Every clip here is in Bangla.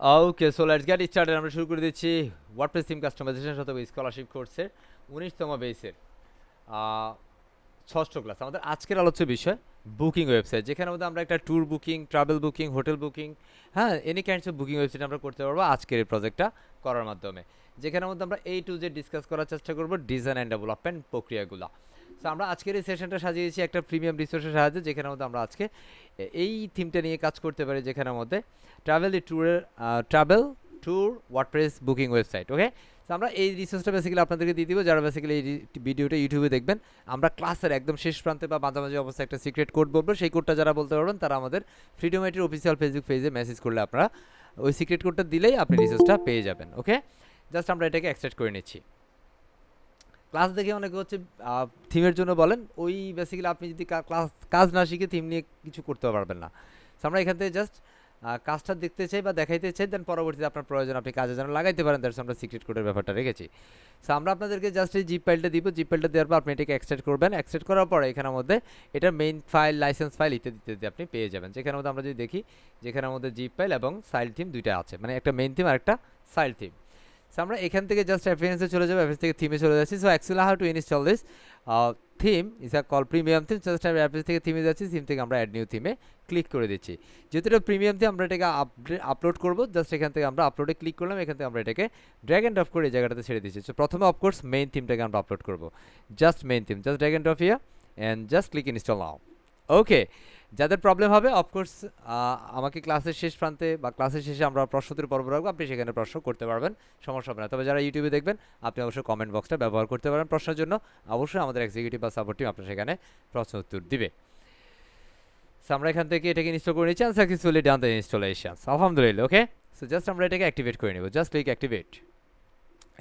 Okay, so let's get started. আমরা শুরু করে দিচ্ছি ওয়ার্ডপ্রেস থিম কাস্টমাইজেশন শতক স্কলারশিপ কোর্সের 19তম বেসের ষষ্ঠ ক্লাস। আমাদের আজকের আলোচ্য বিষয় বুকিং ওয়েবসাইট, যেখানে মধ্যে আমরা একটা tour booking, travel booking, hotel booking, হ্যাঁ, any kinds of booking website আমরা করতে পারবো আজকের এই প্রজেক্টটা করার মাধ্যমে, যেখানের মধ্যে আমরা A to Z ডিসকাস করার চেষ্টা করবো ডিজাইন অ্যান্ড ডেভেলপমেন্ট প্রক্রিয়াগুলো। সো আমরা আজকের এই সেশনটা সাজিয়েছি একটা প্রিমিয়াম রিসোর্সের সাহায্যে, যেখানের মধ্যে আমরা আজকে এই থিমটা নিয়ে কাজ করতে পারি, যেখানের মধ্যে travel tour WordPress booking website. Okay, তো আমরা এই রিসোর্সটা বেসিক্যালি আপনাদেরকে দিয়ে দিব, যারা বেসিক্যালি এই ভিডিওটা ইউটিউবে দেখবেন। আমরা ক্লাসের একদম শেষ প্রান্তে বা মাঝামাঝি অবস্থায় একটা সিক্রেট কোড বলবো, সেই কোডটা যারা বলতে পারবেন তারা আমাদের ফ্রিডম আইটির অফিসিয়াল ফেসবুক পেজে মেসেজ করলে আপনারা ওই সিক্রেট কোডটা দিলেই আপনি রিসোর্সটা পেয়ে যাবেন। ওকে, জাস্ট আমরা এটাকে এক্সট্রাক্ট করে নিচ্ছি। ক্লাস দেখে অনেকে হচ্ছে থিমের জন্য বলেন, ওই বেসিক্যালি আপনি যদি কাজ না শিখে থিম নিয়ে কিছু করতে পারবেন না। সো আমরা এখান থেকে জাস্ট কাজটা দেখতে চাই বা দেখাইতে চাই, দেন পরবর্তীতে আপনার প্রয়োজন আপনি কাজে যেন লাগাইতে পারেন, দ্যাটস আমরা সিক্রেট কোডের ব্যাপারটা রেখেছি। সো আমরা আপনাদেরকে জাস্ট এই জিপ ফাইলটা দিব, জিপ ফাইলটা দেওয়ার পর আপনি এটাকে এক্সট্রাক্ট করবেন। এক্সট্রাক্ট করার পরে এখানের মধ্যে এটা মেইন ফাইল, লাইসেন্স ফাইল ইত্যাদি ইত্যাদি আপনি পেয়ে যাবেন, যেখানের মধ্যে আমরা যদি দেখি, যেখানের মধ্যে জিপ ফাইল এবং সাইল থিম দুইটা আছে, মানে একটা মেইন থিম আর একটা সাইল থিম। সো আমরা এখান থেকে জাস্ট অ্যাপিয়ারেন্সে চলে যাবো, অ্যাপিয়ারেন্স থেকে থিমে চলে যাচ্ছি। So actually how two install this theme is a call premium theme. Just আমি অ্যাপিয়ারেন্স থেকে থিমে যাচ্ছি, থিম থেকে আমরা অ্যাড নিউ থিমে ক্লিক করে দিচ্ছি। যেহেতু এটা প্রিমিয়াম থিম, আমরা এটাকে আপলোড করবো। জাস্ট এখান থেকে আমরা আপলোডে ক্লিক করলাম, এখান থেকে আমরা এটাকে ড্র্যাগ অ্যান্ড ড্রপ করে এই জায়গাটাতে ছেড়ে দিচ্ছি। সো প্রথমে অফকোর্স মেইন থিমটাকে আমরা আপলোড করবো, just main theme, just drag and drop here and just click install now. Okay, যাদের প্রবলেম হবে অফকোর্স আমাকে ক্লাসের শেষ প্রান্তে বা ক্লাসের শেষে আমরা প্রশ্নোত্তর পর্ব রাখবো, আপনি সেখানে প্রশ্ন করতে পারবেন, সমস্যা হবে না। তবে যারা ইউটিউবে দেখবেন, আপনি অবশ্যই কমেন্ট বক্সটা ব্যবহার করতে পারেন প্রশ্নের জন্য। অবশ্যই আমাদের এক্সিকিউটিভ বা সাপোর্ট টিম আপনার সেখানে প্রশ্ন উত্তর দিবে। সো আমরা এখান থেকে এটাকে ইনস্টল করে নিচ্ছি, সাকসেসফুলি ডান দ্য ইনস্টলেশন, আলহামদুলিল্লাহ। ওকে, সো জাস্ট আমরা এটাকে অ্যাক্টিভেট করে নেব, জাস্ট ক্লিক অ্যাক্টিভেট।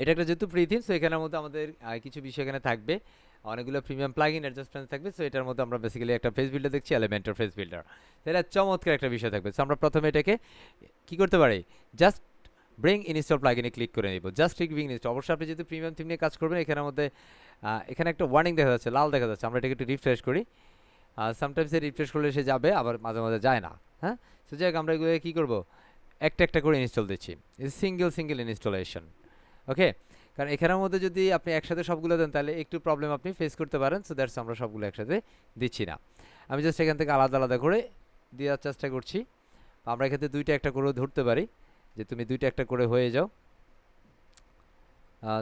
এটা একটা যেহেতু প্রি থিম, সো এখানের মধ্যে আমাদের কিছু বিষয় এখানে থাকবে, অনেকগুলো প্রিমিয়াম প্লাগইন অ্যাডজাস্টমেন্ট থাকবে। সো এটার মধ্যে আমরা বেসিক্যালি একটা ফেস বিল্ডার দেখছি, এলিমেন্টর ফেস বিল্ডার। এটা চমৎকার একটা বিষয় থাকবে। সো আমরা প্রথমে এটাকে কি করতে পারি, জাস্ট ব্রিং ইনস্টল প্লাগইনে ক্লিক করে নিব, জাস্ট ব্রিং ইনস্টল। অবশ্যই আপনি যদি প্রিমিয়াম থিম নিয়ে কাজ করবেন, এখানের মধ্যে এখানে একটা ওয়ার্নিং দেখা যাচ্ছে, লাল দেখা যাচ্ছে। আমরা এটাকে একটু রিফ্রেশ করি, সামটাইমস রিফ্রেশ করলে সে যাবে, আবার মাঝে মাঝে যায় না। হ্যাঁ, সো যাই হোক, আমরা এগুলো কী করবো, একটা একটা করে ইনস্টল দিচ্ছি, সিঙ্গেল ইনস্টলেশন। ওকে, কারণ এখানের মধ্যে যদি আপনি একসাথে সবগুলো দেন তাহলে একটু প্রবলেম আপনি ফেস করতে পারেন। সো দ্যাটস আমরা সবগুলো একসাথে দিচ্ছি না, আমি জাস্ট এখান থেকে আলাদা আলাদা করে দেওয়ার চেষ্টা করছি। আমরা এক্ষেত্রে দুইটা একটা করে ধরতে পারি, যে তুমি দুইটা একটা করে হয়ে যাও।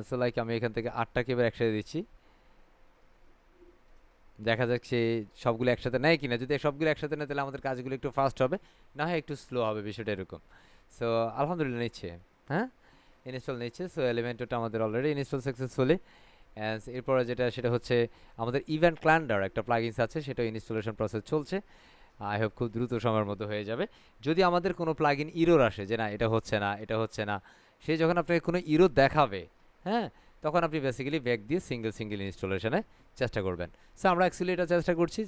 সো লাইক আমি এখান থেকে 8টাকে এবার একসাথে দিচ্ছি, দেখা যাক সে সবগুলো একসাথে নেয় কিনা। যদি সবগুলো একসাথে নেয় তাহলে আমাদের কাজগুলো একটু ফাস্ট হবে, না হয় একটু স্লো হবে, বিষয়টা এরকম। সো আলহামদুলিল্লাহ নিচ্ছে, হ্যাঁ, ইনস্টল নিচ্ছে। সো এলিমেন্টটা আমাদের অলরেডি ইনস্টল সাকসেসফুলি। অ্যান্ড এরপরে যেটা সেটা হচ্ছে আমাদের ইভেন্ট ক্যালেন্ডার একটা প্লাগইনস আছে, সেটা ইনস্টলেশন প্রসেস চলছে। আই হোপ খুব দ্রুত সময়ের মধ্যে হয়ে যাবে। যদি আমাদের কোনো প্লাগইন ইরোর আসে যে না এটা হচ্ছে না, এটা হচ্ছে না, সে যখন আপনাকে কোনো ইরোর দেখাবে, হ্যাঁ, তখন আপনি বেসিক্যালি ব্যাক দিয়ে সিঙ্গেল ইনস্টলেশনে চেষ্টা করবেন। সো আমরা অ্যাকচুয়ালি এটা চেষ্টা করছি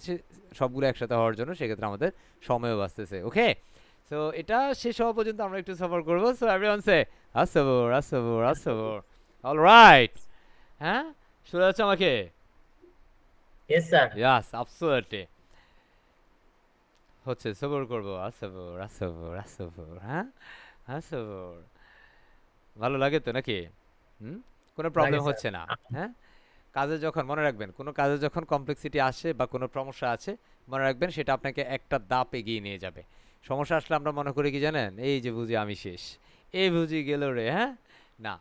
সবগুলো একসাথে হওয়ার জন্য, সেক্ষেত্রে আমাদের সময়ও বাঁচতেছে। ওকে, সো এটা শেষ হওয়া পর্যন্ত আমরা একটু সফর করবো। সো এভরিওয়ান সে আসসাবর আসসাবর আসসাবর। অলরাইট, হ্যাঁ, শুনে যাচ্ছে আমাকে? Yes, sir. ইয়াস, অ্যাবসলিউটলি হচ্ছে, সবর করবো, আসসাবর আসসাবর আসসাবর, হ্যাঁ, আসসাবর। ভালো লাগে তো নাকি? হুম, কোনো লাগে প্রবলেম স্যার। হচ্ছে না? হ্যাঁ, কাজে যখন মনে রাখবেন, কোনো কাজে যখন কমপ্লেক্সিটি আসে বা কোনো সমস্যা আছে, মনে রাখবেন সেটা আপনাকে একটা ধাপ এগিয়ে নিয়ে যাবে। সমস্যা আসলে আমরা মনে করি কি জানেন, এই যে বুঝি আমি শেষ, এই বুঝি গেল রে, হ্যাঁ, না।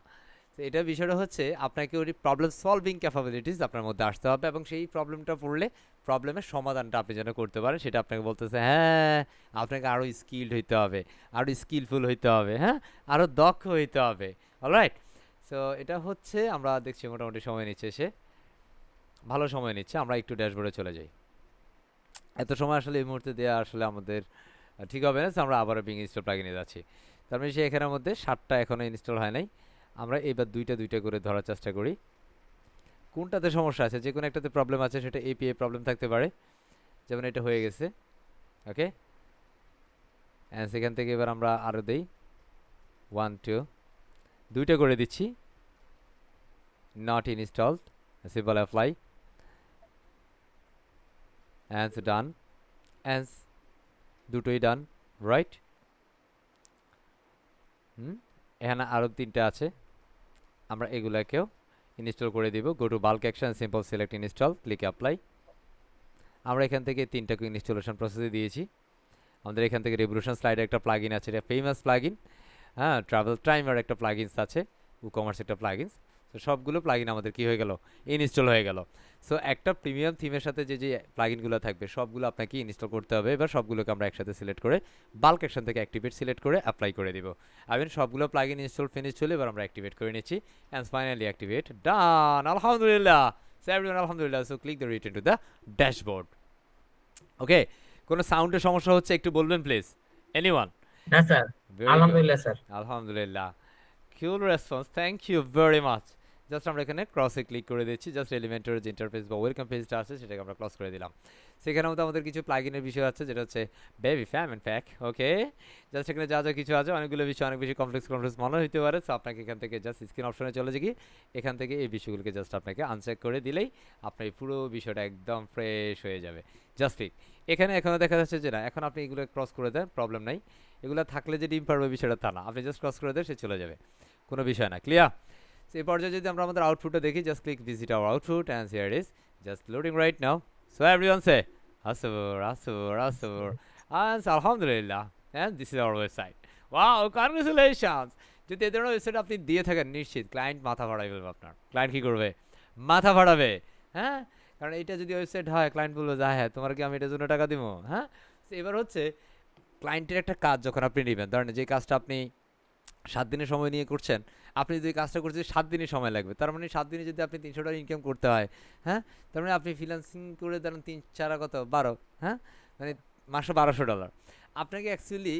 তো এটা বিষয়টা হচ্ছে আপনাকে ওই প্রবলেম সলভিং ক্যাপাবিলিটিস আপনার মধ্যে আসতে হবে, এবং সেই প্রবলেমটা পড়লে প্রবলেমের সমাধানটা আপনি যেন করতে পারেন, সেটা আপনাকে বলতেছে। হ্যাঁ, আপনাকে আরও স্কিলড হইতে হবে, আরও স্কিলফুল হইতে হবে, হ্যাঁ, আরও দক্ষ হইতে হবে। অলরাইট, সো এটা হচ্ছে আমরা দেখছি মোটামুটি সময় নিচ্ছে, সে ভালো সময় নিচ্ছে। আমরা একটু ড্যাশবোর্ডে চলে যাই, এত সময় আসলে এই মুহূর্তে দেওয়া আসলে আমাদের ঠিক হবে না। আমরা আবার বিং ইনস্টল প্লাগইনে যাচ্ছি। তার মানে সে এখানের মধ্যে 7টা এখনও ইনস্টল হয় নাই। আমরা এবার দুইটা দুইটা করে ধরার চেষ্টা করি, কোনটাতে সমস্যা আছে। যে কোনো একটাতে প্রবলেম আছে, সেটা এপিআই প্রবলেম থাকতে পারে, যেমন এটা হয়ে গেছে। ওকে, সেখান থেকে এবার আমরা আরও দেই 1 2, দুইটা করে দিচ্ছি, not installed, simple apply and done, and দুটোই ডান, রাইট। এখানে আরও 3টা আছে, আমরা এগুলাকেও ইনস্টল করে দিব। Go to bulk action, simple select install, click apply. আমরা এখান থেকে 3টাকে ইনস্টলেশন প্রসেসে দিয়েছি। আমাদের এখান থেকে রেভলিউশন স্লাইডের একটা প্লাগইন আছে, এটা ফেমাস প্লাগইন। হ্যাঁ, ট্রাভেল টাইমার একটা প্লাগইনস আছে, উকমার্স একটা প্লাগইনস। তো সবগুলো প্লাগইন আমাদের কি হয়ে গেল, ইনস্টল হয়ে গেল। সো একটা প্রিমিয়াম থিমের সাথে যে যে প্লাগইনগুলো থাকবে সবগুলো আপনাকে ইনস্টল করতে হবে। এবার সবগুলোকে আমরা একসাথে সিলেক্ট করে বাল্ক অ্যাকশন থেকে অ্যাক্টিভেট সিলেক্ট করে অ্যাপ্লাই করে দিব। আমি সবগুলো প্লাগইন ইনস্টল ফিনিশ হলে এবার আমরা অ্যাক্টিভেট করে নিচ্ছি, অ্যান্ড ফাইনালি অ্যাক্টিভেট ডান, আলহামদুলিল্লাহ। সো এভরিওয়ান আলহামদুলিল্লাহ। So click the return to the dashboard. Okay, কোনো সাউন্ডের সমস্যা হচ্ছে একটু বলবেন প্লিজ, এনিওয়ান? না স্যার, ভেরি গুড, আলহামদুলিল্লাহ স্যার। আলহামদুলিল্লাহ। Cool response, thank you very much. Just আমরা এখানে ক্রসে ক্লিক করে দিচ্ছি, জাস্ট এলিমেন্টের যে ইন্টারফেস বা ওয়েলকাম পেজটা আছে সেটাকে আমরা ক্রস করে দিলাম। সেখানে মধ্যে আমাদের কিছু প্লাগইনের বিষয় আছে, যেটা হচ্ছে baby fam and pack. Okay, just এখানে যা যা কিছু আছে, অনেকগুলো বিষয় অনেক বেশি কমপ্লেক্স মনে হতে পারে। সো আপনাকে এখান থেকে জাস্ট স্ক্রিন অপশনে চলে যাই, এখান থেকে এই বিষয়গুলোকে জাস্ট আপনাকে আনচেক করে দিলেই আপনার এই পুরো বিষয়টা একদম ফ্রেশ হয়ে যাবে। জাস্ট ঠিক এখানে এখনও দেখা যাচ্ছে যে না, এখন আপনি এগুলো ক্রস করে দেন, প্রবলেম নাই। এগুলো থাকলে যে ডিম পারবে বিষয়টা তা না, আপনি জাস্ট ক্রস করে দেন, সে চলে যাবে, কোনো বিষয় না। ক্লিয়ার? এই পর্যায়ে যদি আমরা আমাদের আউটপুটটা দেখি, just click visit our output, and here it is just loading right now. So everyone say আসবর আসবর আসবর, অ্যান্ড আলহামদুলিল্লাহ, and this is our website. Wow, congratulations. যদি এই ধরনের ওয়েবসাইট আপনি দিয়ে থাকেন, নিশ্চিত ক্লায়েন্ট মাথা ভাড়াই ফেলবে। আপনার ক্লায়েন্ট কী করবে, মাথা ভাড়াবে। হ্যাঁ, কারণ এটা যদি ওয়েবসাইট হয়, ক্লায়েন্ট বলবে যে হ্যাঁ তোমার কি আমি এটার জন্য টাকা দিব। হ্যাঁ, এবার হচ্ছে ক্লায়েন্টের একটা কাজ যখন আপনি নেবেন, ধরেন যে কাজটা আপনি 7 দিনের সময় নিয়ে করছেন, আপনি যদি কাজটা করছেন 7 দিনই সময় লাগবে, তার মানে 7 দিনে যদি আপনি 300 টাকা ইনকাম করতে হয়, হ্যাঁ, তার মানে আপনি ফ্রিল্যান্সিং করে ধরেন 3 4 কত 12, হ্যাঁ, মানে মাসে $1200। আপনাকে অ্যাকচুয়ালি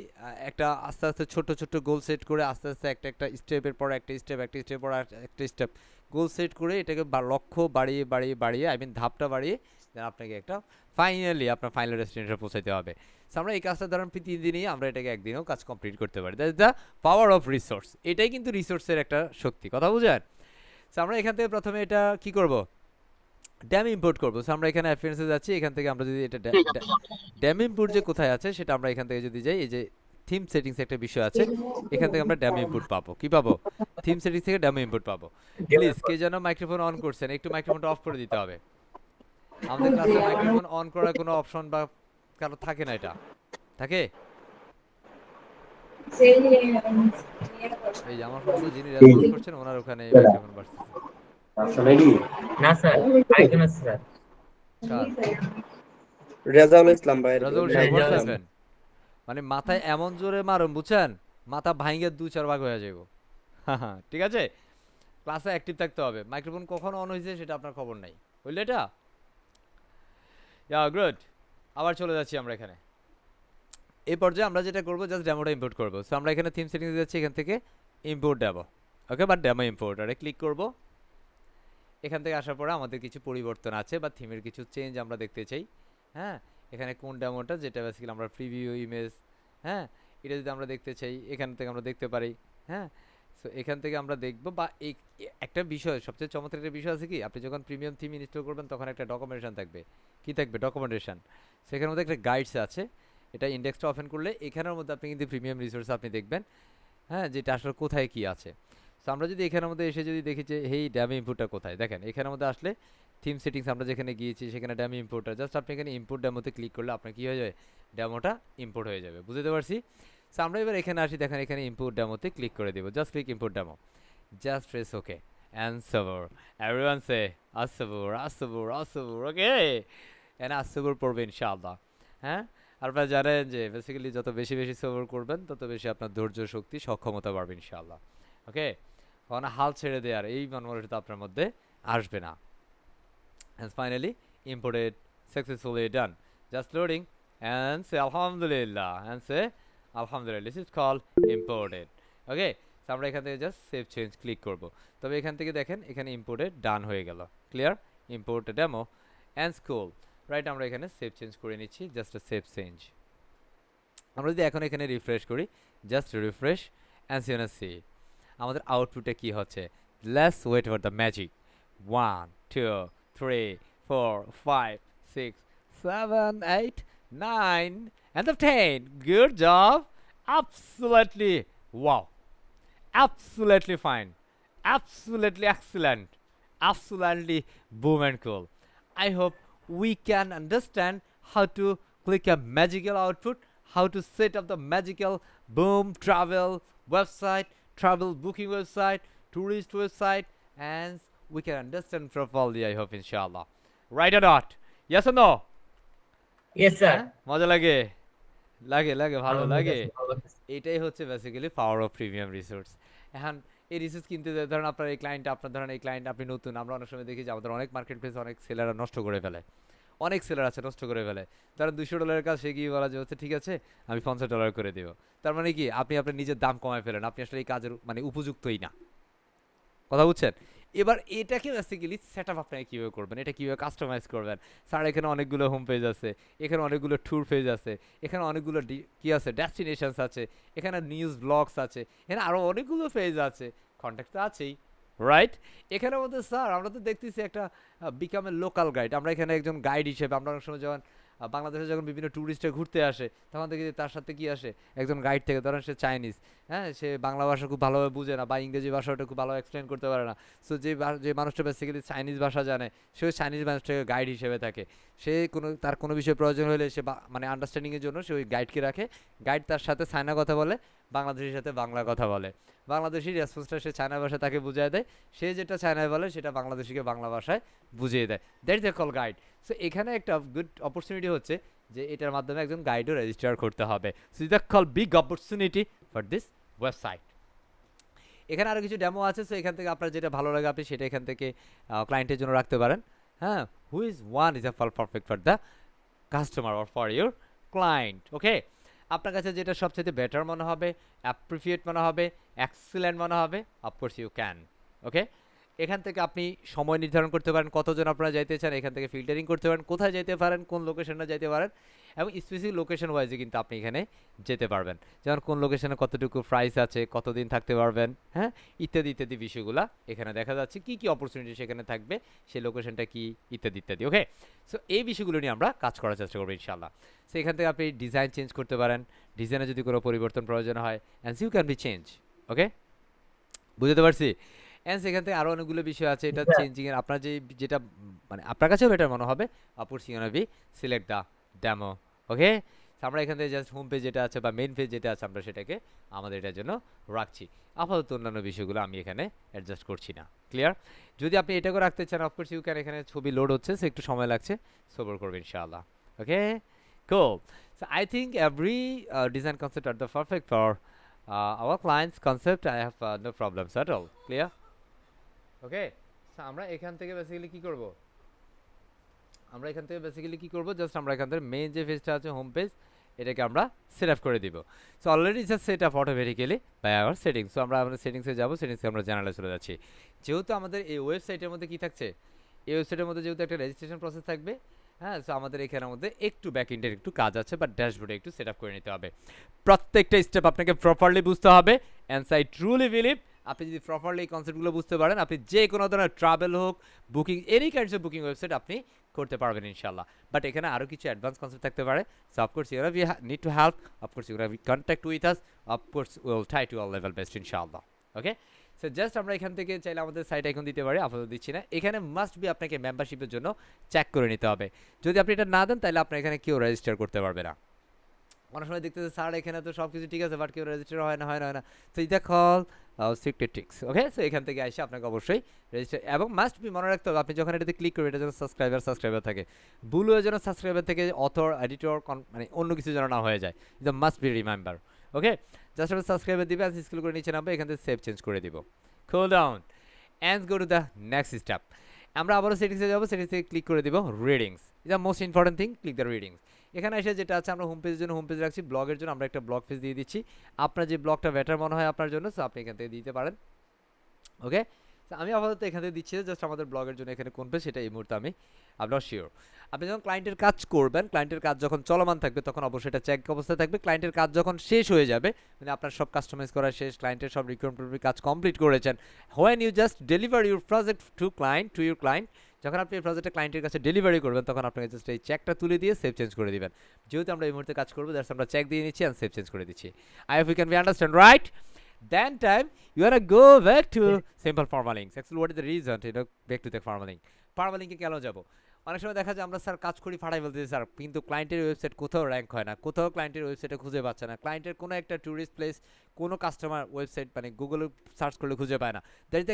একটা আস্তে আস্তে ছোট ছোট গোল সেট করে, আস্তে আস্তে একটা একটা স্টেপের পর একটা স্টেপ, একটা স্টেপ পর একটা স্টেপ গোল সেট করে, এটাকে লক্ষ্য বাড়িয়ে বাড়িয়ে বাড়িয়ে, আই মিন ধাপটা বাড়িয়ে, দেন আপনাকে একটা ফাইনালি আপনার ফাইনাল ডেস্টিনেশনে পৌঁছাতে হবে। সো আমরা এই কাজটা ধরেন 3 দিনই আমরা এটাকে একদিনেও কাজ কমপ্লিট করতে পারি। That's the power of resource. এটাই কিন্তু রিসোর্সের একটা শক্তি, কথা বুঝেন? সো আমরা এখান থেকে প্রথমে এটা কি করব, ড্যাম ইম্পোর্ট করব। সো আমরা এখানে অ্যাফারেন্সে যাচ্ছি, এখান থেকে আমরা যদি এটা ড্যাম ইম্পোর্ট যে কোথায় আছে সেটা আমরা এখান থেকে যদি যাই, এই যে থিম সেটিংস একটা বিষয় আছে, এখান থেকে আমরা ড্যাম ইম্পোর্ট পাবো। কি পাবো, থিম সেটিংস থেকে ড্যাম ইম্পোর্ট পাবো। প্লিজ কে যেন মাইক্রোফোন অন করছেন, একটু মাইক্রোফোনটা অফ করে দিতে হবে। আমাদের ক্লাসে মাইক্রোফোন অন করার কোনো অপশন বা কারো থাকে না, এটা থাকে। এই যে আমার সম্ভবত যিনি রেসপন্স করছেন ওনার ওখানে মাইক্রোফোন বাজতেছে। না স্যার, আরেকজন আছে স্যার। কার? রেজাউল ইসলাম ভাই, রাজুল নাই সাহেব, হোয়াটস রেজাউল হ্যাপেন? মানে মাথায় এমন জোরে মারুন, বুঝছেন, মাথা ভাঙে 2 4 ভাগ হয়ে যাবো। হ্যাঁ, ঠিক আছে, ক্লাসে অ্যাক্টিভ থাকতে হবে। মাইক্রোফোন কখন অন হয়েছে সেটা আপনার খবর নাই, বুঝলে এটা? ইয়া গুড। আবার চলে যাচ্ছি আমরা এখানে। এই পর্যায়ে আমরা যেটা করবো, জাস্ট ডেমোটা ইম্পোর্ট করবো। সো আমরা এখানে থিম সেটিংস যাচ্ছি, এখান থেকে ইম্পোর্ট ডেমো। ওকে, বা ডেমো ইম্পোর্টারে ক্লিক করব। এখান থেকে আসার পরে আমাদের কিছু পরিবর্তন আছে বা থিমের কিছু চেঞ্জ আমরা দেখতে চাই। হ্যাঁ, এখানে কোন ডেমোটা, যেটা বেসিক্যালি আমরা প্রিভিউ ইমেজ, হ্যাঁ, এটা যদি আমরা দেখতে চাই এখান থেকে আমরা দেখতে পারি। হ্যাঁ, সো এখান থেকে আমরা দেখব। বা এই একটা বিষয়, সবচেয়ে চমৎকার একটা বিষয় আছে কি, আপনি যখন প্রিমিয়াম থিম ইনস্টল করবেন তখন একটা ডকুমেন্টেশন থাকবে। কি থাকবে, ডকুমেন্টেশন। সেখানের মধ্যে একটা গাইডস আছে, এটা ইন্ডেক্সটা ওপেন করলে এখানের মধ্যে আপনি কিন্তু প্রিমিয়াম রিসোর্স আপনি দেখবেন, হ্যাঁ, যেটা আসলে কোথায় কি আছে। সো আমরা যদি এখানের মধ্যে এসে যদি দেখি যে এই ড্যাম ইম্পোর্টটা কোথায়, দেখেন এখানের মধ্যে আসলে থিম সেটিংস আমরা যেখানে গিয়েছি সেখানে ড্যাম ইম্পোর্টার, জাস্ট আপনি এখানে ইম্পোর্ট ড্যামোতে ক্লিক করলে আপনার কী হয়ে যাবে, ড্যামোটা ইম্পোর্ট হয়ে যাবে। বুঝতে পারছি? সো আমরা এবার এখানে আসি, দেখেন এখানে ইম্পোর্ট ড্যামোতে ক্লিক করে দেবো, just click import demo, just press okay and সাবর। এভরিওয়ান সে আসবর আসবর আসবর। ওকে, এখানে আসবর পড়বে ইনশাআল্লাহ। হ্যাঁ, আপনারা জানেন যে বেসিক্যালি যত বেশি বেশি সবর করবেন তত বেশি আপনার ধৈর্য শক্তি সক্ষমতা বাড়বে ইনশাআল্লাহ। ওকে, কখনো হাল ছেড়ে দেওয়ার এই মনোভাবটা আপনার মধ্যে আসবে না। And finally imported successfully done. Just loading and say alhamdulillah and say alhamdulillah. This is called imported. Okay, so আমরা এখান থেকে জাস্ট সেভ চেঞ্জ ক্লিক করব। তবে এখান থেকে দেখেন এখানে ইম্পোর্টেড ডান হয়ে গেল। Clear? Imported demo and school, right? আমরা এখানে সেভ চেঞ্জ করে নিচ্ছি, জাস্ট সেভ চেঞ্জ। আমরা যদি এখন এখানে রিফ্রেশ করি, জাস্ট রিফ্রেশ অ্যান্ড সি আমাদের আউটপুটে কি হচ্ছে। Let's wait for the magic. 1 2 3 4 5 6 7 8 9 and the 10. Good job, absolutely wow. absolutely fine, absolutely excellent, absolutely boom and cool. I hope we can understand how to click a magical output, how to set up the magical boom travel website, travel booking website, tourist website, and we can understand properly, I hope, inshallah. Right or not? Yes or no? Yes sir হ্যাঁ? মজা লাগে? লাগে, লাগে, ভালো আমাদের লাগে? কাছে ভালো লাগতেছে। এটাই হচ্ছে basically power of premium resource. এখন এই রিসোর্স কিনতে যে ধরেন আপনার এই ক্লায়েন্ট, আপনার ধরেন এই ক্লায়েন্ট আপনি নতুন, আমরা অনেক সময় দেখি যে আমাদের অনেক মার্কেট প্লেস অনেক সেলাররা নষ্ট করে ফেলে। অনেক সেলার আছে নষ্ট করে ফেলে। ধরেন $200 কাজ সে গিয়ে বলা যে হচ্ছে ঠিক আছে আমি $50 করে দেব। তার মানে কি আপনি আপনার নিজের দাম কমায় ফেলেন। আপনি আসলে এই কাজের মানে উপযুক্তই না। কথা বুঝছেন? এবার এটাকে বেসিক্যালি সেটআপ আপনারা কিভাবে করবেন, এটা কিভাবে কাস্টমাইজ করবেন। স্যার এখানে অনেকগুলো হোম পেজ আছে, এখানে অনেকগুলো ট্যুর পেজ আছে, এখানে অনেকগুলো কি আছে ডেস্টিনেশনস আছে, এখানে নিউজ ব্লগস আছে, এখানে আরও অনেকগুলো পেজ আছে, কন্ট্যাক্ট তো আছেই, রাইট? এখানের মধ্যে স্যার আমরা তো দেখতেছি একটা বিকাম এ লোকাল গাইড। আমরা এখানে একজন গাইড হিসেবে আমরা অনেক সময় যখন বাংলাদেশে যখন বিভিন্ন ট্যুরিস্টে ঘুরতে আসে তখন দেখি যে তার সাথে কি আসে একজন গাইড থেকে, ধরেন সে চাইনিজ, হ্যাঁ, সে বাংলা ভাষা খুব ভালোভাবে বুঝে না বা ইংরেজি ভাষাটা খুব ভালো এক্সপ্লেন করতে পারে না। সো যে মানুষটা বেসিক্যালি চাইনিজ ভাষা জানে সে ওই চাইনিজ মানুষটাকে গাইড হিসেবে থাকে। সে তার কোনো বিষয়ে প্রয়োজন হলে সে মানে আন্ডারস্ট্যান্ডিংয়ের জন্য সে ওই গাইডকে রাখে। গাইড তার সাথে চায়না কথা বলে, বাংলাদেশির সাথে বাংলা কথা বলে। বাংলাদেশি রেসপন্সটা সে চায়না ভাষায় তাকে বুঝিয়ে দেয়, সে যেটা চায়নায় বলে সেটা বাংলাদেশিকে বাংলা ভাষায় বুঝিয়ে দেয়। That is a call guide. So এখানে একটা গুড অপরচুনিটি হচ্ছে যে এটার মাধ্যমে একজন গাইডও রেজিস্টার করতে হবে। So is the call big opportunity for this website. এখানে আরও কিছু ডেমো আছে, সো এখান থেকে আপনার যেটা ভালো লাগে আপনি সেটা এখান থেকে ক্লায়েন্টের জন্য রাখতে পারেন। হ্যাঁ, who is one is a fall perfect for the customer or for your client. Okay, আপনার কাছে যেটা সবচেয়ে বেটার মনে হবে, অ্যাপ্রিসিয়েট মনে হবে, এক্সিলেন্ট মনে হবে, অফকোর্স ইউ ক্যান। ওকে, এখান থেকে আপনি সময় নির্ধারণ করতে পারেন কতজন আপনারা যাইতে চান, এখান থেকে ফিল্টারিং করতে পারেন কোথায় যেতে পারেন, কোন লোকেশনে যাইতে পারেন, এবং স্পেসিফিক লোকেশন ওয়াইজে কিন্তু আপনি এখানে যেতে পারবেন। যেমন কোন লোকেশনে কতটুকু প্রাইস আছে, কতদিন থাকতে পারবেন, হ্যাঁ, ইত্যাদি ইত্যাদি বিষয়গুলো এখানে দেখা যাচ্ছে, কি কি অপরচুনিটি সেখানে থাকবে, সেই লোকেশনটা কি, ইত্যাদি ইত্যাদি। ওকে, সো এই বিষয়গুলো নিয়ে আমরা কাজ করার চেষ্টা করবো ইনশাল্লাহ। সো এখান থেকে আপনি ডিজাইন চেঞ্জ করতে পারেন, ডিজাইনে যদি কোনো পরিবর্তন প্রয়োজন হয় and you can be change. Okay, বুঝতে পারছি। অ্যান্ড সেখান থেকে আরও অনেকগুলো বিষয় আছে, এটা চেঞ্জিংয়ের আপনার যেটা মানে আপনার কাছেও বেটার মনে হবে, of course you can be select the demo. Okay, আমরা এখান থেকে জাস্ট হোম পেজ যেটা আছে বা মেইন পেজ যেটা আছে আমরা সেটাকে আমাদের এটার জন্য রাখছি। আপাতত অন্যান্য বিষয়গুলো আমি এখানে অ্যাডজাস্ট করছি না। ক্লিয়ার? যদি আপনি এটাকেও রাখতে চান অফকোর্স ইউ ক্যান। এখানে ছবি লোড হচ্ছে, সো একটু সময় লাগছে, সবর করবে ইনশাআল্লাহ। ওকে, cool. So I think every design concept are the perfect for our clients concept. I have no problems at all. Clear? Okay, so আমরা এখান থেকে বেসিক্যালি কি করব, জাস্ট আমরা এখান থেকে মেইন যে পেজটা আছে হোম পেজ এটাকে আমরা সেট আপ করে দিব। So already it's set up automatically by our settings. So আমরা আমাদের সেটিংসে যাব, সেটিংসে আমরা জেনারেলে চলে যাচ্ছি। যেহেতু আমাদের এই ওয়েবসাইটের মধ্যে কি থাকছে, এই ওয়েবসাইটের মধ্যে যেহেতু একটা রেজিস্ট্রেশন প্রসেস থাকবে, হ্যাঁ, সো আমাদের এখানের মধ্যে একটু ব্যাক এন্ডের একটু কাজ আছে বা ড্যাশবোর্ডে একটু সেট আপ করে নিতে হবে। প্রত্যেকটা স্টেপ আপনাকে প্রপারলি বুঝতে হবে। অ্যান্ড আই ট্রুলি বিলিভ আপনি যদি প্রপারলি এই কনসেপ্টগুলো বুঝতে পারেন, আপনি যে কোনো ধরনের ট্রাভেল হোক, booking, any kinds of booking website আপনি করতে পারবেন ইনশাল্লাহ। বাট এখানে আরও কিছু অ্যাডভান্স কনসেপ্ট থাকতে পারে। So of course you we need to help, of course you we contact with us, of course will try to all level best ইনশাআল্লাহ। ওকে, সো জাস্ট আমরা এখান থেকে চাইলে আমাদের সাইট এখন দিতে পারি, আপাতত দিচ্ছি না। এখানে মাস্ট বি আপনাকে মেম্বারশিপের জন্য চেক করে নিতে হবে। যদি আপনি এটা না দেন তাহলে আপনার এখানে কেউ রেজিস্টার করতে পারবে না। অনেক সময় দেখতেছে স্যার এখানে তো সব কিছু ঠিক আছে বাট কেউ রেজিস্টার হয় না। তো এটা কল সিক্রেট ট্রিক্স। ওকে, সো এখান থেকে এসে আপনাকে অবশ্যই রেজিস্টার, এবং মাস্ট বি মনে রাখতে হবে আপনি যখন এটাতে ক্লিক করবেন এটা যেন সাবস্ক্রাইবার থাকে, ভুল হয়ে যেন সাবস্ক্রাইবার থেকে অথর, এডিটর, মানে অন্য কিছু যেন না হয়ে যায়। এটা must be remember. Okay, just আমরা সাবস্ক্রাইবার দিবে, আর স্ক্রল করে নিচে নামবে, এখান থেকে সেভ চেঞ্জ করে দিব। Cool down and go to the next step. আমরা আবারও সেটিংসে যাবো, সেটিংসে ক্লিক করে দিব রিডিংস। এটা most important thing, click the readings. এখানে এসে যেটা আছে আমরা হোম পেজের জন্য হোম পেজ রাখছি, ব্লগের জন্য আমরা একটা ব্লগ পেজ দিয়ে দিচ্ছি। আপনার যে ব্লগটা বেটার মনে হয় আপনার জন্য, সো আপনি এখান থেকে দিতে পারেন। ওকে, আমি আপাতত এখান থেকে দিচ্ছি জাস্ট আমাদের ব্লগের জন্য এখানে কোন পেজ সেটা এই মুহূর্তে আমি নট শিওর। আপনি যখন ক্লায়েন্টের কাজ করবেন, ক্লায়েন্টের কাজ যখন চলমান থাকবে তখন অবশ্যই এটা চেক অবস্থায় থাকবে। ক্লায়েন্টের কাজ যখন শেষ হয়ে যাবে, মানে আপনার সব কাস্টমাইজ করা শেষ, ক্লায়েন্টের সব রিকোয়ারমেন্ট কাজ কমপ্লিট করেছেন, when you just deliver your project to your client, যখন আপনি এই প্রজেক্টটা ক্লায়েন্টের কাছে ডেলিভারি করবেন তখন আপনাকে জাস্ট এই চেকটা তুলে দিয়ে সেভ চেঞ্জ করে দিবেন। যেহেতু আমরা এই মুহূর্তে কাজ করবো জাস্ট আমরা চেক দিয়ে নিচ্ছি অ্যান্ড সেভ চেঞ্জ করে দিচ্ছি। I hope you can be understand, right? Then time you wanna go back to simple permalinks. Actually, what is the reason to back to the permalink? Permalink কেন যাব? অনেক সময় দেখা যায় আমরা স্যার কাজ করি ফাটাই বলতেছি স্যার, কিন্তু ক্লায়েন্টের ওয়েবসাইট কোথাও র্যাঙ্ক হয় না, কোথাও ক্লায়েন্টের ওয়েবসাইটে খুঁজে পাচ্ছে না, ক্লায়েন্টের কোনো একটা ট্যুরিস্ট প্লেস, কোনো কাস্টমার ওয়েবসাইট মানে গুগলে সার্চ করলে খুঁজে পায় না। That is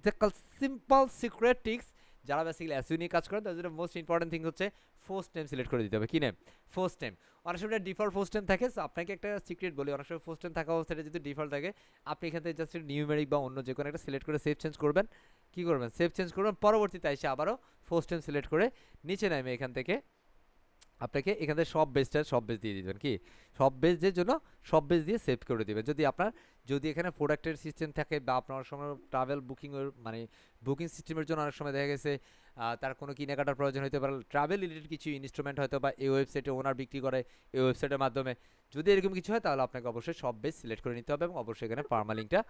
the simple secret tricks. যারা বেসিক্যালি এসইও নিয়ে কাজ করেন তাদের জন্য মোস্ট ইম্পর্টেন্ট থিং হচ্ছে ফার্স্ট নেম সিলেক্ট করে দিতে হবে। কি নেম? First name. অনেক সময় ডিফল্ট ফার্স্ট নেম থাকে, সো আপনাকে একটা সিক্রেট বলি, অনেক সময় ফার্স্ট নেম থাকা অবস্থায় যদি ডিফল্ট থাকে, আপনি এখান থেকে জাস্ট নিউমেরিক বা অন্য যে কোনো একটা সিলেক্ট করে সেভ চেঞ্জ করবেন। কি করবেন? সেভ চেঞ্জ করবেন, পরবর্তীতে এসে আবারও ফার্স্ট নেম সিলেক্ট করে নিচে নামে এখান থেকে আপনাকে এখান থেকে সব বেস দিয়ে দিবেন। কি সব বেসের জন্য সব বেস দিয়ে সেভ করে দিবেন। যদি এখানে প্রোডাক্টের সিস্টেম থাকে বা আপনার সময় ট্রাভেল বুকিংয়ের মানে বুকিং সিস্টেমের জন্য অনেক সময় দেখা গেছে তার কোনো কেনাকাটার প্রয়োজন হতে পারে, ট্রাভেল রিলেটেড কিছু ইনস্ট্রুমেন্ট হয়তো বা এই ওয়েবসাইটে ওনার বিক্রি করে এই ওয়েবসাইটের মাধ্যমে, যদি এরকম কিছু হয় তাহলে আপনাকে অবশ্যই সব বেস সিলেক্ট করে নিতে হবে এবং অবশ্যই এখানে পার্মালিংকটা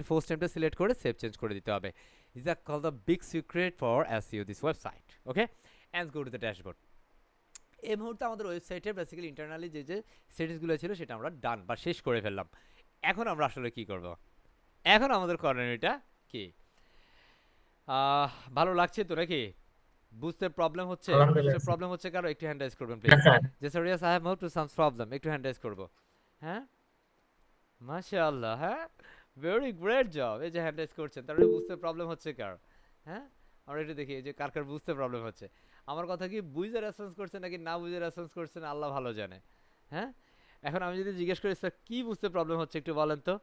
ফার্স্ট নেমটা সিলেক্ট করে সেভ চেঞ্জ করে দিতে হবে। This are call the big secret for SEO this website. Okay, and go to the dashboard. এই মুহূর্তে আমাদের ওয়েবসাইটের বেসিক্যালি ইন্টারনালি যে সেটিংসগুলো ছিল সেটা আমরা ডান বা শেষ করে ফেললাম। এখন আমরা আসলে কি করব? এখন আমাদের করণীয়টা কি? ভালো লাগছে তো নাকি? বুঝতে প্রবলেম হচ্ছে? বুঝতে প্রবলেম হচ্ছে কারো? একটু হ্যান্ড রাইজ করবেন প্লিজ। যে sir yes I have move to some problem, একটু হ্যান্ড রাইজ করব। হ্যাঁ, মাশাআল্লাহ, হ্যাঁ, ভেরি গ্রেট জব। এই যে হ্যান্ড রাইজ করছেন, তাহলে বুঝতে প্রবলেম হচ্ছে কার? হ্যাঁ, আমরা একটু দেখি এই যে কার কার বুঝতে প্রবলেম হচ্ছে। আমার কথা কি বুঝে রেসপন্স করছেন নাকি না বুঝে রেসপন্স করছেন আল্লাহ ভালো জানে। হ্যাঁ, এখন আমি যদি জিজ্ঞেস করি স্যার কি বুঝতে প্রবলেম হচ্ছে একটু বলেন তো,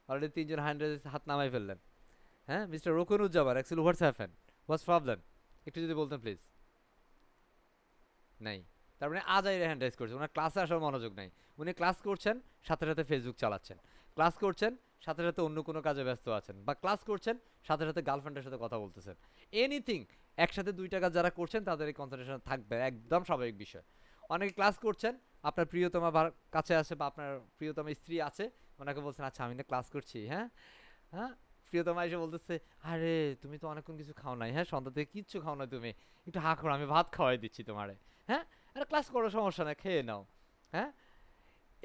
অলরেডি 3 জন হাত নামাই ফেললেন। হ্যাঁ, mister Roknuzzaman, actually what's happen, what's problem, একটু যদি বলতেন প্লিজ। নাই, তার মানে আজাইরে হ্যান্ড রাইজ করছে, ওনার ক্লাসে আসার মনোযোগ নাই। উনি ক্লাস করছেন সাথে সাথে ফেসবুক চালাচ্ছেন, ক্লাস করছেন সাথে সাথে অন্য কোনো কাজে ব্যস্ত আছেন, বা ক্লাস করছেন সাথে সাথে গার্লফ্রেন্ডের সাথে কথা বলতেছেন। এনিথিং, একসাথে দুইটা কাজ যারা করছেন তাদের এই কনসেন্ট্রেশন থাকবে, একদম স্বাভাবিক বিষয়। অনেকে ক্লাস করছেন, আপনার প্রিয়তমা কাছে আছে বা আপনার প্রিয়তমা স্ত্রী আছে, ওনাকে বলছেন আচ্ছা আমি না ক্লাস করছি। হ্যাঁ হ্যাঁ, প্রিয়তমা এসে বলতেছে আরে তুমি তো অনেকক্ষণ কিছু খাও নাই, হ্যাঁ সন্ধ্যা থেকে কিচ্ছু খাও না তুমি, একটু হা করো আমি ভাত খাওয়াই দিচ্ছি তোমারে। হ্যাঁ, আরে ক্লাস করো সমস্যা না, খেয়ে নাও। হ্যাঁ,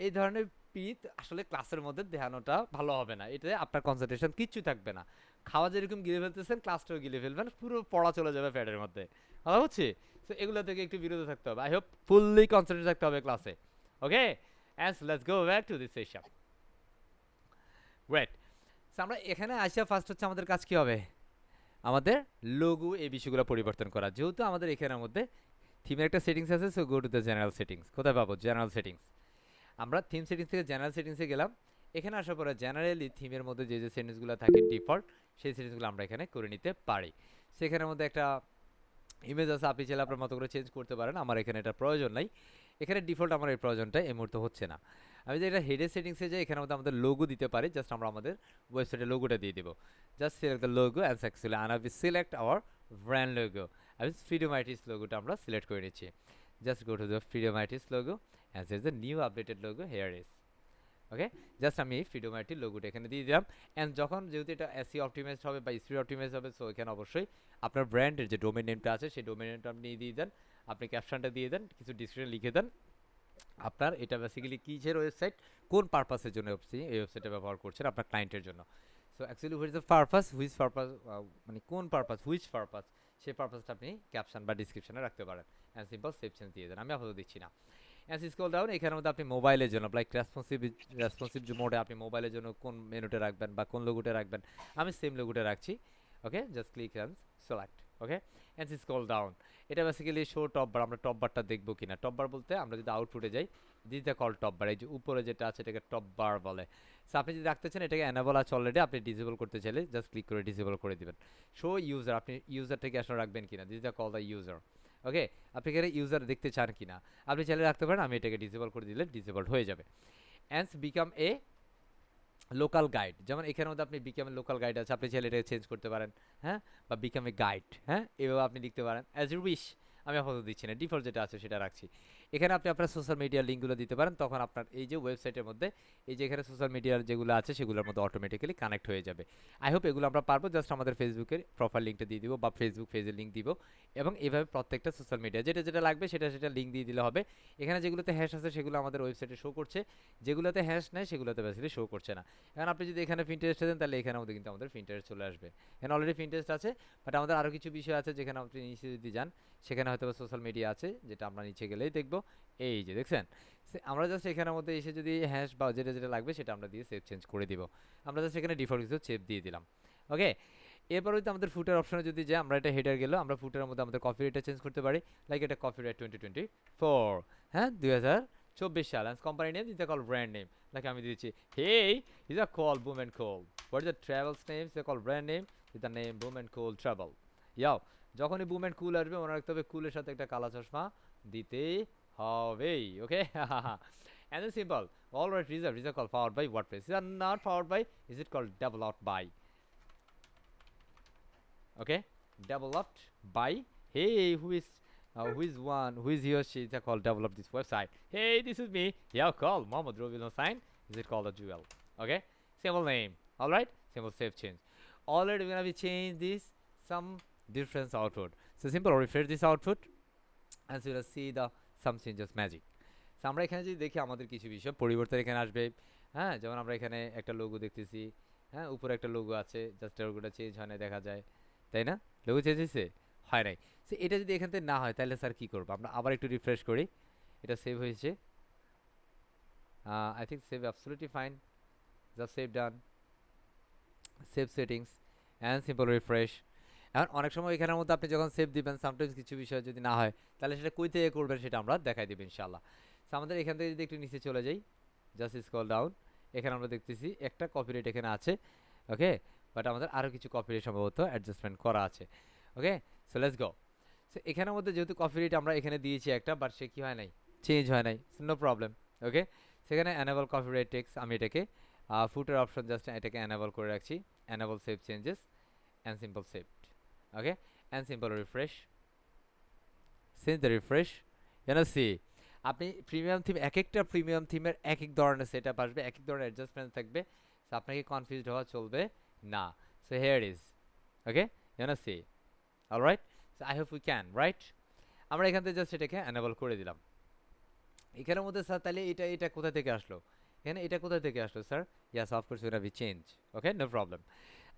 এই ধরনের পিত আসলে ক্লাসের মধ্যে দেখানোটা ভালো হবে না, এতে আপনার কনসেন্ট্রেশন কিচ্ছু থাকবে না। খাওয়া যেরকম গিলে ফেলতেছেন ক্লাসটাও গিলে ফেলবেন, পুরো পড়া চলে যাবে ফ্যাটের মধ্যে। ভালো হচ্ছে? তো এগুলো থেকে একটু বিরত থাকতে হবে। আই হোপ ফুললি কনসেন্ট্রেট থাকতে হবে ক্লাসে। Okay, and let's go back to this session. Great. আমরা এখানে আসা ফার্স্ট হচ্ছে আমাদের কাজ কি হবে? আমাদের লোগো এই বিষয়গুলো পরিবর্তন করা। যেহেতু আমাদের এখানের মধ্যে থিমের একটা সেটিংস আছে, so go to the general settings. কোথায় পাবো? General settings. আমরা থিম সেটিংস থেকে জেনারেল সেটিংসে গেলাম। এখানে আসার পরে জেনারেলি থিমের মধ্যে যে সেটিংসগুলো থাকে ডিফল্ট, সেই সেটিংসগুলো আমরা এখানে করে নিতে পারি। সেখানের মধ্যে একটা ইমেজ আছে, আপনি চাইলে আপনার মতো করে চেঞ্জ করতে পারেন, আমার এখানে এটা প্রয়োজন নাই। এখানে ডিফল্ট আমার এই প্রয়োজনটা এই মুহূর্তে হচ্ছে না। আমি যে এটা হেডের সেটিংসে যাই, এখানের মধ্যে আমাদের লোগো দিতে পারি, জাস্ট আমরা আমাদের ওয়েবসাইটের লোগোটা দিয়ে দেবো। Just select the logo and successfully I will select our brand logo. আমি ফ্রিডোমাইটিস লোগোটা আমরা সিলেক্ট করে নিচ্ছি। Just go to the Freedom IT's logo and set the new updated logo here is. Okay, just আমি ফ্রিডোমাইটির লোগোটা এখানে দিয়ে দিলাম। অ্যান্ড যখন যেহেতু এটা এসইও অপটিমাইজড হবে বা স্পিড অপটিমাইজড হবে, সো এখানে অবশ্যই আপনার ব্র্যান্ডের যে ডোমেন নেমটা আছে সেই ডোমেন নেমটা আপনি দিয়ে দেন, আপনি ক্যাপশনটা দিয়ে দেন, কিছু ডিসক্রিপশন লিখে দেন আপনার এটা বেসিক্যালি কিসের ওয়েবসাইট, কোন পারপাসের জন্য আপনি এই ওয়েবসাইটটা ব্যবহার করছেন আপনার ক্লায়েন্টের জন্য। So actually which the purpose, which purpose মানে কোন পারপাস, হুইচ পারপাস, সেই পারপাসটা আপনি ক্যাপশন বা ডিসক্রিপশনে রাখতে পারেন। অ্যান্ড সিম্পল সেভ চেঞ্জ দিয়ে দেন, আমি আপাতত দিচ্ছি না। অ্যান্ড স্ক্রল ডাউন, এখানের মধ্যে আপনি মোবাইলের জন্য লাইক রেসপন্সিভ মোডে আপনি মোবাইলের জন্য কোন মেনুতে রাখবেন বা কোন লোগোটা রাখবেন, আমি সেম লোগোটা রাখছি। Okay, just click and select. Okay, and scroll down, এটা বেসিক্যালি শো টপ বার, আমরা টপ বারটা দেখবো কিনা। টপ বার বলতে আমরা যদি আউটপুটে যাই, দিস দ্য কল টপ বার, এই যে উপরে যেটা আছে এটাকে টপ বার বলে। সো আপনি যদি রাখতে চান এটাকে অ্যানাবল আছে অলরেডি, আপনি ডিসেবল করতে চাইলে জাস্ট ক্লিক করে ডিসেবল করে দিবেন। শো ইউজার, আপনি ইউজারটাকে আসলে রাখবেন কিনা, this the call the user. Okay, আপনি এখানে ইউজার দেখতে চান কিনা, আপনি চাইলে রাখতে পারেন, আমি এটাকে ডিসেবল করে দিলে ডিসেবলড হয়ে যাবে। And become a local guide, যেমন এখানের মধ্যে আপনি বিকাম লোকাল গাইড আছে, আপনি চাইলে এটাকে চেঞ্জ করতে পারেন। হ্যাঁ, বা বিকাম এ গাইড, হ্যাঁ এভাবে আপনি লিখতে পারেন অ্যাজ ইউ উইশ। আমি আপাতত দিচ্ছি না, ডিফল্ট যেটা আছে সেটা রাখছি। এখানে আপনি আপনার সোশ্যাল মিডিয়ার লিঙ্কগুলো দিতে পারেন, তখন আপনার এই যে ওয়েবসাইটের মধ্যে এই যে এখানে সোশ্যাল মিডিয়ার যেগুলো আছে সেগুলোর মধ্যে অটোমেটিক্যালি কানেক্ট হয়ে যাবে। আই হোপ এগুলো আমরা পারবো। জাস্ট আমাদের ফেসবুকের প্রোফাইল লিঙ্কটা দিয়ে দিব বা ফেসবুক পেজের লিঙ্ক দিব, এবং এইভাবে প্রত্যেকটা সোশ্যাল মিডিয়া যেটা যেটা লাগবে সেটা সেটা লিঙ্ক দিয়ে দিলে হবে। এখানে যেগুলোতে হ্যাশ আছে সেগুলো আমাদের ওয়েবসাইটে শো করছে, যেগুলোতে হ্যাশ নেয় সেগুলোতে বেসিক্যালি শো করছে না। এখন আপনি যদি এখানে পিন্টারেস্ট দেন তাহলে এখানে আমাদের কিন্তু আমাদের পিন্টারেস্ট চলে আসবে। এখানে অলরেডি পিন্টারেস্ট আছে, বাট আমাদের আরও কিছু বিষয় আছে যেখানে আপনি নিচে যদি যান সেখানে হয়তো সোশ্যাল মিডিয়া আছে, যেটা আমরা নিচে গেলেই দেখবো। এই যে দেখছেন, আমরা জাস্ট এখানের মধ্যে এসে যদি হ্যাশ বা যেটা যেটা লাগবে সেটা আমরা দিয়ে সেভ চেঞ্জ করে দিব। আমরা জাস্ট এখানে ডিফল্ট কিছু সেভ দিয়ে দিলাম। ওকে, এরপর হয়তো আমাদের ফুটার অপশনে যদি যাই, আমরা এটা হেডার গেল, আমরা ফুটারের মধ্যে আমাদের কপিরাইটটা চেঞ্জ করতে পারি। লাইক এটা কপিরাইট 2024, হ্যাঁ 2024 সাল, অ্যান্ড কোম্পানি নেম দিতে কল ব্র্যান্ড নেম, লাইক আমি দিয়েছি he is a call boom and cole, what is the travels name, say call brand name is the name boom and cole travel. ইয়াও, যখনই বুম অ্যান্ড কুল আসবে মনে রাখতে হবে কুলের সাথে একটা কালা চশমা দিতে হবেই। ওকে, and then simple, all right, these are called powered by WordPress, these are not powered by, is it called developed by? Okay, developed by, hey, who is one, who is he or she that called develop this website? Hey, this is me, yeah, call Mohammed Robil Hossain, is it called a jewel? Okay, simple name. All right, simple save change. Already when we change this some difference output, so simple refresh this output and so you will see the some changes magic. So আমরা এখানে যদি দেখি আমাদের কিছু বিষয় পরিবর্তন এখানে আসবে। হ্যাঁ, যেমন আমরা এখানে একটা লোগো দেখতেছি, হ্যাঁ উপরে একটা লোগো আছে, জাস্ট লোগোটা চেঞ্জ হয় না দেখা যায়, তাই না? লোগো চেঞ্জ হয়েছে? হয় নাই। সো এটা যদি এখান থেকে না হয় তাহলে স্যার কী করবো? আমরা আবার একটু রিফ্রেশ করি। এটা সেভ হয়েছে, I think save absolutely fine, just save done, save settings and simple refresh. এখন অনেক সময় এখানের মধ্যে আপনি যখন সেভ দিবেন সামটাইমস কিছু বিষয় যদি না হয় তাহলে সেটা কই থেকে করবেন সেটা আমরা দেখাই দেবো ইনশাল্লাহ। সো আমাদের এখান থেকে যদি একটু নিচে চলে যাই, জাস্ট স্ক্রল ডাউন, এখানে আমরা দেখতেছি একটা কপিরাইট এখানে আছে। ওকে, বাট আমাদের আরও কিছু কপিরাইট সম্ভবত অ্যাডজাস্টমেন্ট করা আছে। ওকে, সো লেটস গো। সো এখানের মধ্যে যেহেতু কপিরাইট আমরা এখানে দিয়েছি একটা, বাট সে কী হয় নাই, চেঞ্জ হয় নাই, নো প্রবলেম। ওকে, সেখানে অ্যানেবল কপিরাইট টেক্স, আমি এটাকে ফুটার অপশন জাস্ট এটাকে অ্যানেবল করে রাখছি, enable save changes and simple saved. Okay, and simple refresh. Since the refresh, you know, see, আপনি প্রিমিয়াম থিম, এক একটা প্রিমিয়াম থিমের এক এক ধরনের সেট আপ আসবে, এক এক ধরনের অ্যাডজাস্টমেন্ট থাকবে। সো আপনাকে কনফিউজড হওয়া চলবে না। So here is, okay, you know see, all right. So I hope we can, right. আমরা এখান থেকে জাস্ট এটাকে অ্যানেবল করে দিলাম। এখানের মধ্যে স্যার তাহলে এটা কোথা থেকে আসলো? এখানে এটা কোথা থেকে আসলো sir? Yes, of course will be change. Okay, no problem.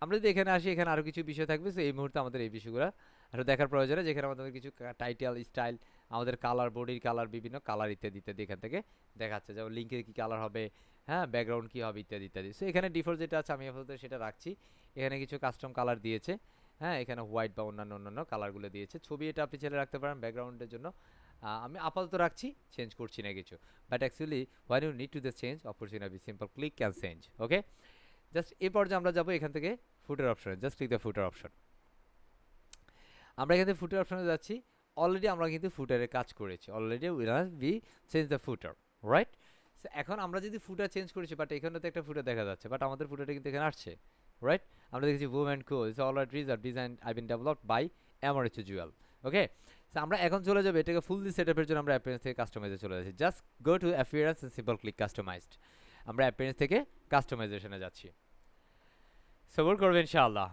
আমরা যদি এখানে আসি, এখানে আরও কিছু বিষয় থাকবে। সো এই মুহূর্তে আমাদের এই বিষয়গুলো আরও দেখার প্রয়োজন, যেখানে আমাদের কিছু টাইটেল, স্টাইল, আমাদের কালার, বডির কালার, বিভিন্ন কালার ইত্যাদি ইত্যাদি এখান থেকে দেখাচ্ছে, যেমন লিঙ্কের কী কালার হবে, হ্যাঁ ব্যাকগ্রাউন্ড কী হবে ইত্যাদি ইত্যাদি। সো এখানে ডিফল্ট যেটা আছে আমি আপাতত সেটা রাখছি। এখানে কিছু কাস্টম কালার দিয়েছে, হ্যাঁ এখানে হোয়াইট বা অন্যান্য কালারগুলো দিয়েছে। ছবি এটা আপনি ছেলে রাখতে পারেন ব্যাকগ্রাউন্ডের জন্য, আমি আপাতত রাখছি, চেঞ্জ করছি না কিছু। But actually when you need to the change opportunity simple click can change. Okay, just এই পর্যায়ে আমরা যাবো এখান থেকে ফুটার অপশনে, just click the footer option. আমরা এখান থেকে ফুটার অপশনে যাচ্ছি। অলরেডি আমরা কিন্তু ফুটারের কাজ করেছি, already we change the footer, right. So এখন আমরা যদি ফুটার চেঞ্জ করেছি, বাট এখানে তো একটা ফুটার দেখা যাচ্ছে, বাট আমাদের ফুটারটা কিন্তু এখানে আসছে, রাইট। আমরা দেখেছি boom and co is all right reserve design I been developed by MRH Jewel. Okay, so আমরা এখন চলে যাবো এটাকে ফুললি সেট আপের জন্য। আমরা অ্যাপিয়ারেন্স থেকে কাস্টমাইজে চলে যাচ্ছি, just go to appearance and simple click customized. আমরা অ্যাপিয়ারেন্স থেকে কাস্টমাইজেশনে যাচ্ছি, সবর করবেন ইনশাআল্লাহ।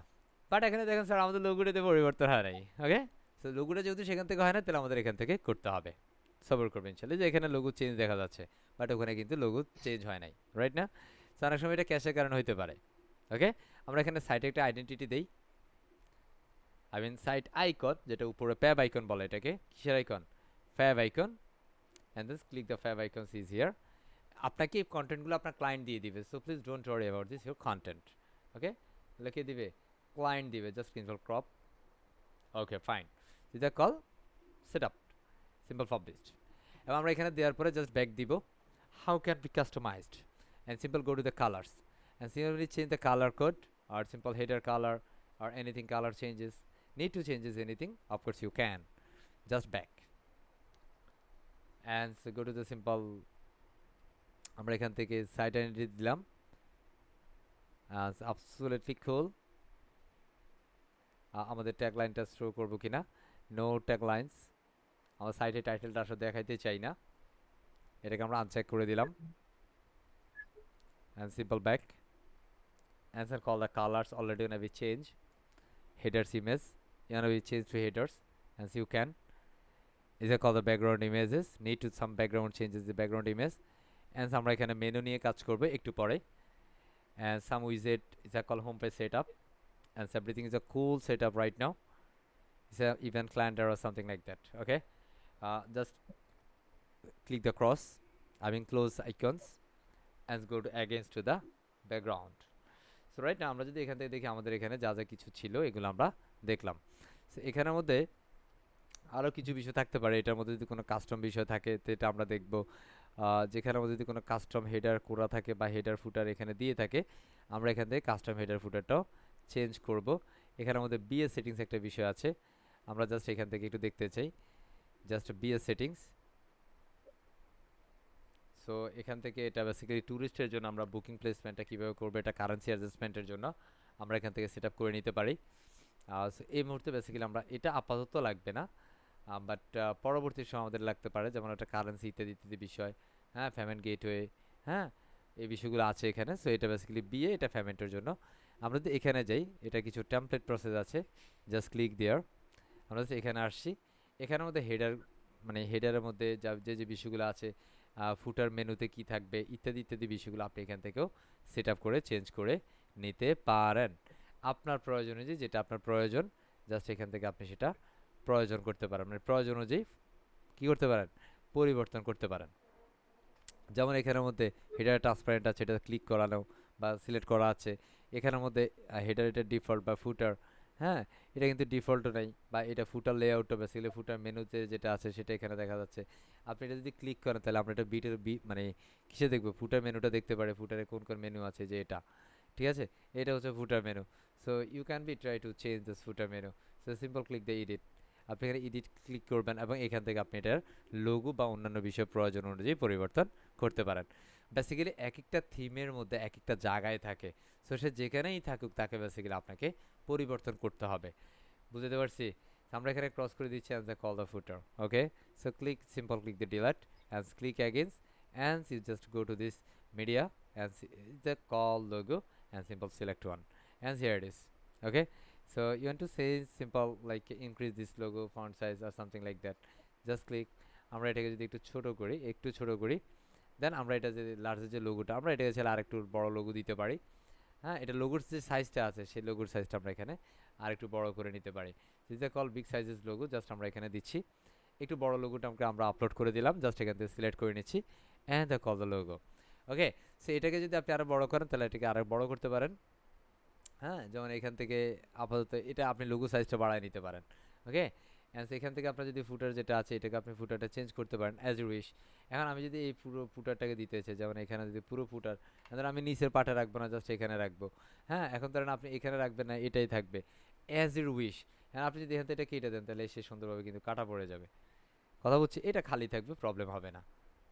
বাট এখানে দেখেন স্যার আমাদের লোগোটাতে পরিবর্তন হয় নাই। ওকে, সো লোগোটা যেহেতু সেখান থেকে হয় না তাহলে আমাদের এখান থেকে করতে হবে, সবর করবেন ইনশাআল্লাহ। যে এখানে লোগো চেঞ্জ দেখা যাচ্ছে, বাট ওখানে কিন্তু লোগো চেঞ্জ হয় নাই, রাইট না? সো অনেক সময় এটা ক্যাশের কারণে হইতে পারে। ওকে, আমরা এখানে সাইটে একটা আইডেন্টিটি দেই, আই মিন সাইট আইকন, যেটা উপরে ফ্যাব আইকন বলে এটাকে। কিসের icon? Fab icon. And then click the fab icon is here. আপনাকে এই কন্টেন্টগুলো আপনার ক্লায়েন্ট দিয়ে দিবে, so please don't worry about this your content. Okay, তাহলে কে দিবে? ক্লায়েন্ট দিবে, just simple crop. Okay fine, this call set up, simple published. এবং আমরা এখানে দেওয়ার পরে জাস্ট ব্যাক দিব, how can be customized, and simple go to the colours and simply change the colour code or simple header color or anything color changes, need to changes anything, of course you can, just back and so go to the simple, আমরা এখান থেকে সাইট আইডেন্টিটি দিলাম, absolutely cool। আমাদের ট্যাগলাইনটা শো করবো কিনা, নো ট্যাগলাইন্স, আমার সাইটের টাইটেলটা আসলে দেখাইতে চাই না। এটাকে আমরা আনচেক করে দিলাম and simple back answer call the colors already gonna be change headers image you gonna be change to headers as you can is a call the background images need to some background changes the background image and আমরা এখানে মেনু নিয়ে কাজ করব একটু পরে and some widget is a call home page setup and everything is a cool setup right now it's a event calendar or something like that okay just click the cross I mean close icons and go to against to the background so right now আমরা যদি এখান থেকে দেখি আমাদের এখানে যা যা কিছু ছিল এগুলো আমরা দেখলাম সো এখানের মধ্যে আরো কিছু বিষয় থাকতে পারে এটার মধ্যে যদি কোনো কাস্টম বিষয় থাকে তো এটা আমরা দেখব যেখানে মধ্যে যদি কোনো কাস্টম হেডার করা থাকে বা হেডার ফুটার এখানে দিয়ে থাকে আমরা এখান থেকে কাস্টম হেডার ফুটারটাও চেঞ্জ করব এখানের মধ্যে বিএস সেটিংস একটা বিষয় আছে আমরা জাস্ট এখান থেকে একটু দেখতে চাই জাস্ট বিএস সেটিংস সো এখান থেকে এটা বেসিক্যালি ট্যুরিস্টের জন্য আমরা বুকিং প্লেসমেন্টটা কীভাবে করবো এটা কারেন্সি অ্যাডজাস্টমেন্টের জন্য আমরা এখান থেকে সেট আপ করে নিতে পারি সো এই মুহূর্তে বেসিক্যালি আমরা এটা আপাতত লাগবে না বাট পরবর্তী সময় আমাদের লাগতে পারে যেমন একটা কারেন্সি ইত্যাদি ইত্যাদি বিষয় হ্যাঁ পেমেন্ট গেটওয়ে হ্যাঁ এই বিষয়গুলো আছে এখানে সো এটা বেসিক্যালি বিয়ে এটা পেমেন্টের জন্য আমরা যদি এখানে যাই এটা কিছু টেমপ্লেট প্রসেস আছে জাস্ট ক্লিক দেয়ার আমরা যদি এখানে আসছি এখানের মধ্যে হেডার মানে হেডারের মধ্যে যে বিষয়গুলো আছে ফুটার মেনুতে কি থাকবে ইত্যাদি ইত্যাদি বিষয়গুলো আপনি এখান থেকেও সেট আপ করে চেঞ্জ করে নিতে পারেন আপনার প্রয়োজন অনুযায়ী যেটা আপনার প্রয়োজন জাস্ট এখান থেকে আপনি সেটা প্রয়োজন করতে পারেন মানে প্রয়োজন অনুযায়ী কী করতে পারেন পরিবর্তন করতে পারেন যেমন এখানের মধ্যে হেডার ট্রান্সপারেন্ট আছে এটা ক্লিক করানো বা সিলেক্ট করা আছে এখানের মধ্যে হেডার এটা ডিফল্ট বা ফুটার হ্যাঁ এটা কিন্তু ডিফল্টও নেই বা এটা ফুটার লেআউটটা বেসিক্যালি ফুটার মেনুতে যেটা আছে সেটা এখানে দেখা যাচ্ছে আপনি এটা যদি ক্লিক করেন তাহলে আমরা এটা মানে কিসে দেখবো ফুটার মেনুটা দেখতে পারে ফুটারে কোন কোন মেনু আছে যে এটা ঠিক আছে এটা হচ্ছে footer menu so you can be try to change this footer menu so simple click the edit আপনি এখানে এডিট ক্লিক করবেন এবং এখান থেকে আপনি এটার লোগো বা অন্যান্য বিষয় প্রয়োজন অনুযায়ী পরিবর্তন করতে পারেন বেসিক্যালি এক একটা থিমের মধ্যে এক একটা জায়গায় থাকে সো সে যেখানেই থাকুক তাকে বেসিক্যালি আপনাকে পরিবর্তন করতে হবে বুঝতে পারছি আমরা এখানে ক্রস করে দিচ্ছি and the call the footer okay so click simple click the delete and click again and you just go to this media and the call logo and simple select one and here it is okay so you want to say simple like increase this logo font size or something like that just click আমরা এটাকে যদি একটু ছোট করি দেন আমরা এটা যে লার্জের যে লোগোটা আমরা এটাকে চাইলে আরেকটু বড় লোগো দিতে পারি হ্যাঁ এটা লোগোর যে সাইজটা আছে সেই লোগোর সাইজটা আমরা এখানে আরেকটু বড় করে নিতে পারি this is call big sizes logo just আমরা এখানে দিচ্ছি একটু বড় লোগোটা আমরা আপলোড করে দিলাম জাস্ট এখান থেকে সিলেক্ট করে নিচ্ছি and the call the logo okay so এটাকে যদি আপনি আরও বড় করেন তাহলে এটাকে আরও বড় করতে পারেন হ্যাঁ যেমন এখান থেকে আপাতত এটা আপনি লোগো সাইজটা বাড়ায় নিতে পারেন ওকে অ্যান্ড এখান থেকে আপনার যদি ফুটার যেটা আছে এটাকে আপনি ফুটারটা চেঞ্জ করতে পারেন অ্যাজ ইউ উইশ এখন আমি যদি এই পুরো ফুটারটাকে দিতে চাই যেমন এখানে যদি পুরো ফুটার ধরেন আমি নিচের পাটে রাখবো না জাস্ট এখানে রাখবো হ্যাঁ এখন ধরেন আপনি এখানে রাখবেন না এটাই থাকবে অ্যাজ ইউ উইশ হ্যাঁ আপনি যদি এখান থেকে এটা কেটে দেন তাহলে সে সুন্দরভাবে কিন্তু কাটা পড়ে যাবে কথা বুঝছি এটা খালি থাকবে প্রবলেম হবে না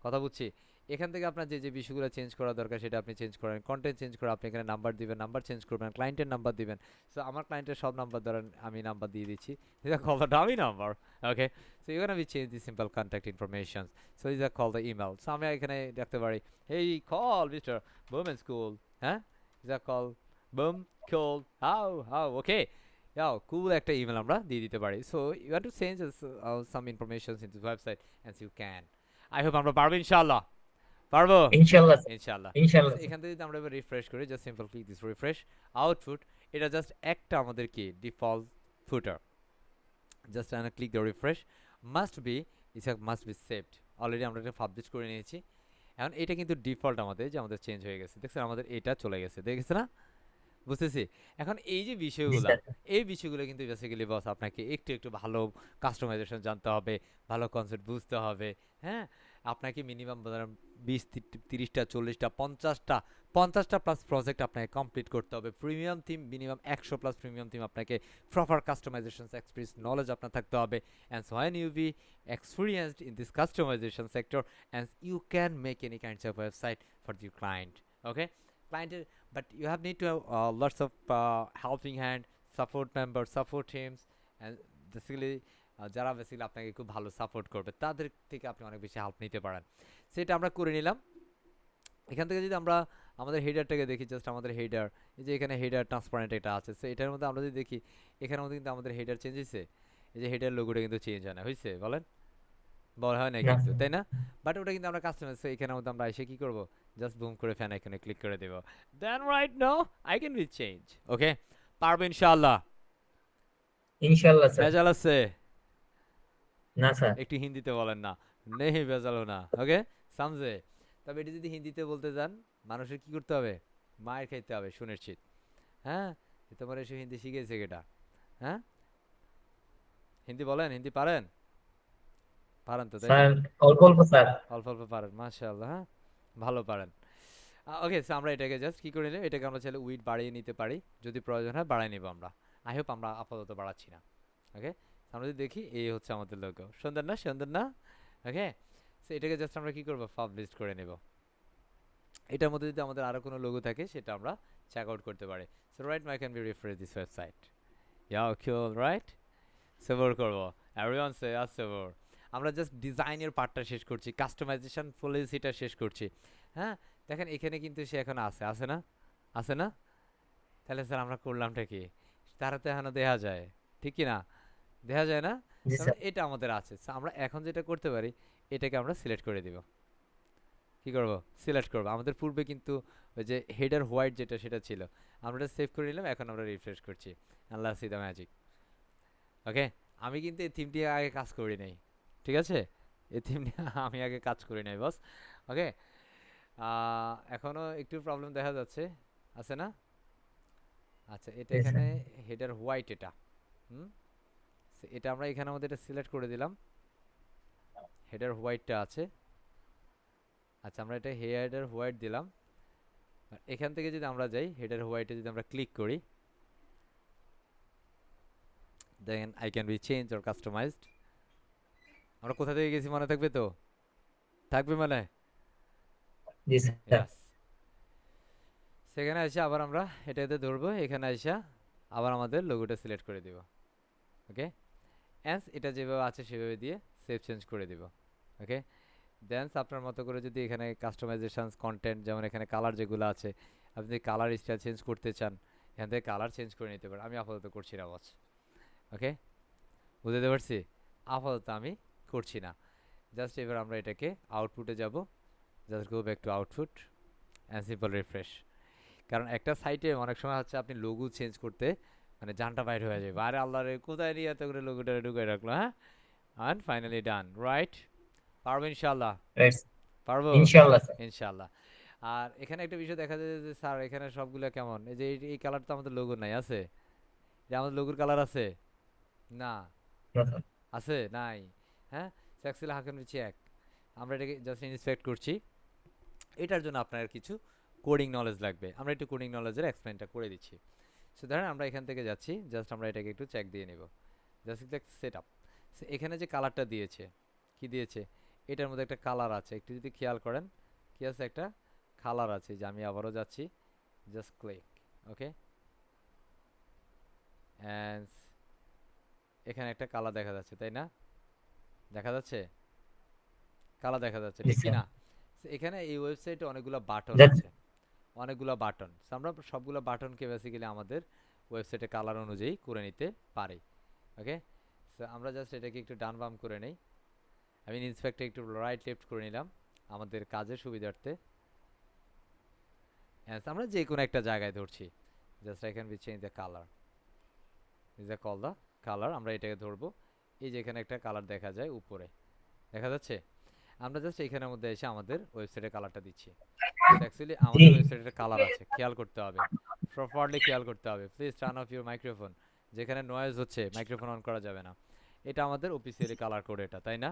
কথা বুঝছি এখান থেকে আপনার যে বিষয়গুলো চেঞ্জ করা দরকার সেটা আপনি চেঞ্জ করেন কন্টেন্ট চেঞ্জ করে আপনি এখানে নাম্বার দিবেন নাম্বার চেঞ্জ করবেন ক্লায়েন্টের নাম্বার দিবেন সো আমার ক্লায়েন্টের সব নাম্বার ধরেন আমি নাম্বার দিয়ে দিচ্ছি এটা call the dummy number okay so you can be change the simple contact information so is call the email সো আমি এখানে রাখতে পারি hey call mister women school হ্যাঁ is call boom call how okay ইয়াও কুল একটা ইমেল আমরা দিয়ে দিতে পারি so you have to change some informations in this website and you can I hope আমরা পারবো ইনশাআল্লাহ পারবো ইনশাআল্লাহ ইনশাআল্লাহ ইনশাআল্লাহ এখান থেকে যদি আমরা এবার রিফ্রেশ করি just simple click this refresh output এটা জাস্ট একটা আমাদের কি default footer just I click the refresh must be saved already আমরা এটা পাবলিশ করে নিয়েছি এখন এটা কিন্তু ডিফল্ট আমাদের যে আমাদের চেঞ্জ হয়ে গেছে দেখছেন আমাদের এটা চলে গেছে দেখেছে না বুঝতেছি এখন এই যে বিষয়গুলো এই বিষয়গুলো কিন্তু বেসিক্যালি বস আপনাকে একটু ভালো কাস্টমাইজেশন জানতে হবে ভালো কনসেপ্ট বুঝতে হবে হ্যাঁ আপনাকে মিনিমাম ধরেন 20-30টা 40টা 50টা প্লাস প্রজেক্ট আপনাকে কমপ্লিট করতে হবে premium theme minimum 100 plus premium theme আপনাকে প্রপার কাস্টমাইজেশন এক্সপিরিয়েন্স নলেজ আপনার থাকতে হবে and when you be experienced in this customization sector and you can make any kinds of website for your client okay client but you have need to have lots of helping hand support members support teams and basically যারা বেসিক্যালি আপনাকে খুব ভালো সাপোর্ট করবে তাদের থেকে আপনি অনেক বেশি হেল্প নিতে পারেন। সেটা আমরা করে নিলাম। এখান থেকে যদি আমরা আমাদের হেডারটাকে দেখি, জাস্ট আমাদের হেডার, এই যে এখানে হেডার ট্রান্সপারেন্ট এটা আছে, সো এটার মধ্যে আমরা যদি দেখি এখানের মধ্যে কিন্তু আমাদের হেডার চেঞ্জ হয়েছে। এই যে হেডার লোগোটা কিন্তু চেঞ্জ হয় না, হয়েছে বলেন? বলা হয় না না কিন্তু, স্যার। তাই না? বাট ওটা কিন্তু আমরা কাস্টমাইজ, এখানের মধ্যে আমরা এসে কি করব, জাস্ট বুম করে ফ্যান আইকনে ক্লিক করে দেব, then right now I can be change. Okay, পারবো ইনশাআল্লাহ? ইনশাআল্লাহ স্যার। ভেজাল আছে? না স্যার। একটু হিন্দিতে বলেন না, নেই ভেজাল না। ওকে, সামঝে? তবে এটি যদি হিন্দিতে বলতে যান মানুষের কি করতে হবে, মায়ের খাইতে হবে সুনিশ্চিত। হ্যাঁ, তোমার এসে হিন্দি শিখেছে কেটা? হ্যাঁ, হিন্দি বলেন, হিন্দি পারেন? পারেন তো, তাই না? স্যার অল্প অল্প স্যার। অল্প অল্প পারেন, মাশাআল্লাহ। হ্যাঁ, ভালো পারেন। ওকে, সো আমরা এটাকে জাস্ট কি করে নিলাম, এটাকে আমরা চাইলে উইড বাড়িয়ে নিতে পারি, যদি প্রয়োজন হয় বাড়াই নিব আমরা। আই হোপ আমরা আপাতত বাড়াচ্ছি না। ওকে, আমরা যদি দেখি এই হচ্ছে আমাদের লোগো, সুন্দর না, সুন্দর না? ওকে, সো এটাকে জাস্ট আমরা কি করব, পাবলিশ করে নেব। এটার মধ্যে যদি আমাদের আরো কোনো লোগো থাকে সেটা আমরা চেক আউট করতে পারি। So right my can be refresh this website. Yeah cool, right? Saver করব, এভরিওয়ান সে আস সেভার। আমরা জাস্ট ডিজাইনের পার্টটা শেষ করছি, কাস্টমাইজেশন পলিসিটা শেষ করছি। হ্যাঁ, দেখেন এখানে কিন্তু সে এখন আছে, আছে না? আছে না? তাহলে স্যার আমরা করলামটা কি? তারা তো এখনো দেখা যায়, ঠিক কি না? দেখা যায় না? জি তাহলে স্যার। এটা আমাদের আছে। So আমরা এখন যেটা করতে পারি, এটাকে আমরা সিলেক্ট করে দিব। কি করব? সিলেক্ট করব। আমাদের পূর্বে কিন্তু ওই যে হেডার হোয়াইট যেটা সেটা ছিল, আমরা এটা সেভ করে নিলাম, এখন আমরা রিফ্রেশ করছি। আল্লাহ সি দ্য ম্যাজিক। ওকে, আমি কিন্তু এই থিমটি আগে কাজ করি নাই, ঠিক আছে? এই থিম নিয়ে আমি আগে কাজ করি নাই বস। ওকে, এখনো একটু প্রবলেম দেখা যাচ্ছে, আছে না? আচ্ছা, এটা জি এখানে স্যার। হেডার হোয়াইট এটা। হুম, so এটা আমরা এখানে আমাদের এটা সিলেক্ট করে দিলাম, হেডার হোয়াইটটা আছে। আচ্ছা, আমরা এটা হেডার হোয়াইট দিলাম। আর এখান থেকে যদি আমরা যাই হেডার হোয়াইটে যদি আমরা ক্লিক করি, then I can be change or customized. আমরা কোথা থেকে গেছি মনে থাকবে তো? থাকবে মানে? জি স্যার। ইয়াস। সেখানে এসে আবার আমরা এটাতে ধরবো, এখানে এসে আবার আমাদের লোগোটা সিলেক্ট করে দিব। ওকে, অ্যান্স এটা যেভাবে আছে সেভাবে দিয়ে সেভ চেঞ্জ করে দিব। ওকে, দেন আপনার মতো করে যদি এখানে কাস্টমাইজেশন কন্টেন্ট, যেমন এখানে কালার যেগুলো আছে, আপনি যদি কালার স্টাইল চেঞ্জ করতে চান এখান থেকে কালার চেঞ্জ করে নিতে পারেন। আমি আপাতত করছি না বস। ওকে, বুঝতে পারছি? আপাতত আমি করছি না। জাস্ট এবার আমরা এটাকে আউটপুটে যাব, just go back two output and simple refresh. কারণ একটা সাইটে অনেক সময় হচ্ছে আপনি লোগো চেঞ্জ করতে মানে জানটা বাইর হয়ে যাবে, আরে আল্লাহ রে কোথায় নিয়ে এত করে লোগোটা ঢুকে রাখলো। হ্যাঁ, অ্যান্ড ফাইনালি ডান, রাইট? পারবো ইনশাল্লাহ? রাইট। পারবো ইনশাআল্লাহ স্যার। ইনশাল্লাহ। আর এখানে একটা বিষয় দেখা যায় যে স্যার এখানে সবগুলো কেমন, এই যে এই কালার তো আমাদের লোগো নাই, আছে? যে আমাদের লোগোর কালার আছে না? না স্যার। আছে নাই? হ্যাঁ, স্যাক্সিল হাকেন চেক। আমরা এটাকে জাস্ট ইন্সপেক্ট করছি। এটার জন্য আপনার কিছু কোডিং নলেজ লাগবে, আমরা একটু কোডিং নলেজের এক্সপ্লেনটা করে দিচ্ছি। সো ধরেন আমরা এখান থেকে যাচ্ছি, জাস্ট আমরা এটাকে একটু চেক দিয়ে নেব, জাস্ট সেট আপ। এখানে যে কালারটা দিয়েছে, কি দিয়েছে, এটার মধ্যে একটা কালার আছে, একটু যদি খেয়াল করেন কি আছে, একটা কালার আছে। যে আমি আবারও যাচ্ছি, জাস্ট ক্লিক। ওকে, অ্যান্ড এখানে একটা কালার দেখা যাচ্ছে, তাই না? দেখা যাচ্ছে, কালার দেখা যাচ্ছে, জি ঠিক কি স্যার। না? So এখানে এই ওয়েবসাইটে অনেকগুলো বাটন যাক। আছে, অনেকগুলো বাটন। আমরা সবগুলো বাটনকে বেসিক্যালি আমাদের ওয়েবসাইটে কালার অনুযায়ী করে নিতে পারি। ওকে, সো আমরা জাস্ট এটাকে একটু ডান বাম করে নেই, আমি ইন্সপেক্টে একটু রাইট লেফট করে নিলাম আমাদের কাজের সুবিধার্থে। আমরা যে কোনো একটা জায়গায় ধরছি, just I can be change the colour, is the call the colour. আমরা এটাকে ধরবো, এই যে এখানে একটা কালার দেখা যায় উপরে, দেখা যাচ্ছে? আমরা জাস্ট এখানের মধ্যে এসে আমাদের ওয়েবসাইটের কালারটা দিচ্ছি। অ্যাকচুয়ালি জি। আমাদের ওয়েবসাইটের কালার আছে, খেয়াল করতে হবে, প্রপারলি খেয়াল করতে হবে। Please turn off your microphone, যেখানে নয়েজ হচ্ছে মাইক্রোফোন অন করা যাবে না। এটা আমাদের অফিসিয়ালি কালার কোড এটা, তাই না?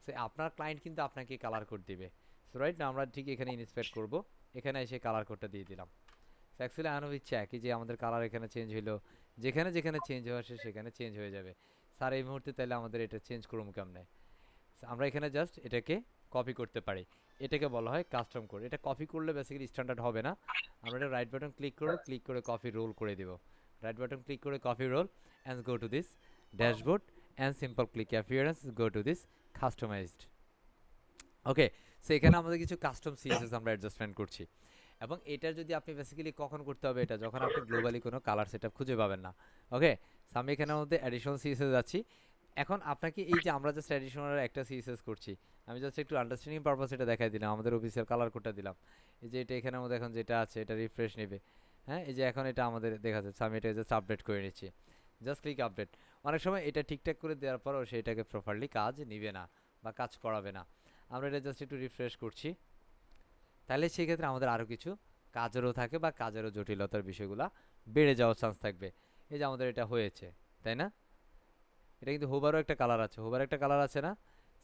সে আপনার ক্লায়েন্ট কিন্তু আপনাকে কালার কোড দিবে। সো রাইট না, আমরা ঠিক এখানে ইন্সপেক্ট করব, এখানে এসে কালার কোডটা দিয়ে দিলাম। সো অ্যাকচুয়ালি আনো ইচ্ছা একই, যে আমাদের কালার এখানে চেঞ্জ হইলো, যেখানে যেখানে চেঞ্জ হওয়া আসে সেখানে চেঞ্জ হয়ে যাবে। স্যার এই মুহূর্তে তাহলে আমাদের এটা চেঞ্জ করুম কেমনে? আমরা এখানে জাস্ট এটাকে কপি করতে পারি, এটাকে বলা হয় কাস্টম কোড। এটা কপি করলে বেসিক্যালি স্ট্যান্ডার্ড হবে না। আমরা এটা রাইট বাটন ক্লিক করব, ক্লিক করে কপি রোল করে দেব, রাইট বাটন ক্লিক করে copy role and go to this dashboard and simple click appearance, go to this customized. Okay, so এখানে আমাদের কিছু কাস্টম সিএসএস আমরা অ্যাডজাস্টমেন্ট করছি, এবং এটার যদি আপনি বেসিক্যালি কখন করতে হবে, এটা যখন আপনি গ্লোবালি কোনো কালার সেটআপ খুঁজে পাবেন না। ওকে, সো আমি এখানের মধ্যে অ্যাডিশনাল সিএসএস যাচ্ছি। এখন আপনাকে এই যে আমরা জাস্ট অ্যাডিশনাল একটা সিএসএস করছি, আমি জাস্ট একটু আন্ডারস্ট্যান্ডিং পারপাস এটা দেখাই দিলাম, আমাদের অফিসিয়াল কালার কোডটা দিলাম। এই যে এটা এখানের মধ্যে এখন যেটা আছে এটা রিফ্রেশ নেবে। হ্যাঁ, এই যে এখন এটা আমাদের দেখা যাচ্ছে, আমি এটা জাস্ট আপডেট করে নিচ্ছি, জাস্ট ক্লিক আপডেট। অনেক সময় এটা ঠিকঠাক করে দেওয়ার পরও সেটাকে প্রপারলি কাজ নিবে না বা কাজ করাবে না। আমরা এটা জাস্ট একটু রিফ্রেশ করছি, তাহলে সেক্ষেত্রে আমাদের আরও কিছু কাজেরও থাকে বা কাজেরও জটিলতার বিষয়গুলো বেড়ে যাওয়ার চান্স থাকবে। এই যে আমাদের এটা হয়েছে, তাই না? এটা কিন্তু হোবারও একটা কালার আছে, হোবার একটা কালার আছে না?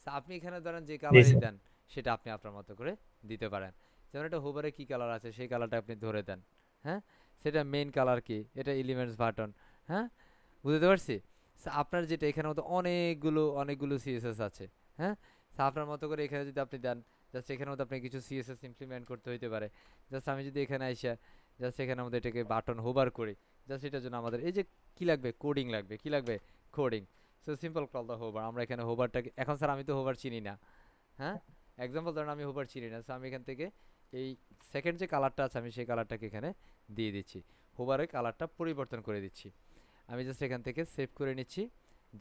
So আপনি এখানে ধরেন যে কালারই স্যার। দেন সেটা আপনি আপনার মতো করে দিতে পারেন। যেমন এটা হোবারে কী কালার আছে সেই কালারটা আপনি ধরে দেন। হ্যাঁ, সেটা মেইন কালার কি, এটা এলিমেন্টস বাটন। হ্যাঁ, বুঝতে পারছি? আপনার যেটা এখানের মতো অনেকগুলো সিএসএস আছে। হ্যাঁ, আপনার মতো করে এখানে যদি আপনি দেন, জাস্ট এখানের মধ্যে আপনি কিছু সিএসএস ইমপ্লিমেন্ট করতে হইতে পারে। জাস্ট আমি যদি এখানে আইসা জাস্ট এখানের মধ্যে এটাকে বাটন হোবার করি, জাস্ট এটার জন্য আমাদের এই যে কী লাগবে, কোডিং লাগবে। কী লাগবে? Coding. So simple call the hover. আমরা এখানে হোবারটাকে এখন স্যার আমি তো হোবার চিনি না। হ্যাঁ, এক্সাম্পল ধরেন আমি হোবার চিনি না, সো আমি এখান থেকে এই সেকেন্ড যে কালারটা আছে আমি সেই কালারটাকে এখানে দিয়ে দিচ্ছি, হোবারের কালারটা পরিবর্তন করে দিচ্ছি। আমি জাস্ট এখান থেকে সেভ করে নিচ্ছি,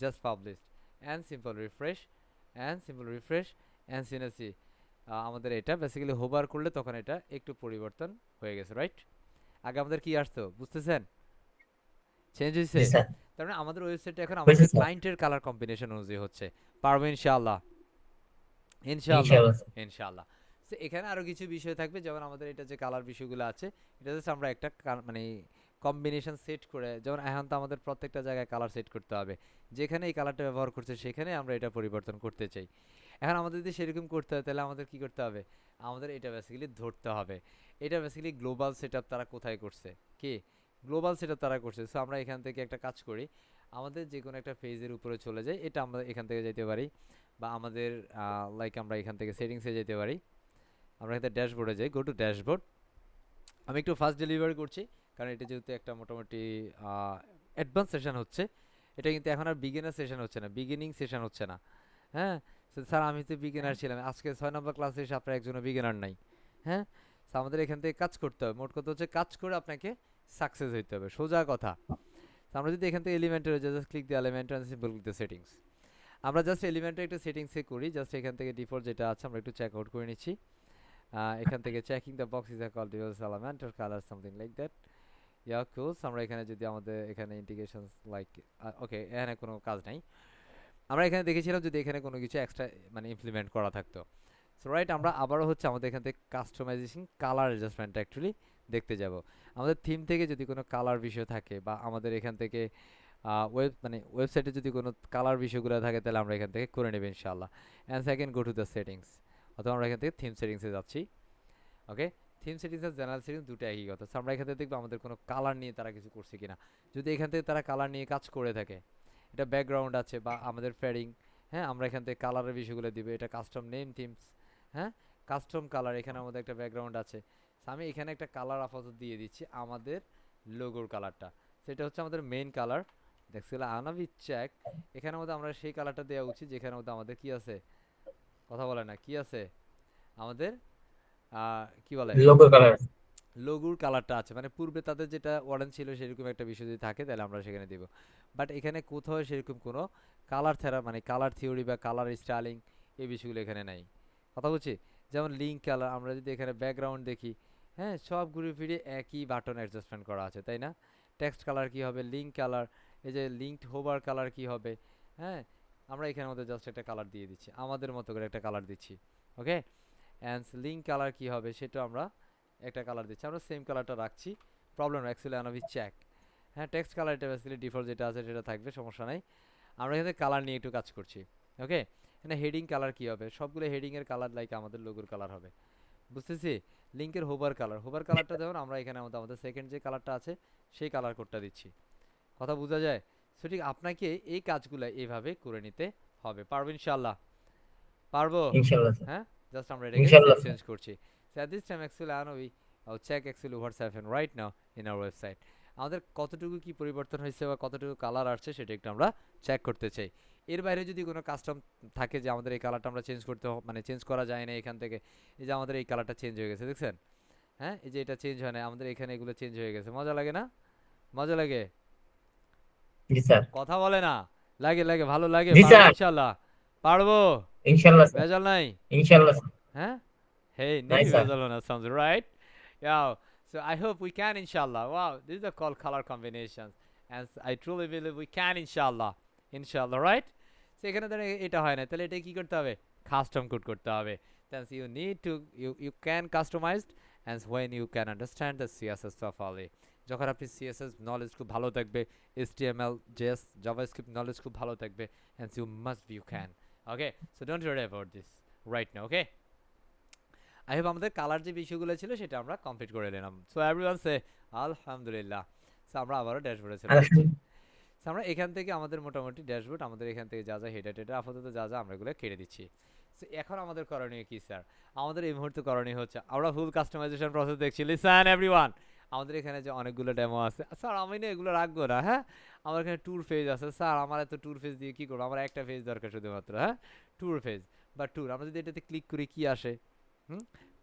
just published and simple refresh and সিনেসি। আমাদের এটা বেসিক্যালি হোবার করলে তখন এটা একটু পরিবর্তন হয়ে গেছে, রাইট? আগে আমাদের কি আসতো বুঝতেছেন? চেঞ্জ হয়েছে। জি স্যার। তার মানে আমাদের ওয়েবসাইটে এখন হয়েছে আমাদের স্যার। ক্লায়েন্টের কালার কম্বিনেশন অনুযায়ী হচ্ছে। পারবো ইনশাআল্লাহ, ইনশাআল্লাহ, ইনশাআল্লাহ স্যার। ইনশাআল্লাহ। সো এখানে আরও কিছু বিষয় থাকবে, যেমন আমাদের এটা যে কালার বিষয়গুলো আছে এটা জাস্ট আমরা একটা মানে কম্বিনেশন সেট করে, যেমন এখন তো আমাদের প্রত্যেকটা জায়গায় কালার সেট করতে হবে, যেখানে এই কালারটা ব্যবহার করছে সেখানে আমরা এটা পরিবর্তন করতে চাই। এখন আমাদের যদি সেরকম করতে হয় তাহলে আমাদের কি করতে হবে, আমাদের এটা বেসিক্যালি ধরতে হবে। এটা বেসিক্যালি গ্লোবাল সেটআপ তারা কোথায় করছে, কি গ্লোবাল সেটআপ তারা করছে। সো আমরা এখান থেকে একটা কাজ করি, আমাদের যে কোনো একটা পেজের উপরে চলে যাই, এটা আমরা এখান থেকে যেতে পারি, বা আমাদের লাইক আমরা এখান থেকে সেটিংসে যেতে পারি, আমরা এখানে ড্যাশবোর্ডে যাই, গো টু ড্যাশবোর্ড। আমি একটু ফাস্ট ডেলিভারি করছি কারণ এটা যেহেতু একটা মোটামুটি অ্যাডভান্স সেশন হচ্ছে, এটা কিন্তু এখন আর বিগিনার সেশন হচ্ছে না, বিগিনিং সেশন হচ্ছে না। হ্যাঁ, স্যার আমি তো বিগিনার ছিলাম, আজকে 6 নম্বর ক্লাসে এসে আপনার একজনও বিগিনার নাই। হ্যাঁ, আমাদের এখান থেকে কাজ করতে হবে, মোট কথা হচ্ছে কাজ করে আপনাকে সাকসেস হইতে হবে, সোজা কথা। আমরা যদি এখান থেকে এলিমেন্টের জাস্ট ক্লিক দিয়ে এলিমেন্ট অ্যান্ড সিম্পল ক্লিক দিয়ে সেটিংস, আমরা জাস্ট এলিমেন্টের একটা সেটিংসে করি, জাস্ট এখান থেকে ডিফল্ট যেটা আছে আমরা একটু চেক আউট করে নিচ্ছি। এখান থেকে checking the box is call device element or colour something like that. Yeah cools. আমরা এখানে যদি আমাদের এখানে ইন্টিগ্রেশনস লাইক ওকে, এখানে কোনো কাজ নাই। আমরা এখানে দেখেছিলাম যদি এখানে কোনো কিছু এক্সট্রা মানে ইমপ্লিমেন্ট করা থাকতো। সো রাইট, আমরা আবারও হচ্ছে আমাদের এখান থেকে কাস্টমাইজেশন কালার অ্যাডজাস্টমেন্টটা অ্যাকচুয়ালি দেখতে যাব। আমাদের থিম থেকে যদি কোনো কালার বিষয় থাকে, বা আমাদের এখান থেকে ওয়েবসাইটে যদি কোনো কালার বিষয়গুলো থাকে, তাহলে আমরা এখান থেকে করে নেব ইনশাআল্লাহ। And second go to the settings, অথবা আমরা এখান থেকে থিম সেটিংসে যাচ্ছি। ওকে, থিম সেটিংস আর জেনারেল সেটিংস দুটো একই কথা। সো আমরা এখান থেকে দেখবো আমাদের কোনো কালার নিয়ে তারা কিছু করছে কিনা। যদি এখান থেকে তারা কালার নিয়ে কাজ করে থাকে, এটা ব্যাকগ্রাউন্ড আছে বা আমাদের ফেডিং, হ্যাঁ, আমরা এখান থেকে কালারের বিষয়গুলো দিব। এটা কাস্টম নেম থিমস, হ্যাঁ, কাস্টম কালার, এখানে আমাদের একটা ব্যাকগ্রাউন্ড আছে। আমি এখানে একটা কালার আপাতত দিয়ে দিচ্ছি, আমাদের লোগোর কালারটা, সেটা হচ্ছে আমাদের মেইন কালার। দেখছিল আনাবি চেক, এখানের মধ্যে আমরা সেই কালারটা দেওয়া উচিত যেখানের মধ্যে আমাদের কি আছে, কথা বলে না, কি আছে আমাদের কি বলে লোগো কালার। লোগোর কালারটা আছে, মানে পূর্বে তাদের যেটা অরেঞ্জ ছিল সেরকম একটা বিষয় যদি থাকে তাহলে আমরা সেখানে দিব। বাট এখানে কোথাও সেরকম কোনো কালার মানে কালার থিওরি বা কালার স্টাইলিং এই বিষয়গুলো এখানে নাই, কথা বলছি। যেমন লিঙ্ক কালার, আমরা যদি এখানে ব্যাকগ্রাউন্ড দেখি, হ্যাঁ, সব ঘুরে ফিরে একই বাটন অ্যাডজাস্টমেন্ট করা আছে, তাই না? টেক্সট কালার কি হবে, লিঙ্ক কালার, এই যে লিঙ্কড হোভার কালার কি হবে, হ্যাঁ, আমরা এখানের মধ্যে জাস্ট একটা কালার দিয়ে দিচ্ছি, আমাদের মতো করে একটা কালার দিচ্ছি। ওকে, অ্যান্ড লিঙ্ক কালার কি হবে সেটা আমরা একটা কালার দিচ্ছি, আমরা সেম কালারটা রাখছি, প্রবলেম অ্যাকচুয়ালি আনাবি চেক। হ্যাঁ, টেক্সট কালারটা বেসিক্যালি ডিফল্ট যেটা আছে সেটা থাকবে, সমস্যা নাই। আমরা এখানে কালার নিয়ে একটু কাজ করছি। ওকে, এখানে হেডিং কালার কি হবে, সবগুলো হেডিংয়ের কালার লাইক আমাদের লোগোর কালার হবে, বুঝতেছি। লিঙ্কের হোভার কালারটা যেমন আমরা এখানে আমাদের সেকেন্ড যে কালারটা আছে সেই কালার কোডটা দিচ্ছি, কথা বোঝা যায়? সো ঠিক আপনাকে এই কাজগুলো এইভাবে করে নিতে হবে, পারবো ইনশাআল্লাহ, পারবো। ইনশাআল্লাহ স্যার। হ্যাঁ, জাস্ট আমরা এটাকে ইনশাআল্লাহ সেভ স্যার। চেঞ্জ করছি। So at this time actually I know we check actually what's happened right now in our website. আমাদের কতটুকু কি পরিবর্তন হয়েছে বা কতটুকু কালার আসছে সেটা একটু আমরা চেক করতে চাই। এর বাইরে যদি কোনো কাস্টম থাকে যে আমাদের এই কালারটা আমরা চেঞ্জ করতে মানে চেঞ্জ করা যায় না এখান থেকে, এই যে আমাদের এই কালারটা চেঞ্জ হয়ে গেছে দেখছেন, হ্যাঁ এই যে এটা চেঞ্জ হয় না, আমাদের এখানে এগুলো চেঞ্জ হয়ে গেছে, মজা লাগে না? মজা লাগে? জি স্যার। কথা বলে না। লাগে লাগে, ভালো লাগে, জি পারবো স্যার। ইনশাল্লাহ, পারবো, ইনশাআল্লাহ স্যার। ভেজাল নাই। ইনশাআল্লাহ স্যার। Huh? Hey, নাই Nahi sir. Vezalona sounds right. Yeah. So I hope we can, inshallah. Wow, this is called color combinations. And I truly believe we can, inshallah. Inshallah, right? So এখানে ধরে এটা হয় না, তাহলে এটা কি করতে হবে? কাস্টম কোড করতে হবে। Then you need to, you can customize, and when you can understand the CSS properly. যখন আপনি CSS knowledge খুব ভালো থাকবে, HTML, JS, JavaScript knowledge খুব ভালো থাকবে, and you must be, you can. Okay? So don't worry about this right now, okay? I hope আমাদের কালার যে বিষয়গুলো ছিল সেটা আমরা কমপ্লিট করে নিলাম। সো এভরিওয়ান সে আলহামদুলিল্লাহ। সো আমরা আবারও ড্যাশবোর্ডে চলে যাচ্ছি। সো আমরা এখান থেকে আমাদের মোটামুটি ড্যাশবোর্ড, আমাদের এখান থেকে যা যা হেডার টেডার আপাতত যা যা আমরা এগুলো কেটে দিচ্ছি। সো এখন আমাদের করণীয় কি স্যার? আমাদের এই মুহূর্তে করণীয় হচ্ছে আমরা ফুল কাস্টমাইজেশন প্রসেস দেখছি। লিসেন এভরিওয়ান, আমাদের এখানে যে অনেকগুলো ডেমো আছে স্যার, আমি না এগুলো রাখবো না, হ্যাঁ আমার এখানে ট্যুর ফেজ আছে স্যার, আমার এত ট্যুর ফেজ দিয়ে কী করবো, আমার একটা ফেজ দরকার শুধুমাত্র, হ্যাঁ ট্যুর ফেজ বা ট্যুর। আমরা যদি এটাতে ক্লিক করি কি আসে?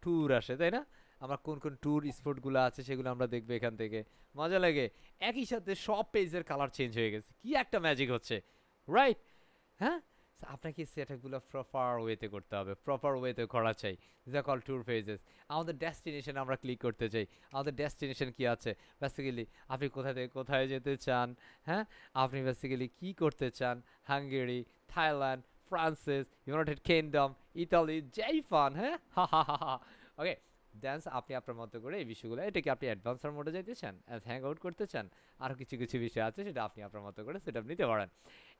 ট্যুর আসে, তাই না? আমার কোন কোন ট্যুর স্পটগুলো আছে সেগুলো আমরা দেখবো এখান থেকে, মজা লাগে। একই সাথে সব পেজের কালার চেঞ্জ হয়ে গেছে, কি একটা ম্যাজিক হচ্ছে, রাইট? হ্যাঁ, আপনাকে সেটাগুলো প্রপার ওয়েতে করতে হবে, প্রপার ওয়েতে করা চাই। যা কল ট্যুর পেজেস। আমাদের ডেস্টিনেশন আমরা ক্লিক করতে চাই, আমাদের ডেস্টিনেশন কি আছে, বেসিক্যালি আপনি কোথা থেকে কোথায় যেতে চান, হ্যাঁ আপনি বেসিক্যালি কি করতে চান, Hungary, Thailand, Francis, United kingdom, Italy, যেই ফান, হ্যাঁ হা হা হা হা। ওকে, ড্যান্স আপনি আপনার মতো করে এই বিষয়গুলো, এটা কি আপনি অ্যাডভান্সার মোডে যাইতে চান, হ্যাং আউট করতে চান, আরও কিছু কিছু বিষয় আছে সেটা আপনি আপনার মতো করে সেটা নিতে পারেন।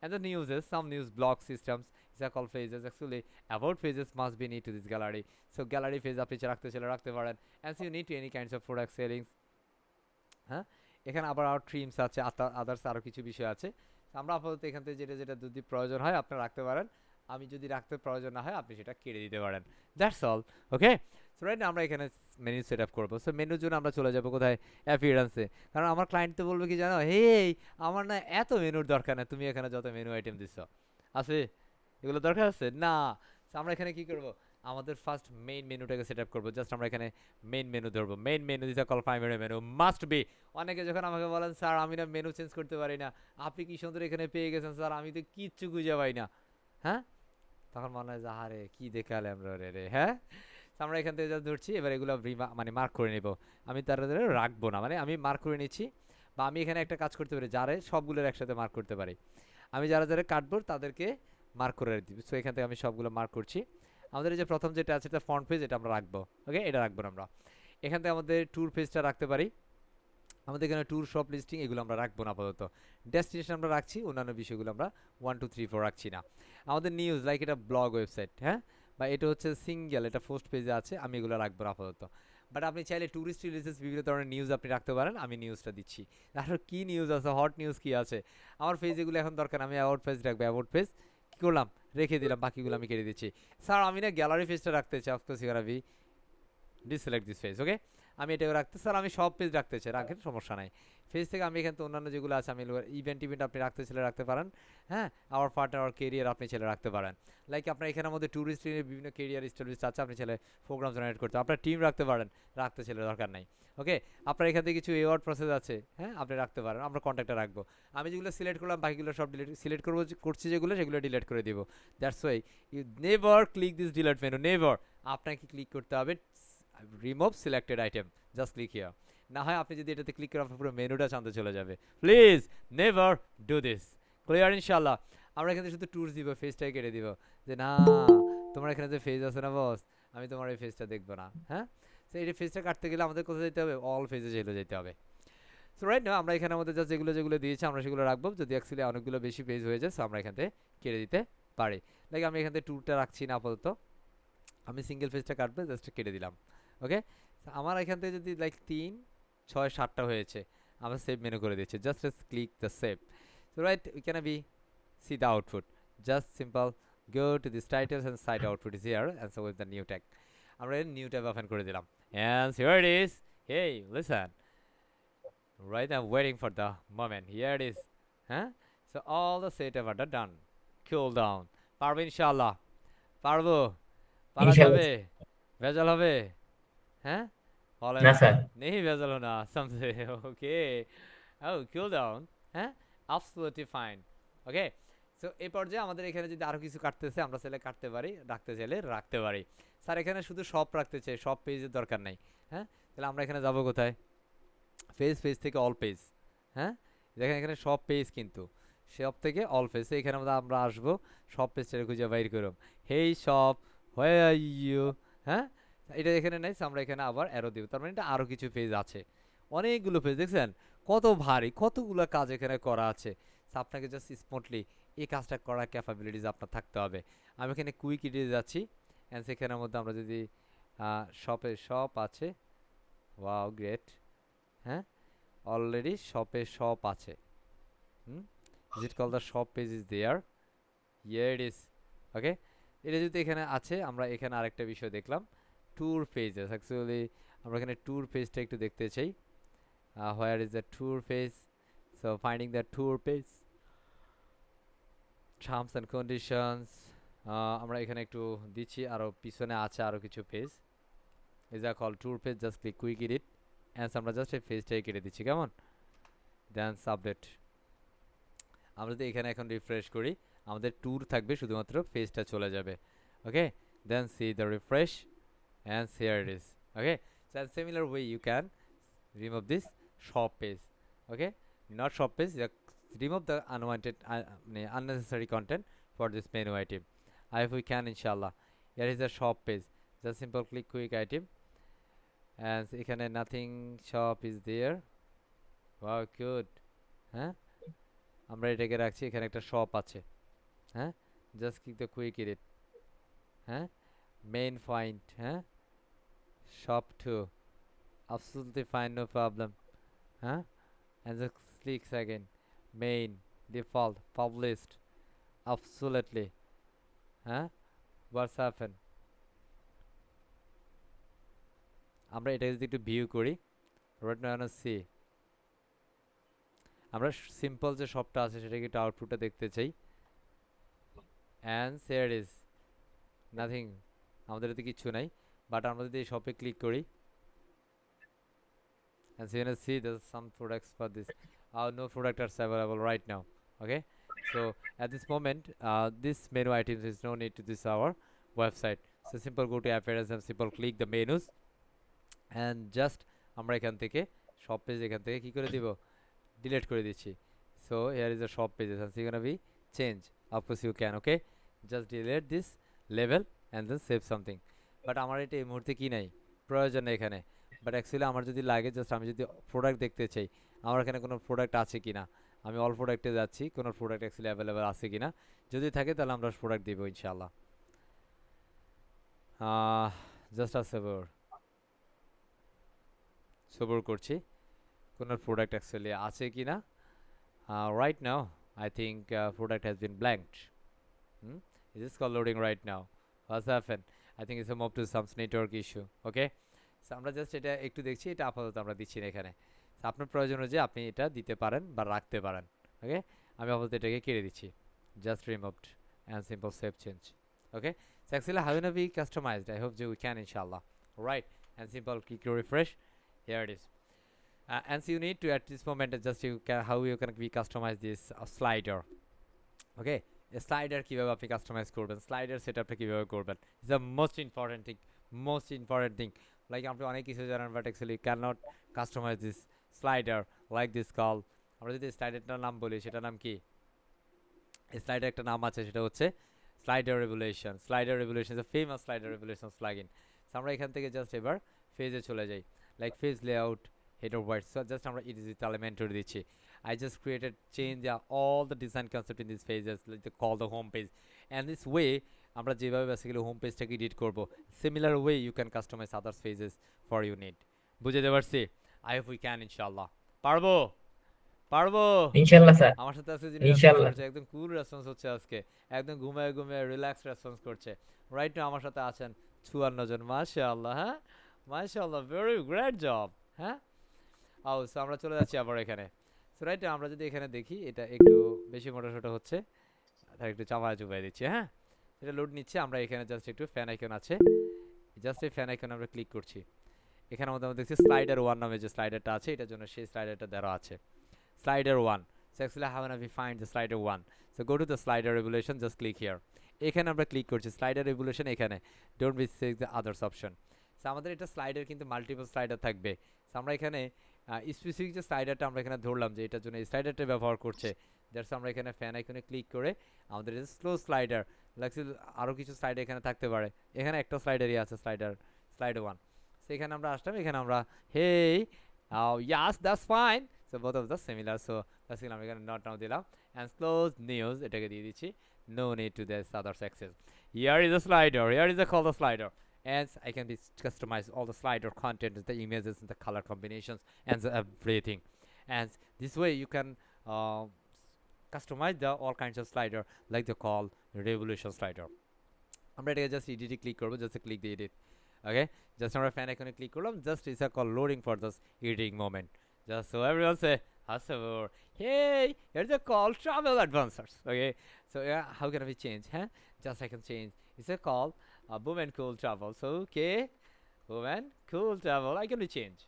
And the news is some news block systems is a called phases. Actually, about phages must be need to this gallery. So gallery phase আপনি রাখতে চাইলে রাখতে পারেন। And so you need to any kinds of product sellings. হ্যাঁ, এখানে আবার আর ট্রিমস আছে, আদার্স আরও কিছু বিষয় আছে। আমরা আপাতত এখান থেকে যেটা যেটা যদি প্রয়োজন হয় আপনারা রাখতে পারেন, আমি যদি রাখতে প্রয়োজন না হয় আপনি সেটা কেটে দিতে পারেন। That's all, okay. So right আমরা এখানে মেনু সেট আপ করবো। সো মেনুর জন্য আমরা চলে যাবো কোথায়? অ্যাপিয়ারেন্সে। কারণ আমার ক্লায়েন্ট তো বলবে কি জানো, হেই আমার না এত মেনুর দরকার না, তুমি এখানে যত মেনু আইটেম দিচ্ছ আছে এগুলো দরকার আছে না। আমরা এখানে কি করবো, আমাদের ফার্স্ট মেইন মেনুটাকে সেট আপ করবো। জাস্ট আমরা এখানে মেইন মেনু ধরবো, মেইন মেনু দিতে call primary menu must be. অনেকে যখন আমাকে বলেন স্যার আমি না মেনু চেঞ্জ করতে পারি না, আপনি কি সুন্দর এখানে পেয়ে গেছেন স্যার, আমি তো কিচ্ছু খুঁজে পাই না, হ্যাঁ তখন মনে হয় যে আরে কি দেখালে আমরা রে, হ্যাঁ আমরা এখান থেকে যা ধরছি এবার এগুলো মানে মার্ক করে নেব। আমি তারা রাখবো না, মানে আমি মার্ক করে নিচ্ছি, বা আমি এখানে একটা কাজ করতে পারি যারে সবগুলোর একসাথে মার্ক করতে পারি। আমি যারা যারা কাটবো তাদেরকে মার্ক করে দিবি। সো এখান থেকে আমি সবগুলো মার্ক করছি। আমাদের এই যে প্রথম যেটা আছে এটা ফ্রন্ট পেজ, এটা আমরা রাখবো, ওকে এটা রাখবো না আমরা। এখান থেকে আমাদের ট্যুর পেজটা রাখতে পারি, আমাদের এখানে ট্যুর শপ লিস্টিং এগুলো আমরা রাখবো না আপাতত। ডেস্টিনেশন আমরা রাখছি, অন্যান্য বিষয়গুলো আমরা 1 2 3 4 রাখছি না। আমাদের নিউজ লাইক এটা ব্লগ ওয়েবসাইট, হ্যাঁ বা এটা হচ্ছে সিঙ্গেল, এটা ফার্স্ট পেজে আছে, আমি এগুলো রাখবো না আপাতত। বাট আপনি চাইলে ট্যুরিস্ট রিলেটেড বিভিন্ন ধরনের নিউজ আপনি রাখতে পারেন, আমি নিউজটা দিচ্ছি। আর কি নিউজ আছে, হট নিউজ কি আছে আমার পেজ, এগুলো এখন দরকার, আমি অ্যাওয়ার্ড পেজ রাখবো। অ্যাওয়ার্ড পেজ কী করলাম, রেখে দিলাম, বাকিগুলো আমি কেটে দিচ্ছি। স্যার আমি না গ্যালারি পেজটা রাখতে চাই, of course you are be deselect this page, okay আমি এটাকে রাখতে, স্যার আমি সব পেজ রাখতে চাই, রাখেন সমস্যা নাই। পেজ থেকে আমি এখানে তো অন্যান্য যেগুলো আছে আমি ইভেন্ট আপনি রাখতে চাইলে রাখতে পারেন, হ্যাঁ আওয়ার পার্টনার আওয়ার কেরিয়ার আপনি চাইলে রাখতে পারেন। লাইক আপনার এখানের মধ্যে ট্যুরিস্ট বিভিন্ন কেরিয়ার স্টাবলিশ আছে, আপনি চাইলে প্রোগ্রাম জেনারেট করতে, আপনার টিম রাখতে পারেন, রাখতে চাইলে দরকার নাই, ওকে। আপনার এখান থেকে কিছু অ্যাওয়ার্ড প্রসেস আছে, হ্যাঁ আপনি রাখতে পারেন, আমরা কন্ট্যাক্টে রাখবো। আমি যেগুলো সিলেক্ট করলাম বাকিগুলো সব সিলেক্ট করবো, করছি যেগুলো সেগুলো ডিলিট করে দিব। That's why you never click this delete menu, never. আপনাকে ক্লিক করতে হবে remove selected item, just click here. না হয় আপনি যদি এটাতে ক্লিক করেন আপনার পুরো মেনুটা জানতে চলে যাবে। Please never do this, clear ইনশাল্লাহ। আমরা এখানে শুধু ট্যুরস দিব, ফেজটাই কেটে দিব, যে না তোমার এখানে যে ফেজ আছে না বস, আমি তোমার এই ফেজটা দেখবো না, হ্যাঁ। তো এই ফেজটা কাটতে গেলে আমাদের কোথায় যেতে হবে, অল ফেজে চলে যেতে হবে। সো রাইট না আমরা এখানে আমাদের জাস্ট যেগুলো যেগুলো দিয়েছি আমরা সেগুলো রাখবো। যদি অ্যাকচুয়ালি অনেকগুলো বেশি পেজ হয়ে যায় সো আমরা এখান থেকে কেটে দিতে পারি। লাইক আমি এখান থেকে ট্যুরটা রাখছি না আপাতত, আমি সিঙ্গেল পেজটা কাটবো, জাস্ট কেটে দিলাম, ওকে। আমার এখান থেকে যদি লাইক 3 6 7টা হয়েছে, আমরা সেভ মেনু করে দিচ্ছি, just click the save. So right we can B see the output, just simple go to this titles and site output is here, and so with the new tag আমরা নিউ ট্যাব ওপেন করে দিলাম, and here it is. Hey listen, Right, I'm waiting for the moment. Here it is. Huh? So all the setup are done. Cool down. পারবো ইনশাআল্লাহ। পারবো। পারা ইনশাল্লাহ। যাবে। ভেজাল হবে। হ্যাঁ? বলেন। না স্যার। नहीं ভেজাল होना समझे। Okay. Oh, cool down. হ্যাঁ? Absolutely fine. Okay. সো এই পর্যায়ে আমাদের এখানে যদি আরো কিছু কাটতেছে আমরা চাইলে কাটতে পারি, রাখতে চাইলে রাখতে পারি। স্যার এখানে শুধু সব রাখতে চাই, সব পেজের দরকার নাই। হ্যাঁ? তাহলে আমরা এখানে যাব কোথায়? পেজ থেকে অল পেজ। হ্যাঁ? দেখেন এখানে সব পেজ কিন্তু সব থেকে অল পেজ। এখানে আমরা আসবো সব পেজটা খুঁজে বাইর করব। হেই সব হোয়ার আর ইউ। হ্যাঁ? এটা এখানে নাই, আমরা এখানে আবার অ্যারো দিব। তার মানে এটা আরো কিছু পেজ আছে। অনেকগুলো পেজ দেখছেন? কত ভারী, কতগুলো কাজ এখানে করা আছে। আপনাকে জাস্ট স্মুথলি এই কাজটা করার ক্যাপাবিলিটিস আপনার থাকতে হবে। আমি এখানে কুইক ইটে যাচ্ছি অ্যান্ড সেখানের মধ্যে আমরা যদি শপ আছে। Wow great. হ্যাঁ, অলরেডি শপে শপ আছে। Is it call the shop page is there? Here it is. Okay, এটা যদি এখানে আছে, আমরা এখানে আরেকটা বিষয় দেখলাম ট্যুর পেজেস। অ্যাকচুয়ালি আমরা এখানে ট্যুর পেজটা একটু দেখতে চাই। Where is the tour page? So finding the tour page, terms and conditions. আমরা এখানে একটু দিচ্ছি, আরও পিছনে আছে আরও কিছু page. Is a call tour page, just click quick edit and আমরা জাস্ট এই পেজটাই কেটে দিচ্ছি। কেমন? দেন সাবলেট। আমরা যদি এখানে এখন রিফ্রেশ করি আমাদের ট্যুর থাকবে, শুধুমাত্র পেজটা চলে যাবে। Okay, then see the refresh and here it is. Okay, so similar way you can remove this shop page. Okay, not shop page, remove the unwanted unnecessary content for this menu item. If we can, inshallah. Here is the shop page, just simple click quick item and এখানে nothing shop is there. Wow, good. হ্যাঁ, আমরা এটাকে রাখছি, এখানে একটা শপ আছে। হ্যাঁ, just click the quick edit. হ্যাঁ, মেইন পয়েন্ট। হ্যাঁ, shop 2, absolutely fine, no problem. Huh? And just click again, main, default, published, absolutely. Huh? What's happened? আমরা এটা যদি একটু ভিউ করি, right now see, আমরা সিম্পল যে শপটা আছে সেটাকে একটু আউটপুটটা দেখতে চাই। and here it is, nothing, আমাদের এতে কিছু নাই। বাট আমরা যদি এই শপে ক্লিক করি and so you're gonna see there's some products for this. No product are available right now. Okay, so at this moment this menu items is no need to this our website. So simple go to appearance and simple click the menus and just আমরা এখান থেকে shop page এখান থেকে কি করে দিব, delete করে দিচ্ছি। So here is the shop pages and so you're gonna be change, of course you can. Okay, just delete this level and then save something. But আমার এটা এই মুহূর্তে কি নাই, প্রয়োজন নেই এখানে। বাট অ্যাকচুয়ালি আমার যদি লাগে, জাস্ট আমি যদি প্রোডাক্ট দেখতে চাই আমার এখানে কোনো প্রোডাক্ট আছে কি না, আমি অল প্রোডাক্টে যাচ্ছি, কোনো প্রোডাক্ট অ্যাকচুয়ালি অ্যাভেলেবেল আছে কি না। যদি থাকে তাহলে আমরা প্রোডাক্ট দিব ইনশাআল্লাহ। জাস্ট আ সবর করছি কোনো প্রোডাক্ট অ্যাকচুয়ালি আছে কি না। Right now I think product has been blanked. It is call loading right now. What's happen? I think it's move to some network issue. Okay, আমরা জাস্ট এটা একটু দেখছি, এটা আপাতত আমরা দিচ্ছি না এখানে। আপনার প্রয়োজন অনুযায়ী আপনি এটা দিতে পারেন বা রাখতে পারেন। ওকে, আমি আপাতত এটাকে কেটে দিচ্ছি, just removed and simple save change. Okay, so actually how না বি কাস্টমাইজড, আই হোপ যে উই ক্যান ইনশাআল্লাহ। Right, and simple click to refresh, here it is. And so you need to at this moment just you can how you can be customize this slider. Okay, slider কিভাবে আপনি কাস্টমাইজ করবেন, স্লাইডার সেটআপটা কিভাবে করবেন, is the most important thing. Like আপনি অনেক কিছু জানেন but actually can not customize this slider like this call. আমরা যদি স্লাইডারটার নাম বলি, সেটার নাম কি? স্লাইডার একটা নাম আছে, সেটা হচ্ছে slider revolution. Slider revolution is a famous slider revolution plugin. আমরা এখান থেকে জাস্ট এবার ফেজে চলে যাই, like phase layout, header white. So just আমরা it elementor দিচ্ছি। I just created change all the design concept in these phases, like the call the home page, and this way আমরা যেভাবে বেসিক্যালি হোম পেজটাকে এডিট করব, similar way you can customize others pages for you need. বুঝতে পারছি? আই হোপ উই ক্যান ইনশাআল্লাহ। পারবো পারবো ইনশাল্লাহ স্যার। আমার সাথে আজকে যিনি ইনশাআল্লাহ। করছে একদম কুল রেসপন্স হচ্ছে আজকে, একদম ঘুমায় ঘুমায় রিল্যাক্স রেসপন্স করছে। রাইট নাও আমার সাথে আছেন 54 জন। মাশাআল্লাহ, হ্যাঁ মাশাআল্লাহ, ভেরি গ্রেট জব। হ্যাঁ, সো আমরা চলে যাচ্ছি আবার এখানে। সো রাইট, আমরা যদি এখানে দেখি এটা একটু বেশি মোটা হচ্ছে, তার একটু চাপায় চুপাই দিচ্ছি। হ্যাঁ, এটা লোড নিচ্ছে। আমরা এখানে জাস্ট একটু ফ্যান আইকন আছে, জাস্ট এই ফ্যান আইকনে আমরা ক্লিক করছি। এখানে আমাদের দেখছি স্লাইডার 1 নামে যে স্লাইডারটা আছে, এটার জন্য সেই স্লাইডারটা দেওয়া আছে, slider 1. So actually how can we find the slider 1? So go to the slider regulation, just click here. এখানে আমরা ক্লিক করছি স্লাইডার রেগুলেশন, এখানে don't mistake the others option. So আমাদের এটা স্লাইডার কিন্তু মাল্টিপল স্লাইডার থাকবে। সো আমরা এখানে স্পেসিফিক যে স্লাইডারটা আমরা এখানে ধরলাম যে এটার জন্য এই স্লাইডারটা ব্যবহার করছে, দ্যাটস আমরা এখানে ফ্যান আইকনে ক্লিক করে আমাদের এটা স্লো স্লাইডার লাগছে। আরও কিছু স্লাইডার এখানে থাকতে পারে, এখানে একটা স্লাইডারই আছে, স্লাইডার 1। সো এখানে আমরা আসলাম, এখানে আমরা hey yes that's fine. So both of the similar, so basically I'm gonna not now দিলাম and close news এটাকে দিয়ে দিচ্ছি, no need to this other access. Here is a slider, here is a color slider, and I can be customize all the slider content, the images and the color combinations and everything. And this way you can customize the all kinds of slider like the call revolution slider. আমরা এটাকে জাস্ট এডিটে ক্লিক করব, জাস্ট ক্লিক দিয়ে এডিট। ওকে, জাস্ট আমরা ফ্যান আইকনে ক্লিক করলাম, just it's a call loading for this editing moment. Just so everyone say, Hasabur, hey, here's a call travel advancers. Okay, so yeah, how can we change? Huh? Just I can change. It's a call boom and cool travel. So okay, boom and cool travel. I can be change.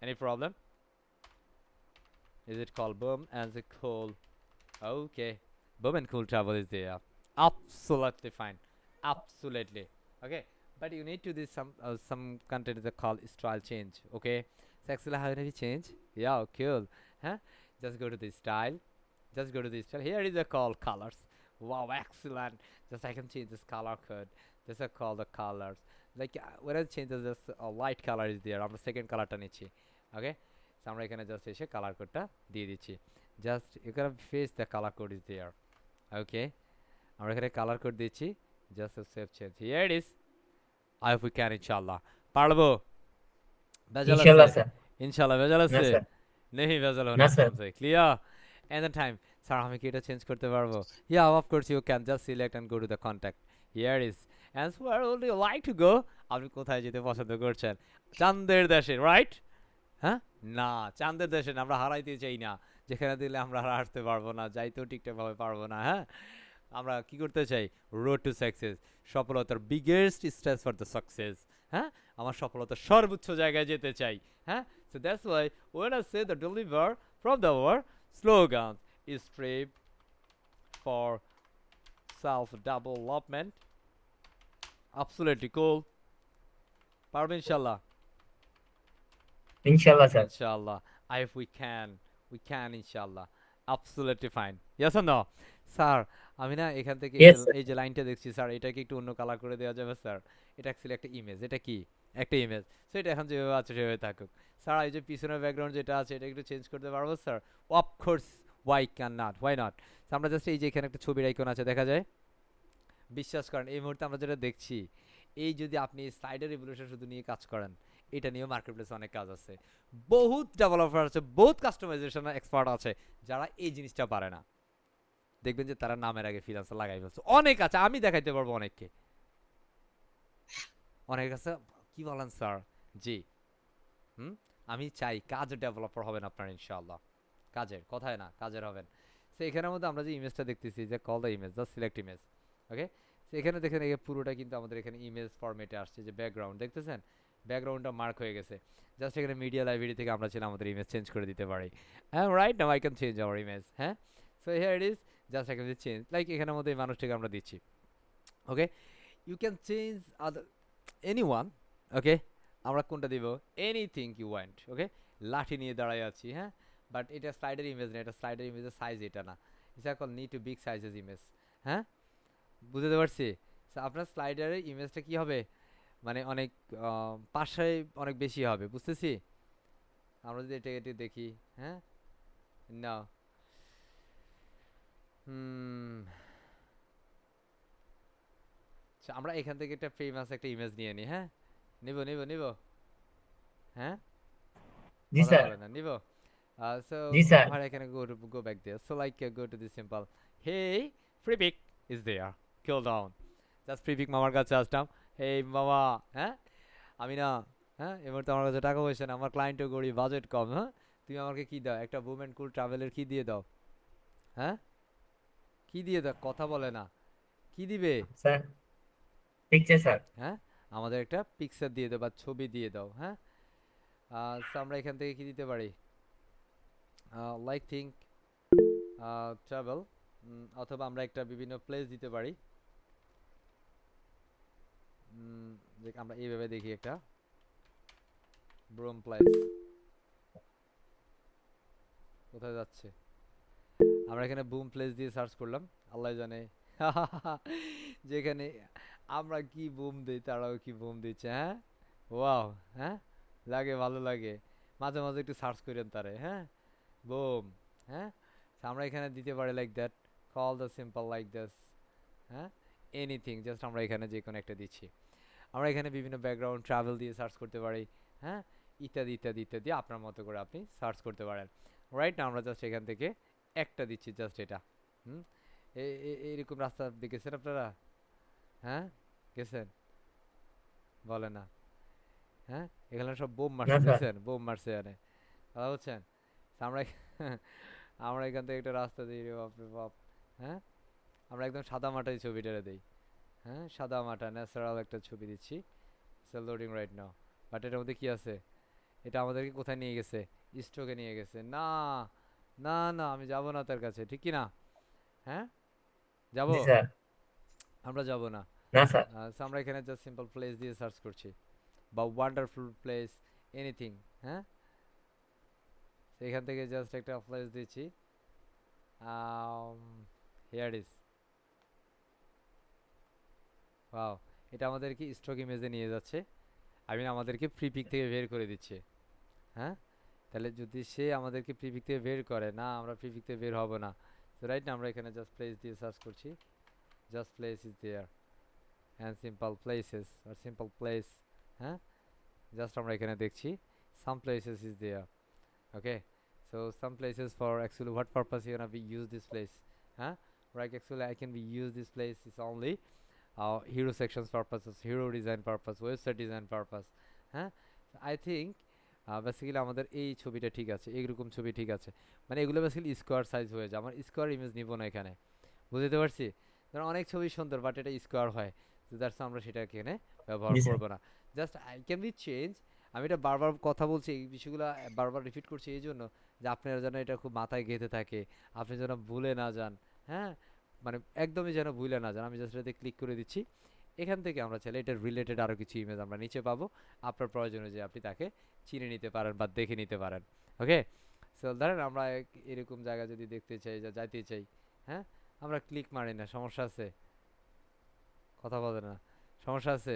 Any problem? Is it called boom and the cool? Okay, boom and cool travel is there. Absolutely fine. Absolutely. Okay, but you need to do some content is called style change. Okay. So actually how can we change? Yeah, cool. Huh? Just go to the style. Just go to the style. Here is a call colors. Wow, excellent. Just I can change this color code. This is called the colors. Like when I change this light color is there. আমরা second color টা নিচ্ছি। Okay? So আমরা এখানে just এসে color code টা দিয়ে দিচ্ছি। Just you can face the color code is there. Okay? আমরা এখানে color code দিচ্ছি। Just a save change. Here it is. I hope we can inshallah. পারবো? ইনশাআল্লাহ স্যার। ইনশাআল্লাহ ভেজাল না আছে? স্যার। नहीं ভেজাল না होना স্যার। चाहिए। Clear? And the time. Sir আমি কি এটা চেঞ্জ করতে পারবো? Yeah, of course you can just select and go to the contact. Here is. And where would you like to go? আপনি কোথায় যেতে পছন্দ করছেন? চাঁদের দেশে, রাইট? হ্যাঁ? না, চাঁদের দেশে না, আমরা হারাইতে চাই না। যেখানে দিলে আমরা আর আসতে পারবো না, যাইতেও ঠিকঠাক ভাবে পারবো না। হ্যাঁ, আমরা কি করতে চাই? রোড টু সাকসেস, সফলতার biggest stage for the success. হ্যাঁ, আমার সফলতার সর্বোচ্চ জায়গায় যেতে চাই। হ্যাঁ, so that's why when I say the deliver from the our slogans is strive for self development. Absolutely cool. পারবে ইনশাআল্লাহ। ইনশাআল্লাহ sir. Inshallah. If we can inshallah. Absolutely fine. Yes or no? Sir আমি না এখান থেকে Yes, sir. এই যে লাইনটা দেখছি স্যার, এটাকে একটু অন্য কালার করে দেওয়া যাবে স্যার? এটা অ্যাকচুয়ালি একটা ইমেজ। এটা কি? একটা ইমেজ। সো এটা এখন যেভাবে আছে সেভাবে থাকুক। স্যার এই যে পিছনের ব্যাকগ্রাউন্ড যেটা আছে এটা একটু চেঞ্জ করতে পারবো sir? Of course, why cannot? Why not? So আমরা জাস্ট এই যে এখানে একটা ছবির আইকন আছে, দেখা যায়? বিশ্বাস করেন এই মুহূর্তে আমরা যেটা দেখছি, এই যদি আপনি স্লাইডার রেভলিউশন শুধু নিয়ে কাজ করেন, এটা নিয়েও মার্কেটপ্লেসে অনেক কাজ আছে। বহুত ডেভেলপার আছে, বহুত কাস্টমাইজেশন এক্সপার্ট আছে যারা এই জিনিসটা পারে না। দেখবেন যে তারা নামের আগে ফ্রিল্যান্সার লাগাই ফেলছে। অনেক আছে, আমি দেখাইতে পারবো অনেককে। অনেক আছে। কি বলেন স্যার? জি, আমি চাই কাজ ডেভেলপার হবেন আপনার ইনশাআল্লাহ। কাজের কথায় না, কাজের হবেন। সো এখানের মধ্যে আমরা যে ইমেজটা দেখতেছি, যে call the image, just select image. Okay, so এখানে দেখেন এই পুরোটা কিন্তু আমাদের এখানে ইমেজ ফরম্যাটে আসছে। যে ব্যাকগ্রাউন্ড দেখতেছেন, ব্যাকগ্রাউন্ডটা মার্ক হয়ে গেছে। জাস্ট এখানে মিডিয়া লাইব্রেরি থেকে আমরা চাইলে আমাদের ইমেজ চেঞ্জ করে দিতে পারি। হ্যাঁ, right now I can change our image. হ্যাঁ, so here it is, just I can change, like এখানের মধ্যে এই মানুষটাকে আমরা দিচ্ছি। Okay, you can change other anyone. Okay, আমরা কোনটা দিব? Anything you want. ওকে, লাঠি নিয়ে দাঁড়ায় আছি। হ্যাঁ, বাট এটা স্লাইডার ইমেজ না, এটা স্লাইডার ইমেজের সাইজ এটা না। It's call need to big sizes image. হ্যাঁ, বুঝতে পারছি? আপনার স্লাইডারের ইমেজটা কি হবে, মানে অনেক পাশে অনেক বেশি হবে, বুঝতেছি? আমরা যদি এটা এটা দেখি, হ্যাঁ না, আমরা এখান থেকে একটা ফেমাস একটা ইমেজ নিয়ে নিই। হ্যাঁ, নিব নিব নিব। হ্যাঁ, জি স্যার। নিব। So G sir. how I can go back there? So like go to the simple. Hey, free pick is there. Cool down. Just free pick মামার কাছে আসলাম। Hey মামা, হ্যাঁ আমি না হ্যাঁ এই মুহূর্তে আমার কাছে টাকা পয়সা না, আমার ক্লায়েন্টও গরিব, বাজেট কম। হ্যাঁ তুমি আমাকে কি দাও, একটা বুম অ্যান্ড কুল ট্রাভেলের কি দিয়ে দাও? হ্যাঁ কি দিয়ে দাও, কথা বলে না, কি দিবে? Sir picture sir. হ্যাঁ আমাদের একটা পিকচার দিয়ে দাও বা ছবি দিয়ে দাও। হ্যাঁ so আমরা এখান থেকে কি দিতে পারি, লাইক থিঙ্ক ট্রাভেল, অথবা আমরা একটা বিভিন্ন প্লেস দিতে পারি। আমরা এইভাবে দেখি একটা ব্রোম প্লেস কোথায় যাচ্ছে, আমরা এখানে বুম প্লেস দিয়ে সার্চ করলাম, আল্লাহ জানে যেখানে আমরা কি বুম দিই তারাও কি বুম দিচ্ছে। হ্যাঁ ওয়াও, হ্যাঁ লাগে, ভালো লাগে, মাঝে মাঝে একটু সার্চ করেন তারে। হ্যাঁ বুম, হ্যাঁ so আমরা এখানে দিতে পারি like that, call the simple like this. হ্যাঁ এনিথিং, জাস্ট আমরা এখানে যে কোনো একটা দিচ্ছি। আমরা এখানে বিভিন্ন ব্যাকগ্রাউন্ড ট্রাভেল দিয়ে সার্চ করতে পারি। হ্যাঁ ইত্যাদি ইত্যাদি ইত্যাদি আপনার মতো করে আপনি সার্চ করতে পারেন। রাইট না আমরা জাস্ট এখান থেকে একটা দিচ্ছি, জাস্ট এটা। হুম এইরকম রাস্তা দেখেছেন আপনারা? হ্যাঁ গেছেন? বলে না। হ্যাঁ এখানে সব বোম না মারছে, স্যার। দেখছেন বোম মারছে এখানে, কথা বলছেন? আমরা আমরা এখান থেকে একটা রাস্তা দিই রে বাপ রে বাপ। হ্যাঁ আমরা একদম সাদা মাটাই ছবিটা দিই। হ্যাঁ সাদা মাটা ন্যাচারাল একটা ছবি দিচ্ছি। লোডিং রাইট নাও, বাট এটার মধ্যে কি আছে, এটা আমাদেরকে কোথায় নিয়ে গেছে, স্ট্রোকে নিয়ে গেছে। না না না আমি যাব না তার কাছে, ঠিক কি না? হ্যাঁ যাব, জি স্যার। আমরা যাব না। না স্যার। So আমরা এখানে জাস্ট সিম্পল প্লেস দিয়ে সার্চ করছি বা ওয়ান্ডারফুল প্লেস, এনিথিং। হ্যাঁ so এখান থেকে জাস্ট একটা প্লেস দিচ্ছি, হিয়ার ইজ, ওয়াও, এটা আমাদেরকে স্টক ইমেজে নিয়ে যাচ্ছে, আমি আমাদেরকে ফ্রি পিক থেকে বের করে দিচ্ছে। হ্যাঁ তাহলে যদি সে আমাদেরকে ফ্রি পিক থেকে বের করে না, আমরা ফ্রি পিক থেকে বের হব না। তো রাইট না আমরা এখানে জাস্ট প্লেস দিয়ে সার্চ করছি, just place is there and simple places আর সিম্পল প্লেস। হ্যাঁ জাস্ট আমরা এখানে দেখছি some places is there. Okay, so some places for actually what purpose you gonna be use this place. Huh? Right, actually I can be use this place is only hero sections purposes, hero design purpose, website design purpose. হ্যাঁ I think বেসিক্যালি আমাদের এই ছবিটা ঠিক আছে, এইরকম ছবি ঠিক আছে, মানে এগুলো বেসিক্যালি স্কোয়ার সাইজ হয়ে যায়, আমার স্কোয়ার ইমেজ নিব না এখানে, বুঝতে পারছি? কারণ অনেক ছবি সুন্দর বাট এটা স্কোয়ার হয়, তো দ্যাটস আমরা সেটা এখানে ব্যবহার জি স্যার। করব না। Just I can be change, আমি এটা বারবার কথা বলছি, এই বিষয়গুলো বারবার রিপিট করছি এই জন্য যে আপনারা যেন এটা খুব মাথায় গেঁথে থাকে, আপনি যেন ভুলে না যান। হ্যাঁ মানে একদমই যেন ভুলে না যান। আমি জাস্ট এটাতে ক্লিক করে দিচ্ছি, এখান থেকে আমরা চাইলে এটা রিলেটেড আরও কিছু ইমেজ আমরা নিচে পাবো, আপনার প্রয়োজন অনুযায়ী আপনি তাকে চিনে নিতে পারেন বা দেখে নিতে পারেন। ওকে সো ধরেন আমরা এরকম জায়গা যদি দেখতে চাই বা যাইতে চাই, হ্যাঁ আমরা ক্লিক মারি না, সমস্যা আছে? কথা বলে না, সমস্যা আছে?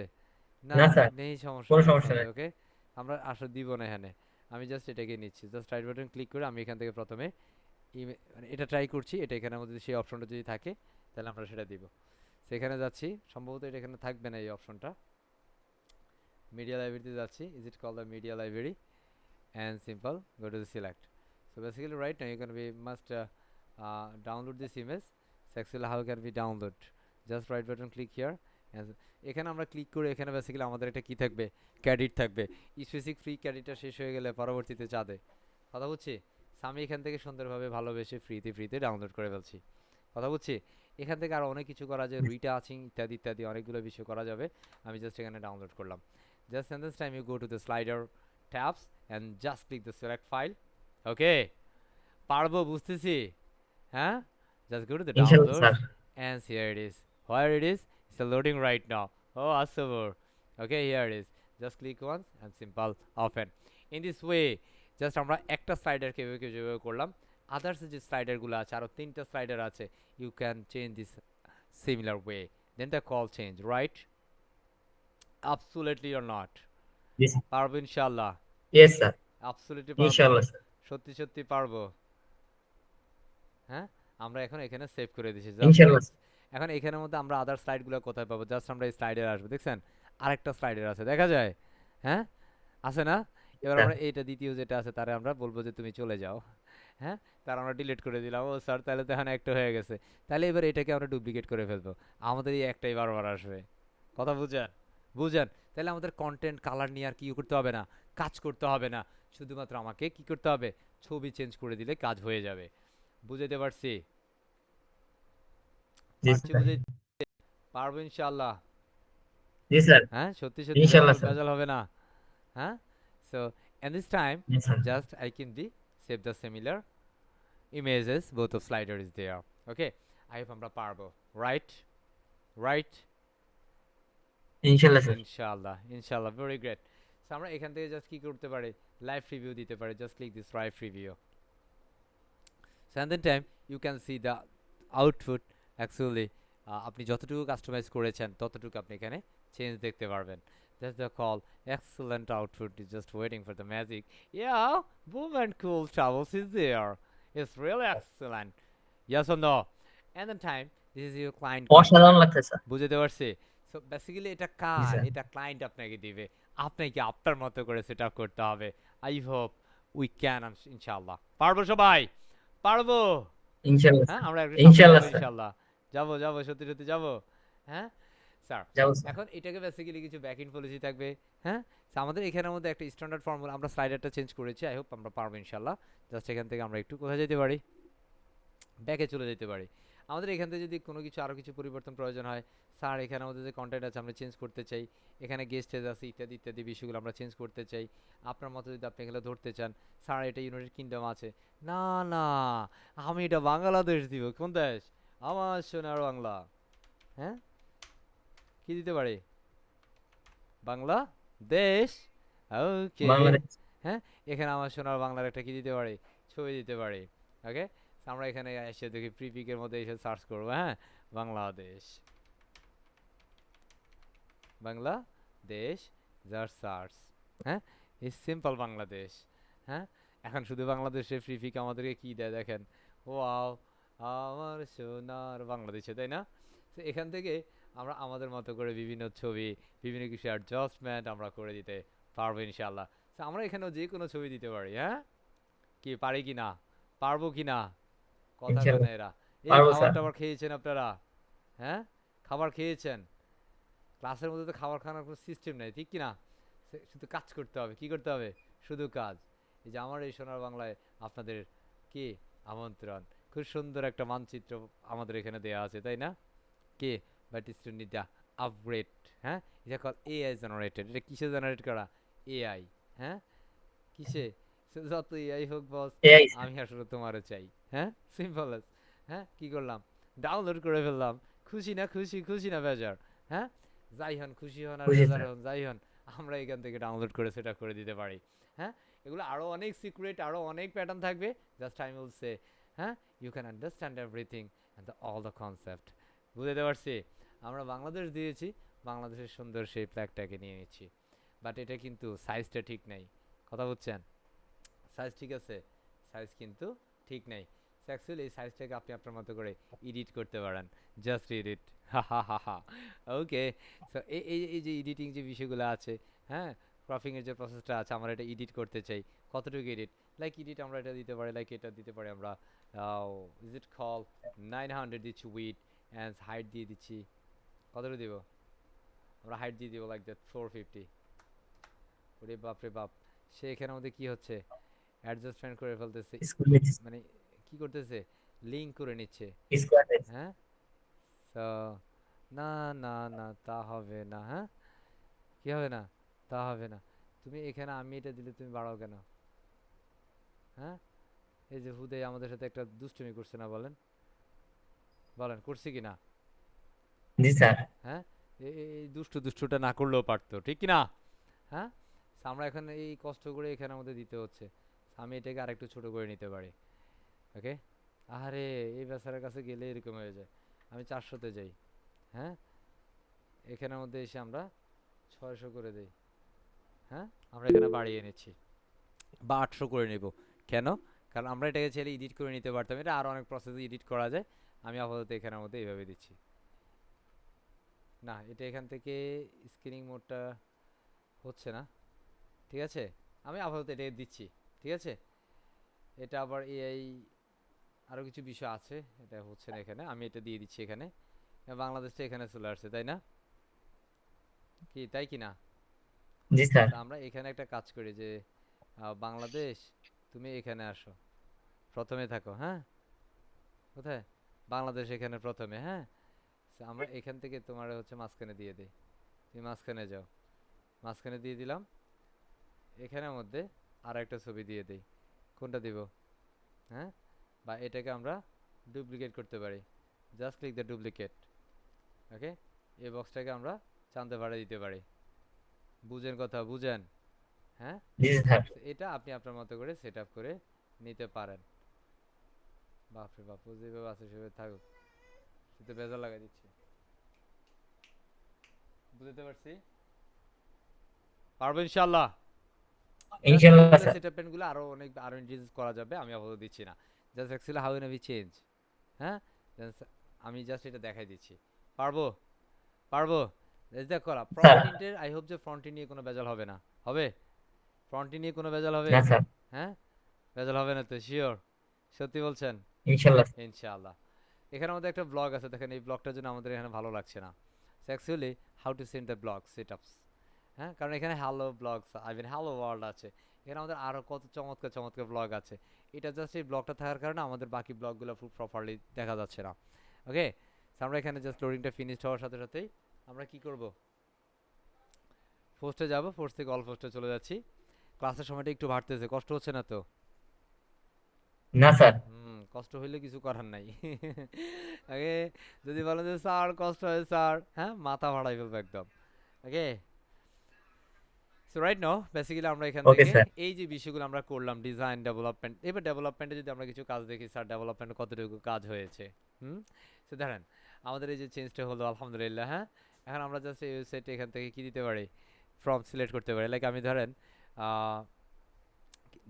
না না স্যার, নেই, সমস্যা কোনো নেই সমস্যা তাহলে। নাই। ওকে আমরা আসলে দিব না এখানে, আমি জাস্ট এটাকে নিচ্ছি, জাস্ট রাইট বাটন ক্লিক করে আমি এখান থেকে প্রথমে মানে এটা ট্রাই করছি, এটা এখানে আমাদের সেই অপশনটা যদি থাকে তাহলে আমরা সেটা দিব। সেখানে যাচ্ছি, সম্ভবত এটা এখানে থাকবে না এই অপশনটা, মিডিয়া লাইব্রেরিতে যাচ্ছি, is it call the media library and simple go to the select. So basically right now you can be must download this image. So actually how can we download, just right button click here and এখানে আমরা ক্লিক করে এখানে বেসিক্যালি আমাদের একটা কি থাকবে, ক্রেডিট থাকবে, স্পেসিফিক ফ্রি ক্রেডিটটা শেষ হয়ে গেলে পরবর্তীতে চাঁদে, কথা বুঝছি? So আমি এখান থেকে সুন্দরভাবে ভালোবেসে ফ্রিতে ডাউনলোড করে ফেলছি, কথা বুঝছি? এখান থেকে আরও অনেক কিছু করা যায়, রিটাচিং ইত্যাদি ইত্যাদি অনেকগুলো বিষয় করা যাবে। আমি জাস্ট এখানে ডাউনলোড করলাম, just end this time you go to the slider tabs and just click the select file. Okay পারবো, বুঝতেছি। হ্যাঁ just go to the ইনশাল্লাহ downloads sir. and here it is, where it is, it's loading right now. Oh Asabur, okay here it is, just click once and simple open. In this way just আমরা একটা স্লাইডার যেভাবে করলাম, আদার্স যে স্লাইডারগুলো আছে আরও 3টা স্লাইডার আছে, you can change this similar way, then the call change, right? Absolutely or not? G sir. পারবো ইনশাল্লাহ? Yes sir. absolutely পারবো? ইনশাল্লাহ স্যার। সত্যি সত্যি পারবো? হ্যাঁ আমরা এখন এখানে সেভ করে দিয়েছি, ইনশাল্লাহ স্যার। এখন এখানের মধ্যে আমরা আদার স্লাইডগুলো কোথায় পাবো, জাস্ট আমরা এই স্লাইডে আসবো, দেখছেন আরেকটা স্লাইডার আছে, দেখা যায়? হ্যাঁ আছে না? এবার স্যার। আমরা এইটা দ্বিতীয় যেটা আছে তারে আমরা বলবো যে তুমি চলে যাও। হ্যাঁ তার আমরা ডিলিট করে দিলাম, ও স্যার তাহলে তো এখন একটা হয়ে গেছে, তাহলে এবার এটাকে আমরা ডুপ্লিকেট করে ফেলবো, আমাদের এই একটাই বারবার আসবে, কথা বুঝছেন? বুঝেন? তাহলে আমাদের কন্টেন্ট কালার নিয়ে আর কি করতে হবে না, কাজ করতে হবে না। শুধুমাত্র আমাকে কি করতে হবে, ছবি চেঞ্জ করে দিলে কাজ হয়ে যাবে। বুঝাইতে পারছি? জি পারছি স্যার। বুঝাইতে? পারবো ইনশাআল্লাহ। জি স্যার। হ্যাঁ, সত্যি সত্যি তো ইনশাআল্লাহ কোনো স্যার। ভেজাল হবে না। হ্যাঁ, so and this time G sir. just I can be save the similar images both of slider is there. Okay, I hope আমরা পারবো, right? Right? ইনশাআল্লাহ স্যার। ইনশাআল্লাহ, ইনশাআল্লাহ, ভেরি গ্রেট। সো আমরা এখান থেকে জাস্ট কি করতে পারি, লাইভ রিভিউ দিতে পারি, just click this live review. So and then time you can see the output actually. আপনি যতটুকু কাস্টমাইজ করেছেন ততটুকু আপনি এখানে চেঞ্জ দেখতে পারবেন। That's the call excellent output is just waiting for the magic. Yeah, boom and cool travels is there. It's really excellent. Yes or no? And then time, this is your client content. অসাধারণ লাগছে স্যার। বুঝতে পারছি? সো বেসিক্যালি এটা জি কার? স্যার। এটা ক্লায়েন্ট আপনাকে দিবে। আপনাকে আপনার মতো করে সেটআপ করতে হবে। আই হোপ উই ক্যান ইনশাআল্লাহ। পারবো সবাই? পারবো? ইনশাআল্লাহ হ্যাঁ, স্যার। আমরা একটা সামনে ইনশাআল্লাহ যাবো স্যার। ইনশাআল্লাহ। যাবো, যাবো, সত্যি, সত্যি যাবো। হ্যাঁ? স্যার, যাবো স্যার। এখন এটাকে বেসিক্যালি কিছু ব্যাক এন্ড পলিসি থাকবে। হ্যাঁ? সো আমাদের এখানের মধ্যে একটা স্ট্যান্ডার্ড ফর্মুলা, আমরা স্লাইডারটা চেঞ্জ করেছি। আই হোপ আমরা পারবো ইনশাআল্লাহ। জাস্ট এখান থেকে আমরা একটু কোথায় যেতে পারি? ব্যাকে চলে যেতে পারি। আমাদের এখান থেকে যদি কোনো কিছু আরও কিছু পরিবর্তন প্রয়োজন হয়, স্যার এখানে আমাদের যে কন্টেন্ট আছে আমরা চেঞ্জ করতে চাই, এখানে গেস্টেজ আছে ইত্যাদি ইত্যাদি বিষয়গুলো আমরা চেঞ্জ করতে চাই, আপনার মতো যদি আপনি এগুলো ধরতে চান, স্যার এটা ইউনাইটেড কিংডম আছে, না না, আমি এটা বাংলাদেশ দিব। কোন দেশ? আমার সোনার বাংলা। হ্যাঁ, কি দিতে পারি? বাংলাদেশ। ওকে। বাংলাদেশ। হ্যাঁ, এখানে আমার সোনার বাংলার একটা কি দিতে পারি, ছবি দিতে পারি। ওকে, আমরা এখানে এসে দেখি প্রিপিকের মধ্যে এসে সার্চ করবো। হ্যাঁ, বাংলাদেশ, বাংলাদেশ, জাস্ট সার্চ। হ্যাঁ, এই সিম্পল বাংলাদেশ। হ্যাঁ, এখন শুধু বাংলাদেশের প্রিপিক আমাদেরকে কি দেয় দেখেন, ওয়াও, আমার সোনার বাংলাদেশে, তাই না? তো এখান থেকে আমরা আমাদের মতো করে বিভিন্ন ছবি, বিভিন্ন কিছু অ্যাডজাস্টমেন্ট আমরা করে দিতে পারবো ইনশাআল্লাহ। তো আমরা এখানেও যে কোনো ছবি দিতে পারি। হ্যাঁ, কি পারি কি না, পারবো কি না, কথা কয় না ইনশাআল্লাহ। এরা। এই পারবো খাবার স্যার। টাবার খেয়েছেন আপনারা? হ্যাঁ, খাবার খেয়েছেন? ক্লাসের মধ্যে তো খাবার খাওয়ার কোনো সিস্টেম নেই, ঠিক কি না? শুধু কাজ করতে হবে। কি করতে হবে? শুধু কাজ। এই যে আমার এই সোনার বাংলায় আপনাদের কি আমন্ত্রণ। খুব সুন্দর একটা মানচিত্র আমাদের এখানে দেয়া আছে, তাই না? কি, বাট স্টুডেন্ট নিড আপগ্রেড। হ্যাঁ, এটা কল এআই জেনারেটেড। এটা কিসে জেনারেট করা? এআই। হ্যাঁ, কিসে? যত এআই হোক বস, এআই স্যার। আমি আসলে তোমারও চাই। হ্যাঁ, সিম্পল। হ্যাঁ, কি করলাম, ডাউনলোড করে ফেললাম। খুশি না খুশি, খুশি না বেজার? হ্যাঁ, যাই হন, খুশি হন আর খুশি বেজার স্যার। হন, যাই হন, আমরা এখান থেকে ডাউনলোড করে সেটা করে দিতে পারি। হ্যাঁ, এগুলো আরও অনেক সিক্রেট, আরও অনেক প্যাটার্ন থাকবে। জাস্ট আই উইল সে, হ্যাঁ, you can understand everything and all the concept. বুঝতে পারছি? আমরা বাংলাদেশ দিয়েছি, বাংলাদেশের সুন্দর সেই ফ্ল্যাগটাকে নিয়ে নিচ্ছি, বাট এটা কিন্তু সাইজটা ঠিক নাই। কথা বুঝছেন? সাইজ ঠিক আছে, সাইজ কিন্তু ঠিক নেই। অ্যাকচুয়ালি এই সাইজটাকে আপনি আপনার মতো করে এডিট করতে পারেন, জাস্ট এডিট। হা হা হা হা। ওকে, সো এই এই এই যে এডিটিং যে বিষয়গুলো আছে, হ্যাঁ, ক্রপিংয়ের যে প্রসেসটা আছে, আমরা এটা এডিট করতে চাই। কতটুকু এডিট? লাইক এডিট আমরা এটা দিতে পারি, লাইক এটা দিতে পারি আমরা, ইজ ইট কল 900 দিচ্ছি উইথ, অ্যান্ড হাইট দিয়ে দিচ্ছি, কতটুকু দিব? আমরা হাইট দিয়ে দিব লাইক দ্যাট 450। ওরে বাপ রে বাপ, সে এখানের মধ্যে কি হচ্ছে, অ্যাডজাস্টমেন্ট করে ফেলতেছে, স্কুল নিচ্ছি। মানে কি করতেছে, লিঙ্ক করে নিচ্ছে। স্কোয়ার নিচ্ছি। হ্যাঁ, তো না না না, তা হবে না। হ্যাঁ, কি হবে না? তা হবে না। তুমি এখানে আমি এটা দিলে তুমি বাড়াও কেন? হ্যাঁ, এই যে হুদে আমাদের সাথে একটা দুষ্টুমি করছে না, বলেন, বলেন করছি কি না? জি স্যার। হ্যাঁ, এই দুষ্টুটা না করলেও পারতো, ঠিক কি না? হ্যাঁ, so আমরা এখন এই কষ্ট করে এখানে আমাদের দিতে হচ্ছে। আমি এটাকে আরেকটু ছোট করে নিতে পারি। ওকে, আরে এই বেচারার কাছে গেলে এরকম হয়ে যায়। আমি 400-তে যাই। হ্যাঁ, এখানের মধ্যে এসে আমরা 600 করে দেই। হ্যাঁ, আমরা এখানে বাড়িয়ে নিচ্ছি, বা 800 করে নেব। কেন? কারণ আমরা এটাকে চাইলে এডিট করে নিতে পারতাম, এটা আরও অনেক প্রসেসে এডিট করা যায়। আমি আপাতত এখানের মধ্যে এইভাবে দিচ্ছি। না, এটা এখান থেকে স্ক্রিনিং মোডটা হচ্ছে না, ঠিক আছে, আমি আপাতত এটা দিচ্ছি, ঠিক আছে। এটা আবার এআই আরও কিছু বিষয় আছে, এটা হচ্ছে না এখানে, আমি এটা দিয়ে দিচ্ছি এখানে। বাংলাদেশটা এখানে চলে আসছে, তাই না? কি তাই কি না? জি স্যার। তা আমরা এখানে একটা কাজ করি যে বাংলাদেশ, তুমি এখানে আসো, প্রথমে থাকো, হ্যাঁ? কোথায়? বাংলাদেশ এখানে প্রথমে, হ্যাঁ? আমরা এখান থেকে তোমার হচ্ছে মাঝখানে দিয়ে দিই, তুমি মাঝখানে যাও, মাঝখানে দিয়ে দিলাম। এখানের মধ্যে আর একটা ছবি দিয়ে দিই, কোনটা দিব? হ্যাঁ, বা এটাকে আমরা ডুপ্লিকেট করতে পারি, জাস্ট ক্লিক দ্য ডুপ্লিকেট। ওকে, এই বক্সটাকে আমরা চাঁদে ভাড়া দিতে পারি। বুঝেন কথা, বুঝেন? হ্যাঁ, জি স্যার। এটা আপনি আপনার মতো করে সেট আপ করে নিতে পারেন। বাপরে বাপ, ও যেভাবে আছে সেভাবে থাকুক, সেটা বেজার লাগাই দিচ্ছি। বুঝতে পারছি, পারবো ইনশাল্লাহ। ইনশাআল্লাহ স্যার। সেটআপগুলো আরো অনেক আরো ইন্ট্রোডিউস করা যাবে, আমি আপাতত দিচ্ছি না। Just actually how we change, হ্যাঁ, আমি জাস্ট এটা দেখাই দিচ্ছি। পারবো, পারবো। দেখ করা স্যার। ফ্রন্ট ইন্টের, আই হোপ যে ফ্রন্ট নিয়ে কোনো ভেজাল হবে না। হবে? ফ্রন্ট নিয়ে কোনো ভেজাল হবে? না স্যার। হ্যাঁ, ভেজাল হবে না তো? শিওর? সত্যি বলছেন? ইনশাআল্লাহ। ইনশাআল্লাহ। এখানে আমাদের একটা ব্লগ আছে, দেখেন এই ব্লগটার জন্য আমাদের এখানে ভালো লাগছে না। Actually how to send the blog setups, হ্যাঁ, কারণ এখানে hello blogs, I mean hello world আছে। এখানে আমাদের আরও কত চমৎকার চমৎকার ব্লগ আছে। এটা জাস্ট এই ব্লগটা থাকার কারণে আমাদের বাকি ব্লগগুলো খুব প্রপারলি দেখা যাচ্ছে না। ওকে, আমরা এখানে জাস্ট লোডিংটা ফিনিশড হওয়ার সাথে সাথেই আমরা কি করব, পোস্টে যাব, পোস্ট থেকে অল পোস্টে চলে যাচ্ছি। ক্লাসের সময়টা একটু বাড়তেছে, কষ্ট হচ্ছে না তো? না স্যার। কষ্ট হইলে কিছু করার নাই। ওকে, যদি বলেন যে স্যার কষ্ট হয় স্যার, হ্যাঁ, মাথা ভাড়াই ফেলবো একদম। ওকে, সো রাইট নাও বেসিক্যালি আমরা এখান ওকে থেকে স্যার। এই যে বিষয়গুলো আমরা করলাম, ডিজাইন ডেভেলপমেন্ট, এবার ডেভেলপমেন্টে যদি আমরা কিছু কাজ দেখি, স্যার ডেভেলপমেন্ট কতটুকু কাজ হয়েছে। সো ধরেন আমাদের এই যে চেঞ্জটা হলো আলহামদুলিল্লাহ, হ্যাঁ, এখন আমরা জাস্ট এই ওয়েবসাইটে এখান থেকে কি দিতে পারি, ফর্ম সিলেক্ট করতে পারি। লাইক আমি ধরেন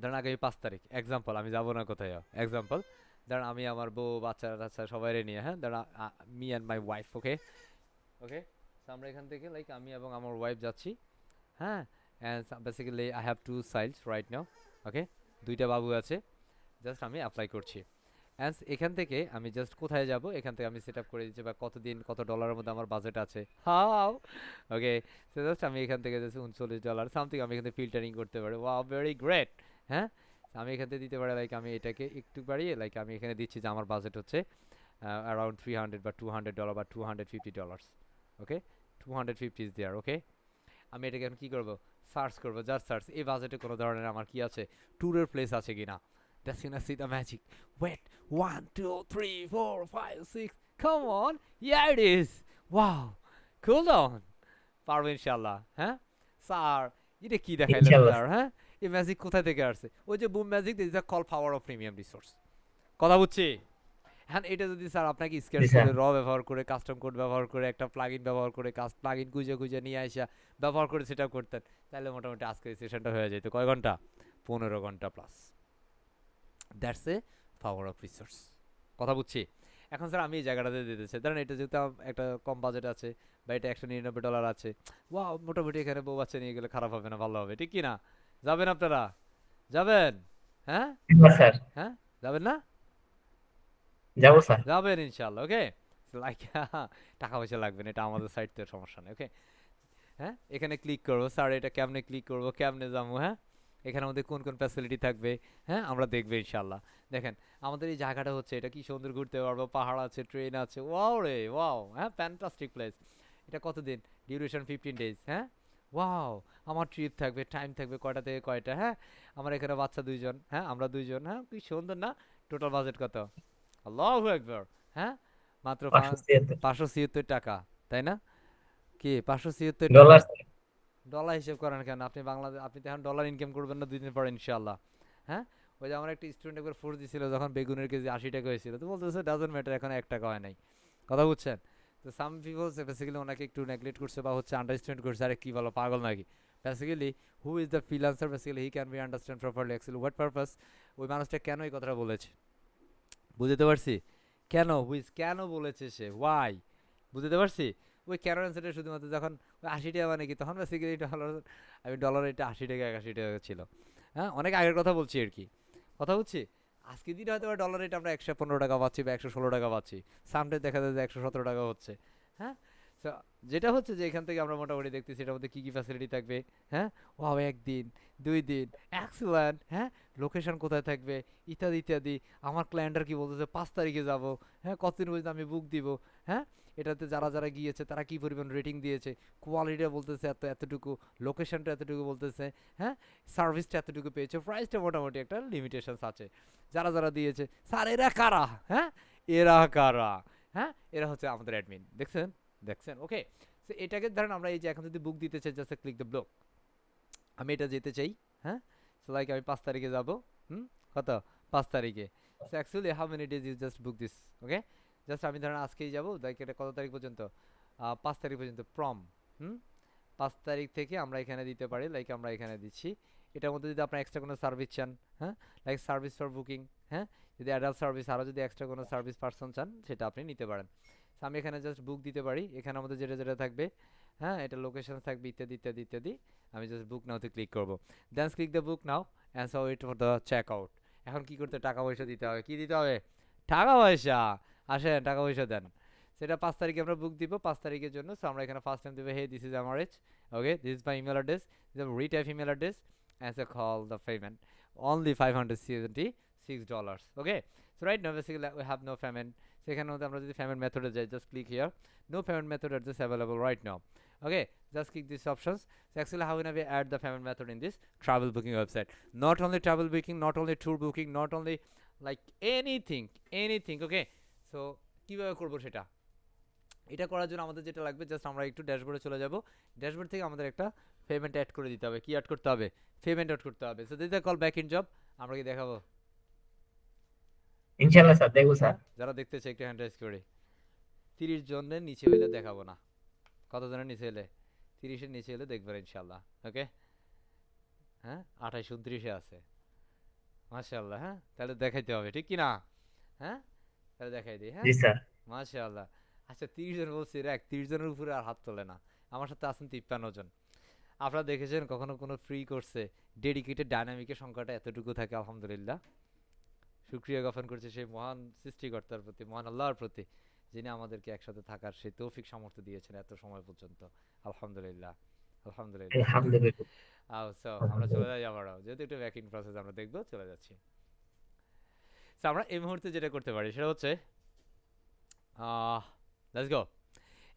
ধরেন আগামী 5 তারিখ এক্সাম্পল, আমি যাবো না কোথাও, এক্সাম্পল ধরেন আমি আমার বউ বাচ্চা টাচ্চা সবাই নিয়ে, হ্যাঁ, ধরেন মি অ্যান্ড মাই ওয়াইফ, ওকে ওকে, আমরা এখান থেকে লাইক আমি এবং আমার ওয়াইফ যাচ্ছি, হ্যাঁ, and basically I have two child right now, okay, দুইটা বাবু আছে, জাস্ট আমি অ্যাপ্লাই করছি। অ্যান্ড এখান থেকে আমি জাস্ট কোথায় যাব, এখান থেকে আমি সেট আপ করে দিচ্ছি, বা কতদিন কত ডলারের মধ্যে আমার বাজেট আছে, হাও, ওকে, সো জাস্ট আমি এখান থেকে জাস্ট $39 সামথিং আমি এখান থেকে ফিল্টারিং করতে পারি। ওয়াও, ভেরি গ্রেট, হ্যাঁ, আমি এখান থেকে দিতে পারি লাইক আমি এটাকে একটু বাড়িয়ে লাইক আমি এখানে দিচ্ছি যে আমার বাজেট হচ্ছে অ্যারাউন্ড 300 বা $200 বা $250, ওকে, 250 ইজ দেয়ার, ওকে। আমি এটাকে এখন কী করবো, সার্চ করবো, জাস্ট সার্চ, এই বাজেটে কোনো ধরনের আমার কি আছে, ট্যুরের প্লেস আছে কি না। That's gonna see the magic. Wait, 1, 2, 3, 4, 5, 6. Come on, yeah it is. Wow, cool down. পারবো ইনশাল্লাহ, হ্যাঁ স্যার। এটা কি দেখাইলেন ইনশাআল্লাহ স্যার, হ্যাঁ, এই ম্যাজিক কোথায় থেকে আসছে? ওই যে broom magic, this is the call power of premium resource. কথা বুঝছি? হ্যাঁ, এটা যদি স্যার আপনাকে জি স্কেচ স্যার। করে র ব্যবহার করে কাস্টম কোড ব্যবহার করে একটা প্লাগইন ব্যবহার করে প্লাগইন খুঁজে খুঁজে নিয়ে আসা ব্যবহার করে সেটা করতেন, তাহলে মোটামুটি আজকের সেশনটা হয়ে যেত কয় ঘন্টা, 15 ঘন্টা plus. That's a power of resource. কথা বুঝছি? এখন স্যার আমি এই জায়গাটাতে দিতে চাই, ধরেন এটা যেহেতু একটা কম বাজেট আছে, বা এটা $199 আছে, ওয়াও, মোটামুটি এখানে বউ বাচ্চা নিয়ে গেলে খারাপ হবে না, ভালো হবে, ঠিক কি না? যাবেন আপনারা? যাবেন? হ্যাঁ, না স্যার। হ্যাঁ, যাবেন না? যাবো স্যার। যাবেন ইনশাল্লাহ, ওকে। লাইক টাকা পয়সা লাগবে না, এটা আমাদের সাইড থেকে সমস্যা নেই, ওকে। হ্যাঁ, এখানে ক্লিক করবো, স্যার এটা কেমনে ক্লিক করবো, কেমনে যাবো, হ্যাঁ, এখানে আমাদের কোন কোন ফ্যাসিলিটি থাকবে, হ্যাঁ, আমরা দেখবো ইনশাল্লাহ। দেখেন আমাদের এই জায়গাটা হচ্ছে, এটা কি সুন্দর, ঘুরতে পারবো, পাহাড় আছে, ট্রেন আছে, ওয়াও রে ওয়াও, হ্যাঁ, ফ্যান্টাস্টিক প্লেস। এটা কতদিন, ডিউরেশন 15 days, হ্যাঁ, ওয়াও, আমার ট্রিপ থাকবে, টাইম থাকবে কয়টা থেকে কয়টা, হ্যাঁ, আমার এখানে বাচ্চা 2জন, হ্যাঁ, আমরা 2জন, হ্যাঁ, কি সুন্দর না? টোটাল বাজেট কত? আল্লাহু আকবার, হ্যাঁ, মাত্র 576 576 টাকা, তাই না? কি 576 টাকা? ডলার। ডলার হিসেব করেন কেন? আপনি বাংলাদেশ, আপনি তো এখন ডলার ইনকাম করবেন না 2 দিন পরে ইনশাআল্লাহ, হ্যাঁ। ওই যে আমার একটা স্টুডেন্ট একবার ফোর্স দিছিল যখন বেগুনের কেজি 80 টাকা হয়েছিল, তো বলতেছে ডাজন্ট ম্যাটার, এখন 1 টাকা হয় নাই। কথা বুঝছেন? তো সাম পিপল বেসিক্যালি ওনাকে একটু নেগলেক্ট করছে বা হচ্ছে আন্ডারস্ট্যান্ড করছে, আরে কি বলো পাগল নাকি। Basically who is the freelancer, basically he can be understand properly actually what purpose, ওই মানুষটা কেন এই কথাটা বলেছে, বুঝতে পারছি কেন, হুইজ কেন বলেছে সে, ওয়াই, বুঝতে পারছি। ওই কেন অ্যান্সারটা শুধুমাত্র যখন ওই 80 টাকা মানে কি, তখন বেসিক্যালি ডলার, আমি ডলার এটা 80 টাকা 81 টাকা ছিল, হ্যাঁ, অনেক আগের কথা বলছি আর কি। কথা বুঝছি, আজকে দিনে হয়তো ডলার রেট আমরা 115 টাকা পাচ্ছি বা 116 টাকা পাচ্ছি, সামডে দেখা যায় যে 117 টাকা হচ্ছে, হ্যাঁ। সো যেটা হচ্ছে যে এখান থেকে আমরা মোটামুটি দেখতেছি এটার মধ্যে কী কী ফ্যাসিলিটি থাকবে, হ্যাঁ, ওয়াও 1 দিন 2 দিন এক্সেলেন্ট, হ্যাঁ, লোকেশন কোথায় থাকবে ইত্যাদি ইত্যাদি। আমার ক্লায়েন্টার কি বলতেছে 5 তারিখে যাব, হ্যাঁ, কতদিন পর্যন্ত আমি বুক দিব, হ্যাঁ, এটাতে যারা যারা গিয়েছে তারা কী পরিমাণ রেটিং দিয়েছে, কোয়ালিটিটা বলতেছে এতটুকু, লোকেশনটা এতটুকু বলতেছে, হ্যাঁ, সার্ভিসটা এতটুকু পেয়েছে, প্রাইসটা মোটামুটি একটা লিমিটেশনস আছে। যারা যারা দিয়েছে স্যার এরা কারা, হ্যাঁ, এরা কারা, হ্যাঁ, এরা হচ্ছে আমাদের অ্যাডমিন, দেখছেন দেখছেন ওকে। সো এটাকে ধরেন আমরা এই যে এখন যদি বুক দিতে চাই জাস্ট ক্লিক দ্য ব্লক, আমি এটা যেতে চাই, হ্যাঁ, সো লাইক আমি 5 তারিখে যাব, কত 5 তারিখে। So actually how many days you just book this, okay, just আমি ধরেন আজকেই যাব, লাইক এটা কত তারিখ পর্যন্ত, 5 তারিখ পর্যন্ত প্রম, 5 তারিখ থেকে আমরা এখানে দিতে পারি, লাইক আমরা এখানে দিচ্ছি। এটার মধ্যে যদি আপনার এক্সট্রা কোনো সার্ভিস চান, হ্যাঁ, লাইক সার্ভিস ফর বুকিং, হ্যাঁ, যদি অ্যাডাল্ট সার্ভিস আরও যদি এক্সট্রা কোনো সার্ভিস পার্সন চান সেটা আপনি নিতে পারেন। সো আমি এখানে জাস্ট বুক দিতে পারি, এখানে আমাদের যেটা যেটা থাকবে, হ্যাঁ, এটা লোকেশন থাকবে ইত্যাদি ইত্যাদি ইত্যাদি। আমি জাস্ট বুক নাওতে ক্লিক করবো, then click the book now and so wait for the check out. এখন কী করতে, টাকা পয়সা দিতে হবে, কী দিতে হবে, টাকা পয়সা, আসেন টাকা পয়সা দেন। সেটা 5 তারিখে আমরা বুক দিব, 5 তারিখের জন্য। সো আমরা এখানে ফার্স্ট টাইম দেবো হে দিস ইজ আমার age, okay, this is my email address, this is retype email address and so call the payment only $576, okay. So right now basically we have no payment, সেখানে মধ্যে আমরা যদি payment method এ যাই, just click here, no payment method address available right now, okay, just click these options. So actually how can we add the payment method in this travel booking website? Not only travel booking, not only tour booking, not only like anything, okay. So কিভাবে করব সেটা, এটা করার জন্য আমাদের যেটা লাগবে, জাস্ট আমরা একটু ড্যাশবোর্ডে চলে যাব, ড্যাশবোর্ড থেকে আমাদের একটা পেমেন্ট অ্যাড করে দিতে হবে। কি অ্যাড করতে হবে, পেমেন্ট অ্যাড করতে হবে। So this is call back in job, আমরা কি দেখাবো, ইনশাআল্লাহ স্যার, দেখবো স্যার। যারা দেখতে চাই একটু হ্যান্ড রাইজ করে। 30 জনের নিচে হইলে দেখাবো না, কত জনের নিচে হলে, 30-এর নিচে হলে দেখবেন ইনশাআল্লাহ, ওকে, হ্যাঁ, 28 29-এ আছে, মাশাআল্লাহ, হ্যাঁ, তাহলে দেখাইতে হবে ঠিক কি না, হ্যাঁ, তাহলে দেখাই দিই, হ্যাঁ, জি স্যার। মাশাআল্লাহ। আচ্ছা 30 জন বলছি, রাখ 30 জনের উপরে আর হাত তোলে না, আমার সাথে আছেন 53 জন। আপনারা দেখেছেন কখনো কোনো ফ্রি কোর্সে ডেডিকেটেড ডায়নামিকের সংখ্যাটা এতটুকু থাকে, আলহামদুলিল্লাহ, শুকরিয়া জ্ঞাপন করছে সেই মহান সৃষ্টিকর্তার প্রতি, মহান আল্লাহর প্রতি, যিনি আমাদেরকে একসাথে থাকার সেই তৌফিক সামর্থ্য দিয়েছেন এত সময় পর্যন্ত, আলহামদুলিল্লাহ আলহামদুলিল্লাহ। আলহামদুলিল্লাহ। সো আমরা চলে যাই আবারও, যেহেতু একটু ব্যাকিং প্রসেস আমরা দেখবো, চলে যাচ্ছি। সো আমরা এই মুহূর্তে যেটা করতে পারি সেটা হচ্ছে লেটস গো,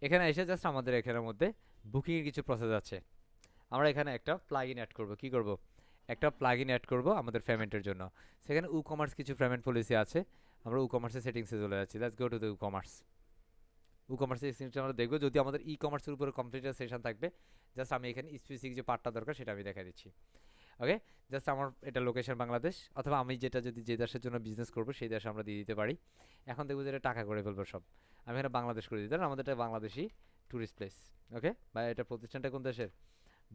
এখানে এসে জাস্ট আমাদের এখানের মধ্যে বুকিংয়ের কিছু প্রসেস আছে, আমরা এখানে একটা প্লাগইন অ্যাড করব। কি করব, একটা প্লাগইন অ্যাড করব আমাদের পেমেন্টের জন্য। সেখানে ই কমার্স কিছু পেমেন্ট পলিসি আছে, আমরা ই কমার্সের সেটিংসে চলে যাচ্ছি। Let's go to the e commerce. E কমার্সের সেটিংসটা আমরা দেখব, যদি আমাদের ই কমার্সের উপরে কমপ্লিটের সেশন থাকবে, জাস্ট আমি এখানে স্পেসিফিক যে পার্টটা দরকার সেটা আমি দেখা দিচ্ছি, ওকে। জাস্ট আমার এটা লোকেশন বাংলাদেশ, অথবা আমি যেটা যদি যে দেশের জন্য বিজনেস করব সেই দেশে আমরা দিয়ে দিতে পারি। এখন দেখবো যে এটা টাকা করে ফেলবো সব, আমি এখানে বাংলাদেশ করে দিতে, আমাদের এটা বাংলাদেশি ট্যুরিস্ট প্লেস, ওকে, বা এটা প্রতিষ্ঠানটা কোন দেশের,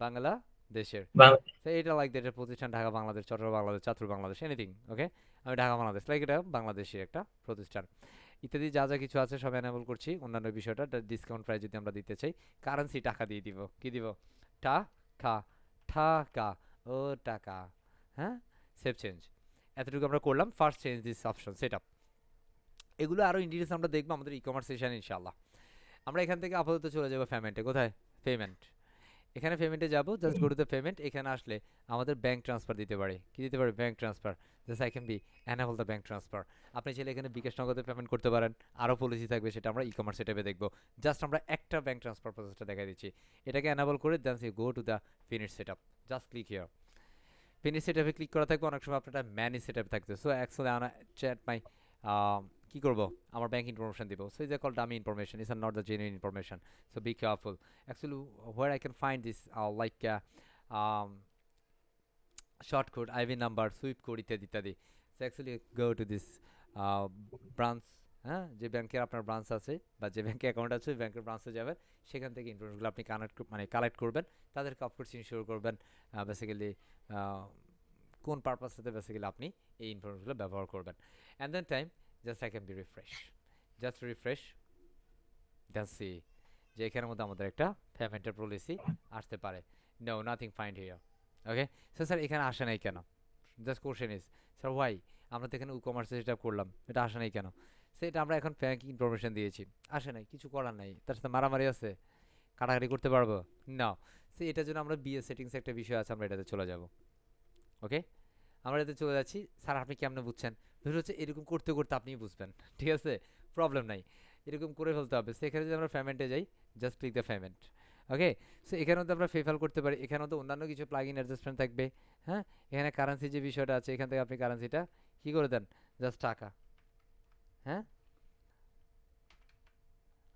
বাংলাদেশের। তো এটা লাইক এটা প্রতিষ্ঠান ঢাকা বাংলাদেশ, চট্টগ্রাম বাংলাদেশ, চাঁদপুর বাংলাদেশ, এনিথিং, ওকে, আমি ঢাকা বাংলাদেশ, লাইক এটা বাংলাদেশি একটা প্রতিষ্ঠান ইত্যাদি যা যা কিছু আছে সব এনাবল করছি। অন্যান্য বিষয়টা ডিসকাউন্ট প্রাইস যদি আমরা দিতে চাই, কারেন্সি টাকা দিয়ে দিব, কি দিব, টাকা, টাকা, ও টাকা, হ্যাঁ, সেভ চেঞ্জ, এতটুকু আমরা করলাম। First change this option set up, এগুলো আরও ইন ডিটেলস আমরা দেখবো আমাদের ই কমার্স সেশন ইনশাআল্লাহ। আমরা এখান থেকে আপাতত চলে যাবো পেমেন্টে, কোথায়, পেমেন্ট, এখানে পেমেন্টে যাব, just go to the payment. এখানে আসলে আমাদের ব্যাঙ্ক ট্রান্সফার দিতে পারি, কি দিতে পারি, bank transfer, just I can B enable the bank transfer. আপনি চাইলে এখানে বিকাশ নগদে পেমেন্ট করতে পারেন, আরও পলিসি থাকবে, সেটা আমরা ই কমার্স সেটআপে দেখবো। জাস্ট আমরা একটা ব্যাঙ্ক ট্রান্সফার প্রসেসটা দেখাই দিচ্ছি, এটাকে এনাবল করে then see go to the finish setup, just click here. Finish সেটআপে ক্লিক করা থাকবে, অনেক সময় আপনার ম্যানি সেটআপ থাকবে। সো অ্যাকচুয়ালি আনা চ্যাট মাই কি করব, আমার ব্যাঙ্ক ইনফরমেশন দিব। So is call dummy information, is not the genuine information, so be careful. Actually where I can find this like short code, IV number, sweep code ইত্যাদি ইত্যাদি। So actually go to this branch, হ্যাঁ, যে ব্যাংকের আপনার ব্রাঞ্চ আছে বা যে ব্যাংকে অ্যাকাউন্ট আছে ওই ব্যাংকের ব্রাঞ্চে যাবেন, সেখান থেকে ইনফরমেশনগুলো আপনি কালেক্ট করবেন, তাদেরকে অফকোর্স ইনশিওর করবেন বেসিক্যালি কোন পারপাসটাতে বেসিক্যালি আপনি এই ইনফরমেশনগুলো ব্যবহার করবেন। And then time just I can be refresh, just refresh, then see যে এখানের মধ্যে আমাদের একটা পেমেন্টের পলিসি আসতে পারে। No, nothing find here, okay. So sir এখানে আসে নাই কেন, just question is sir why, আমরা তো এখানে ই কমার্সে সেটা করলাম, এটা আসে নাই কেন। সেটা আমরা এখন ব্যাংকিং ইনফরমেশন দিয়েছি, আসে নাই, কিছু করার নাই, তার সাথে মারামারি আছে, কাটাকাটি করতে পারবো না। সে এটার জন্য আমরা বিএ সেটিংস একটা বিষয় আছে, আমরা এটাতে চলে যাব। ওকে, আমরা এতে চলে যাচ্ছি। স্যার আপনি কেমনে বুঝছেন? বিষয় হচ্ছে এরকম করতে করতে আপনিই বুঝবেন, ঠিক আছে, প্রবলেম নাই, এরকম করে ফেলতে হবে। সেখানে যদি আমরা পেমেন্টে যাই, just click the payment. Okay, so এখানেও তো আমরা পেফাল করতে পারি, এখানেও তো অন্যান্য কিছু প্লাগ ইন অ্যাডজাস্টমেন্ট থাকবে। হ্যাঁ, এখানে কারেন্সি যে বিষয়টা আছে, এখান থেকে আপনি কারেন্সিটা কী করে দেন, জাস্ট টাকা। হ্যাঁ,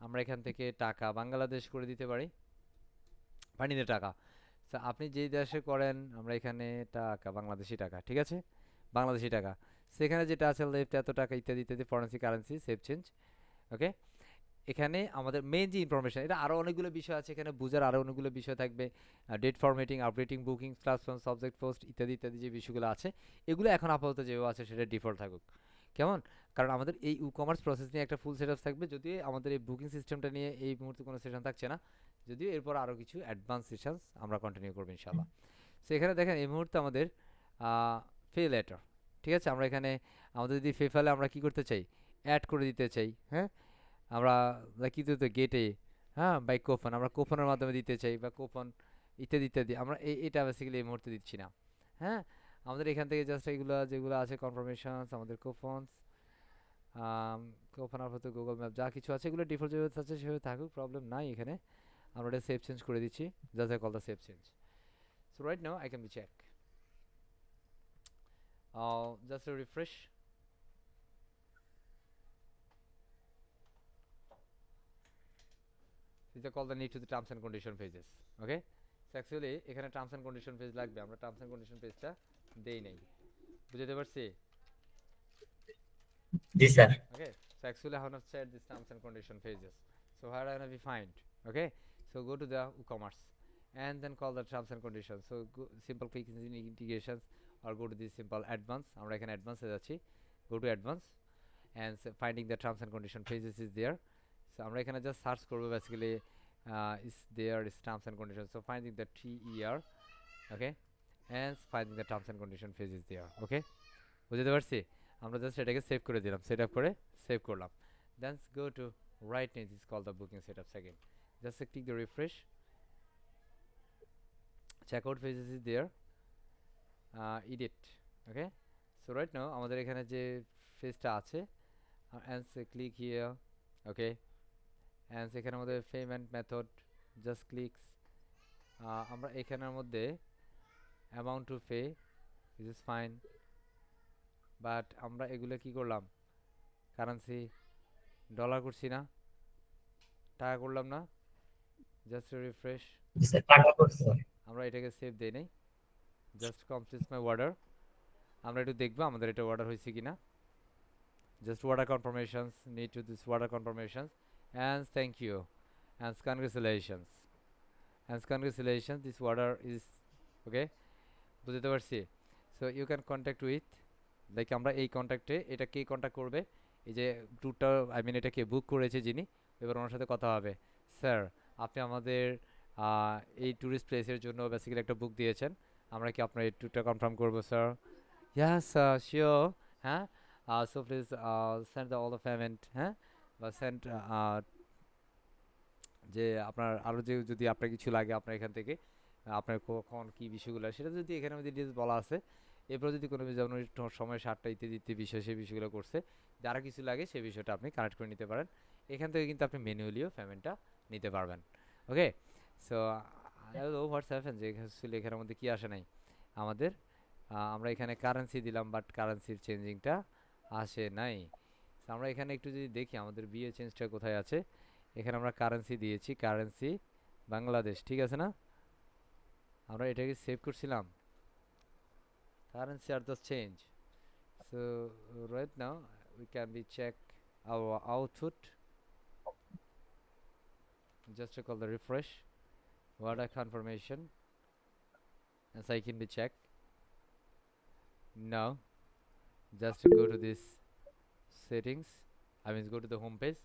আমরা এখান থেকে টাকা বাংলাদেশ করে দিতে পারি, পানিতে টাকা। তো আপনি যেই দেশে করেন, আমরা এখানে টাকা বাংলাদেশি টাকা, ঠিক আছে, বাংলাদেশি টাকা। সেখানে যেটা আছে লেফট এত টাকা ইত্যাদি ইত্যাদি, ফরেন্সি কারেন্সি, সেভ চেঞ্জ। ওকে, এখানে আমাদের মেইন যে ইনফরমেশন, এটা আরও অনেকগুলো বিষয় আছে, এখানে বুঝার আরও অনেকগুলো বিষয় থাকবে, date formatting, updating, booking, platform, subject post ইত্যাদি ইত্যাদি যে বিষয়গুলো আছে, এগুলো এখন আপাতত যেভাবে আছে সেটা ডিফল্ট থাকুক। কেমন? কারণ আমাদের এই ই কমার্স প্রসেস নিয়ে একটা ফুল সেটআপ থাকবে, যদিও আমাদের এই বুকিং সিস্টেমটা নিয়ে এই মুহূর্তে কোনো সেশন থাকছে না, যদিও এরপর আরও কিছু অ্যাডভান্স সেশনস আমরা কন্টিনিউ করবো ইনশাল্লাহ। সো এখানে দেখেন এই মুহূর্তে আমাদের পে লেটার, ঠিক আছে, আমরা এখানে আমাদের যদি পেপ্যালে আমরা কি করতে চাই, অ্যাড করে দিতে চাই। হ্যাঁ, আমরা কি দিতে গেটে, হ্যাঁ, বাই কোপন, আমরা কোপনের মাধ্যমে দিতে চাই, বা কোপন ইত্যাদি ইত্যাদি, আমরা এটা বেসিক্যালি এই মুহূর্তে দিচ্ছি না। হ্যাঁ, আমাদের এখান থেকে জাস্ট এগুলো যেগুলো আছে কনফার্মেশনস, আমাদের কোপনস, কোপন আপাতত গুগল ম্যাপ যা কিছু আছে এগুলো ডিফল্ট যেভাবে আছে সেভাবে থাকুক, প্রবলেম নাই। এখানে আমরা এটা সেভ চেঞ্জ করে দিচ্ছি, just I call the save change. So right now I can be check, just refresh. These are called the need to the terms and condition pages. Okay, so actually এখানে টার্মস এন্ড কন্ডিশন পেজ লাগবে, আমরা টার্মস এন্ড কন্ডিশন পেজটা দেই নাই, বুঝতে পারছি? জি sir. Okay, so actually I have not set these terms and condition pages, so where are we find? Okay, so go to the WooCommerce and then call the terms and conditions. So go, simple click in integrations or go to this simple advanced, আমরা এখানে advanced এ যাচ্ছি, go to advanced and finding the terms and condition pages is there. So আমরা এখানে জাস্ট সার্চ করব basically is there is terms and conditions, so finding the TER, okay, and finding the terms and condition page is there. Okay, বুঝতে পারছি? আমরা জাস্ট এটাকে সেভ করে দিলাম, সেট আপ করে সেভ করলাম, then go to right name, is call the booking set up second, just click the refresh, checkout pages is there, edit. Okay, so right now আমাদের এখানে যে পেজটা আছে, and click here. Okay, and সেখানের মধ্যে পেমেন্ট মেথড, জাস্ট ক্লিকস, আমরা এখানের মধ্যে amount to pay this is fine, but আমরা এগুলো কি করলাম, কারেন্সি ডলার করছি না, টাকা করলাম না, জাস্ট রিফ্রেশ, জি স্যার, টাকা করছে। আমরা এটাকে সেভ দেই নাই, জাস্ট কমপ্লিট মাই অর্ডার, আমরা একটু দেখবো আমাদের এটা অর্ডার হয়েছে কিনা, just order confirmations, need to this order confirmations, and thank you and congratulations, and congratulations, this order is okay, বুঝতে পারছি? So you can contact with, like আমরা এই কন্ট্যাক্টে, এটা কে কন্ট্যাক্ট করবে, এই যে ট্যুরটা আই মিন এটা কে বুক করেছে যিনি, এবার ওনার সাথে কথা হবে, স্যার আপনি আমাদের এই ট্যুরিস্ট প্লেসের জন্য বেসিক্যালি একটা বুক দিয়েছেন, আমরা কি আপনার এই ট্যুরটা কনফার্ম করবো স্যার? ইয়াস শিওর। হ্যাঁ, so please send the all the payment, হ্যাঁ, বা সেন্ড যে আপনার আরও যে যদি আপনার কিছু লাগে আপনার এখান থেকে, আপনার কখন কী বিষয়গুলো সেটা যদি এখানে মধ্যে ডিটেলস বলা আছে, এরপর যদি কোনো যেমন সময় 7টা ইত্যাদি ইত্যাদি বিষয় সেই বিষয়গুলো করছে, যারা কিছু লাগে সেই বিষয়টা আপনি কানেক্ট করে নিতে পারেন, এখান থেকে কিন্তু আপনি ম্যানুয়ালিও পেমেন্টটা নিতে পারবেন। ওকে, সো হোয়াটস হ্যাপেন যে এখানের মধ্যে কী আসে নাই আমাদের, আমরা এখানে কারেন্সি দিলাম বাট কারেন্সির চেঞ্জিংটা আসে নাই। আমরা এখানে একটু যদি দেখি আমাদের বিএ চেঞ্জটা কোথায় আছে, এখানে আমরা কারেন্সি দিয়েছি, কারেন্সি বাংলাদেশ, ঠিক আছে না, আমরা এটাকে সেভ করছিলাম, currency are the change. So right now we can be check our output, just to call the refresh order confirmation, and so I can be checked now, just to go to this settings, I mean go to the home page,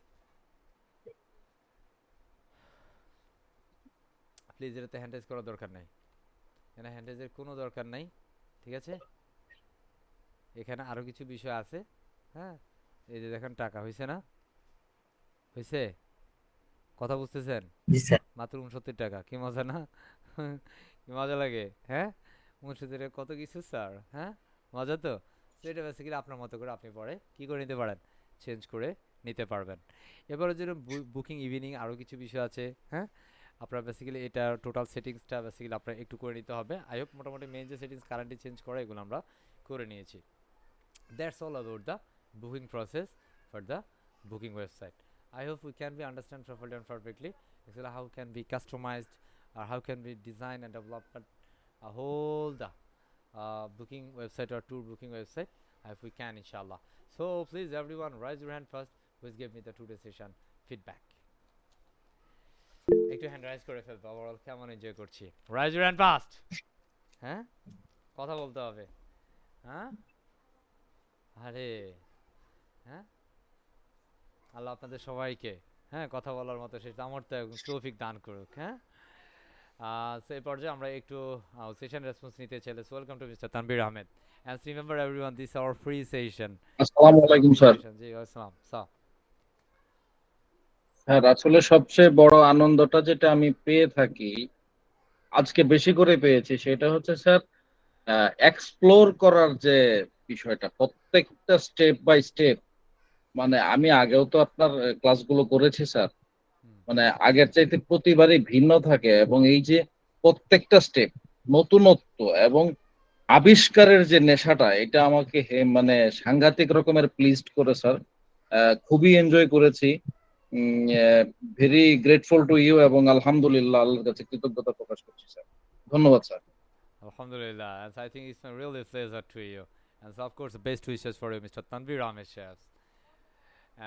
please এটাতে হ্যান্ডেজ করার দরকার নাই, এখানে হ্যান্ডেজের কোনো দরকার নাই, ঠিক আছে, এখানে আরও কিছু বিষয় আছে, হ্যাঁ, এই যে দেখেন টাকা হইছে না, হইছে, কথা বুঝতেছেন? জি স্যার। মাত্র 69 টাকা, কি মজা না? কি মজা লাগে, হ্যাঁ? 69 টাকা কত কিছু স্যার, হ্যাঁ? মজা তো। তো এটা বেসিক্যালি আপনার মতো করে আপনি পরে কি করে নিতে পারেন, চেঞ্জ করে নিতে পারবেন। এবারে যেন বুকিং ইভিনিং আরও কিছু বিষয় আছে, হ্যাঁ? আপনার বেসিক্যালি এটা টোটাল সেটিংসটা বেসিক্যালি আপনার একটু করে নিতে হবে। আই হোপ মোটামুটি মেইন যে সেটিংস কারেন্টলি চেঞ্জ করা এগুলো আমরা করে নিয়েছি। That's all about the booking process for the booking website. I hope we can be understand properly and perfectly actually how can be customized or how can we design and develop a whole the booking website or tour booking website if we can inshallah. So please everyone raise your hand first, please give me the today session feedback. একটু হ্যান্ড রাইজ করে ফেলবো, ওভারঅল কেমন এনজয় করছি, রাইজ ইউর হ্যান্ড ফাস্ট, হ্যাঁ? কথা বলতে হবে, হ্যাঁ? আরে হ্যাঁ, আল্লাহ আপনাদের সবাইকে, হ্যাঁ, কথা বলার মতো সেই সামর্থ্য এবং তৌফিক দান করুক, হ্যাঁ? সেই পর্যায়ে আমরা একটু সেশন রেসপন্স নিতে চাইলে welcome to mister Tanvir Ahmed, and remember everyone this our free session. আসসালামু আলাইকুম স্যার। জি আসসালাম স্যার। স্যার আসলে সবচেয়ে বড় আনন্দটা যেটা আমি পেয়ে থাকি, আজকে বেশি করে পেয়েছি, সেটা হচ্ছে স্যার এক্সপ্লোর করার যে বিষয়টা, প্রত্যেকটা স্টেপ বাই স্টেপ। মানে আমি আগেও তো আপনার ক্লাসগুলো করেছি স্যার, মানে আগের চাইতে প্রতিবারই ভিন্ন থাকে, এবং এই যে প্রত্যেকটা স্টেপ নতুনত্ব এবং আবিষ্কারের যে নেশাটা, এটা আমাকে মানে সাংঘাতিক রকমের প্লিজড করে স্যার। খুবই এনজয় করেছি। ভেরি গ্রেটফুল টু ইউ, এবং আলহামদুলিল্লাহ, আল্লাহর কাছে কৃতজ্ঞতা প্রকাশ করছি স্যার। ধন্যবাদ sir. Alhamdulillah, and I think it's a really pleasure to you, and so of course best wishes for you Mr. Tanvir Ahmed Chefs,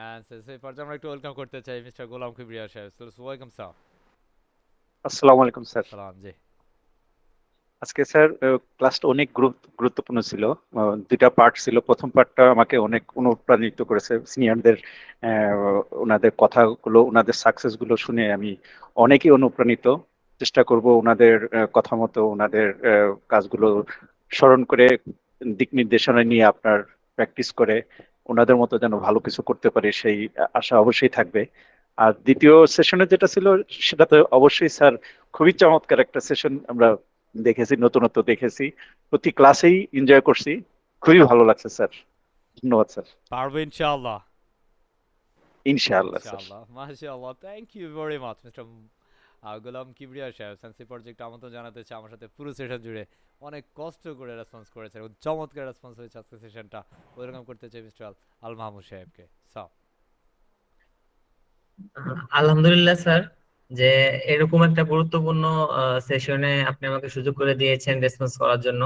and সেই পর্যায়ে আমরা একটু ওয়েলকাম করতে চাই মিস্টার গোলাম কিবরিয়া সাহেব। So welcome sir. আসসালামু আলাইকুম স্যার। সালাম জি। আজকে স্যার ক্লাসটা অনেক গুরুত্বপূর্ণ ছিল। দুইটা পার্ট ছিল। প্রথম পার্টটা আমাকে অনেক অনুপ্রাণিত করেছে। সিনিয়রদের ওনাদের কথাগুলো, ওনাদের সাকসেস গুলো শুনে আমি অনেকই অনুপ্রাণিত। চেষ্টা করব ওনাদের কথা মতো ওনাদের কাজগুলো স্মরণ করে দিক নির্দেশনা নিয়ে আপনার প্র্যাকটিস করে ওনাদের মতো যেন ভালো কিছু করতে পারি, সেই আশা অবশ্যই থাকবে। আর দ্বিতীয় সেশনে যেটা ছিল, সেটা তো অবশ্যই স্যার খুবই চমৎকার একটা সেশন আমরা দেখেছি, নতুনত্ব দেখেছি। প্রতি ক্লাসেই এনজয় করছি, খুবই ভালো লাগছে স্যার। ধন্যবাদ স্যার। পারবো ইনশাআল্লাহ। ইনশাআল্লাহ স্যার। ইনশাআল্লাহ, মাশাআল্লাহ, thank you very much mister Golam Kibria Saheb. Science project আমন্ত্রণ জানাতে চাই আমার সাথে পুরো সেশন জুড়ে অনেক কষ্ট করে রেসপন্স করেছে এবং চমৎকার রেসপন্স হয়েছে আজকে সেশনটা। ওয়েলকাম করতে চাই মিস্টার আল মাহমুদ সাহেবকে। সো আলহামদুলিল্লাহ স্যার, যে এরকম একটা গুরুত্বপূর্ণ সেশনে আপনি আমাকে সুযোগ করে দিয়েছেন রেসপন্স করার জন্য।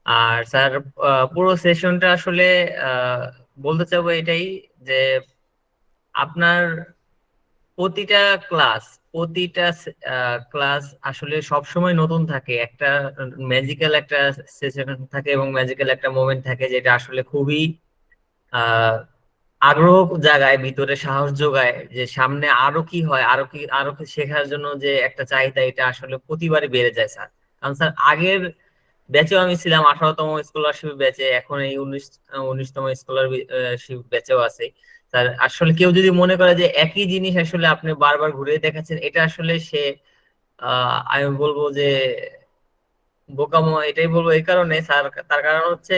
আর স্যার, পুরো সেশনটা আসলে আহ, বলতে চাবো এটাই যে আপনার প্রতিটা ক্লাস প্রতিটা ক্লাস আসলে সব সময় নতুন থাকে, একটা ম্যাজিক্যাল একটা সেশন থাকে এবং ম্যাজিক্যাল একটা মোমেন্ট থাকে, যেটা আসলে খুবই আহ আগ্রহ জাগায়, ভিতরে সাহস যোগায় যে সামনে আরো কি হয়, আরো কি শেখার জন্য যে একটা চাহিদা, এটা আসলে প্রতিবারই বেড়ে যায় স্যার। কারণ স্যার আগের ব্যাচেও আমি ছিলাম, 18তম স্কলারশিপ ব্যাচে, এখন এই 19তম স্কলারশিপ ব্যাচেও আছে স্যার। আসলে কেউ যদি মনে করে যে একই জিনিস আসলে আপনি বারবার ঘুরে দেখাচ্ছেন, এটা আসলে সে আমি বলবো যে বোকামো। এটাই বলবো এই কারণে স্যার, তার কারণ হচ্ছে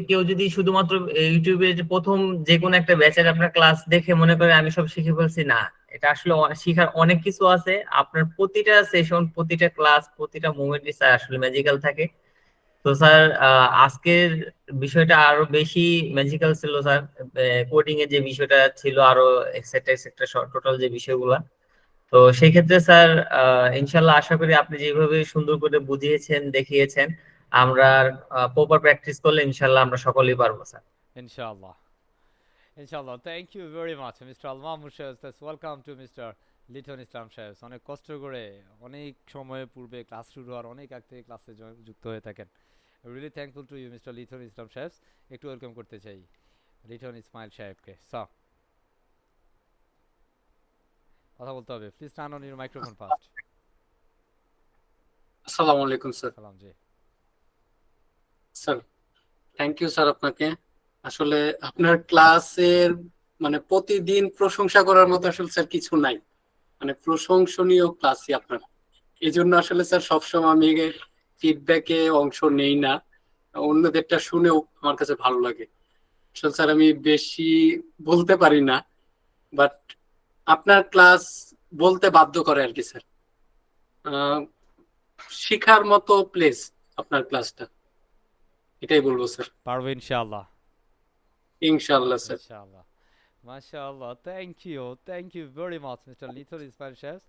কেউ যদি শুধুমাত্র ইউটিউবে যে প্রথম যে কোনো একটা ব্যাচের আপনার ক্লাস দেখে মনে করে আমি সব শিখে ফেলছি, না, এটা আসলে শিখার অনেক কিছু আছে। আপনার প্রতিটা সেশন, প্রতিটা ক্লাস, প্রতিটা মোমেন্টই স্যার আসলে ম্যাজিক্যাল থাকে। তো স্যার, আজকের বিষয়টা আরো বেশি ম্যাজিক্যাল ছিল স্যার। কোডিং এর যে বিষয়টা ছিল, আরো এক্সেট্রা এক্সেট্রা টোটাল যে বিষয়গুলা, তো সেই ক্ষেত্রে স্যার ইনশাল্লাহ আশা করি আপনি যেভাবে সুন্দর করে বুঝিয়েছেন, দেখিয়েছেন, আমরা প্রপার প্র্যাকটিস করলে ইনশাল্লাহ আমরা সকলেই পারবো স্যার। ইনশাআল্লাহ, ইনশাআল্লাহ, thank you very much mister Al Mahmud Saheb. Welcome to mister Liton Islam Saheb. অনেক কষ্ট করে অনেক সময় পূর্বে ক্লাস শুরু হওয়ার অনেক আগ থেকে ক্লাসে যুক্ত হয়ে থাকেন। Really thankful to you mister Liton Islam Saheb. একটু ওয়েলকাম করতে চাই লিটন ইসমাইল সাহেবকে। সো কথা বলতে হবে, please turn on your microphone first. আসসালামু আলাইকুম স্যার। সালাম জি। স্যার, থ্যাংক ইউ স্যার আপনাকে। আসলে আপনার ক্লাসের মানে প্রতিদিন প্রশংসা করার মতো আসলে স্যার কিছু নাই, মানে প্রশংসনীয় ক্লাসই আপনার। এই জন্য আসলে স্যার সবসময় আমি ফিডব্যাকে অংশ নেই না, অন্যদেরটা শুনেও আমার কাছে ভালো লাগে। আসলে স্যার আমি বেশি বলতে পারি না, বাট আপনার ক্লাস বলতে বাধ্য করে আর কি স্যার। আহ, শিখার মতো প্লেস আপনার ক্লাসটা, এটাই বলবো স্যার। পারবো ইনশাআল্লাহ। ইনশাআল্লাহ স্যার। ইনশাআল্লাহ। মাশাআল্লাহ, thank you very much mister Lithol Ismail Saheb.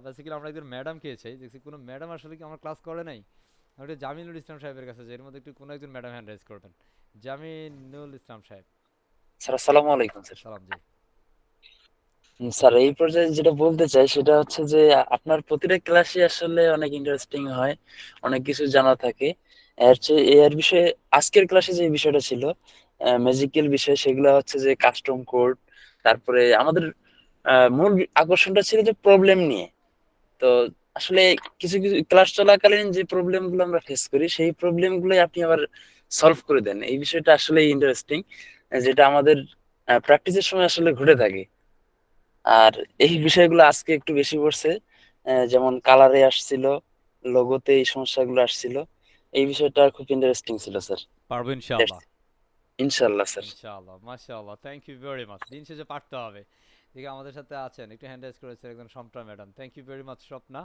Basically আমরা একজন ম্যাডামকে চাই, দেখছি কোনো ম্যাডাম আসলে কি আমার ক্লাস করে নাই। আমি একটু জামিনুল ইসলাম সাহেবের কাছে যাই, এর মধ্যে একটু কোনো একজন ম্যাডাম হ্যান্ড রাইজ করবেন। জামিনুল ইসলাম সাহেব। স্যার আসসালামু আলাইকুম স্যার। সালাম জি। স্যার এই পর্যায়ে যেটা বলতে চাই সেটা হচ্ছে যে আপনার প্রতিটা ক্লাসই আসলে অনেক ইন্টারেস্টিং হয়, অনেক কিছু জানা থাকে। এর বিষয়ে আজকের ক্লাসে যে বিষয়টা ছিল ম্যাজিক্যাল বিষয়, সেগুলো হচ্ছে যে কাস্টম কোড, তারপরে আমাদের মূল আকর্ষণটা ছিল যে প্রবলেম নিয়ে। তো আসলে কিছু কিছু ক্লাস চলাকালীন যে প্রবলেম গুলো আমরা ফেস করি সেই প্রবলেম গুলোই আপনি আবার সলভ করে দেন, এই বিষয়টা আসলে ইন্টারেস্টিং, যেটা আমাদের প্র্যাকটিসের সময় আসলে ঘটে থাকে। আর এই বিষয়গুলো আজকে একটু বেশি পড়ছে, যেমন কালারে আসছিল, লোগোতে এই সমস্যাগুলো আসছিল। এই বিষয়টা খুব ইন্টারেস্টিং ছিল স্যার। পারবো ইনশাআল্লাহ। ইনশাল্লাহ স্যার। ইনশাআল্লাহ, মাশাআল্লাহ, থ্যাংক ইউ ভেরি মাচ। দিন শেষে পারতে হবে। দেখি আমাদের সাথে আছেন, একটু হ্যান্ড রাইজ করেছে একজন Swapna madam. Thank you very much Swapna,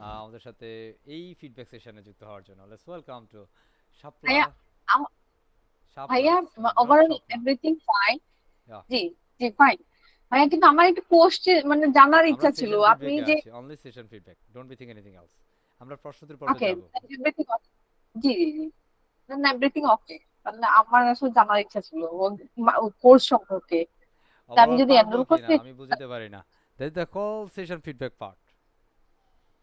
আমাদের সাথে এই ফিডব্যাক সেশনে যুক্ত হওয়ার জন্য। Let's welcome to Shapla. ভাইয়া আম- শাপলা, ভাইয়া not overall Swapna. Everything fine. Yeah. জি জি ফাইন ভাইয়া, কিন্তু আমার একটু মানে জানার আমরা ইচ্ছা ছিল সেশন আপনি ফিডব্যাকে যে আছি, only session feedback, don't be thing anything else. আমরা প্রশ্নোত্তর পর্বে ওকে যাব। এভরিথিং, জি জি জি এভরিথিং ওকে। মানে আমার আসলে জানার ইচ্ছা ছিল কোর্স সম্পর্কে, তা আমি ওভারঅল যদি পারবো এনরোল কি না করতে। আমি বুঝতে পারি না। That is the call session feedback part,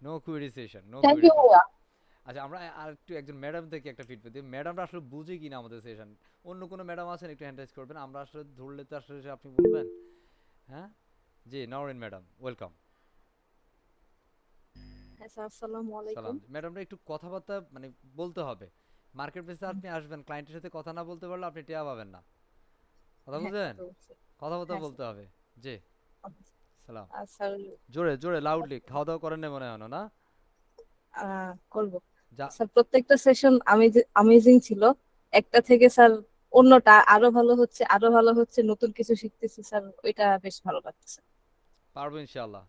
no query session, no thank query you session. ভাইয়া। আচ্ছা, আমরা আর একটু একজন ম্যাডাম থেকে একটা ফিডব্যাক দিই। ম্যাডামরা আসলে বুঝে কিনা আমাদের সেশন। অন্য কোনো ম্যাডাম আছেন একটু হ্যান্ড রাইজ করবেন, আমরা আসলে ধরলে তো আসলে সে আপনি বলবেন। হ্যাঁ জি, নওরিন ম্যাডাম ওয়েলকাম। হ্যাঁ স্যার, আসসালামু আলাইকুম। সালাম। ম্যাডামরা একটু কথাবার্তা মানে বলতে হবে। মার্কেট প্লেসে আপনি আসবেন, ক্লায়েন্টের সাথে কথা না বলতে পারলে আপনি টেয়া পাবেন না। কথা হ্যাঁ বুঝলেন? অবশ্যই। কথাবার্তা হ্যাঁ বলতে হবে। জি। সালাম। স্যার জোরে জোরে লাউডলি। খাওয়া দাওয়া করেন না মনে হয় না? করবো। যা। স্যার প্রত্যেকটা সেশন অ্যামেজিং ছিল, একটা থেকে স্যার অন্যটা আরো ভালো হচ্ছে, আরো ভালো হচ্ছে, নতুন কিছু শিখতেছি স্যার, ওইটা বেশ ভালো লাগতেছে। পারবো ইনশাআল্লাহ।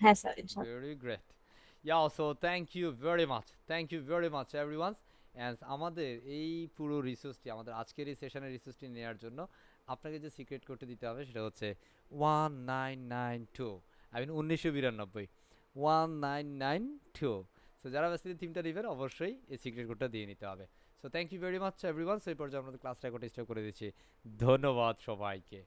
হ্যাঁ স্যার ইনশাআল্লাহ। Very great. Yeah, so thank you very much. Thank you very much everyone. And আমাদের এই পুরো রিসোর্সটি, আমাদের আজকের এই সেশনের রিসোর্সটি নেওয়ার জন্য আপনাকে যে সিক্রেট কোডটি দিতে হবে সেটা হচ্ছে 1992। I mean 1992। 1992। সো যারা বেসিক্যালি থিমটা নেবেন অবশ্যই এই সিক্রেট কোডটা দিয়ে নিতে হবে। So thank you very much everyone. So এই পর্যায়ে আমাদের ক্লাস রেকর্ড স্টপ করে দিচ্ছি। ধন্যবাদ সবাইকে।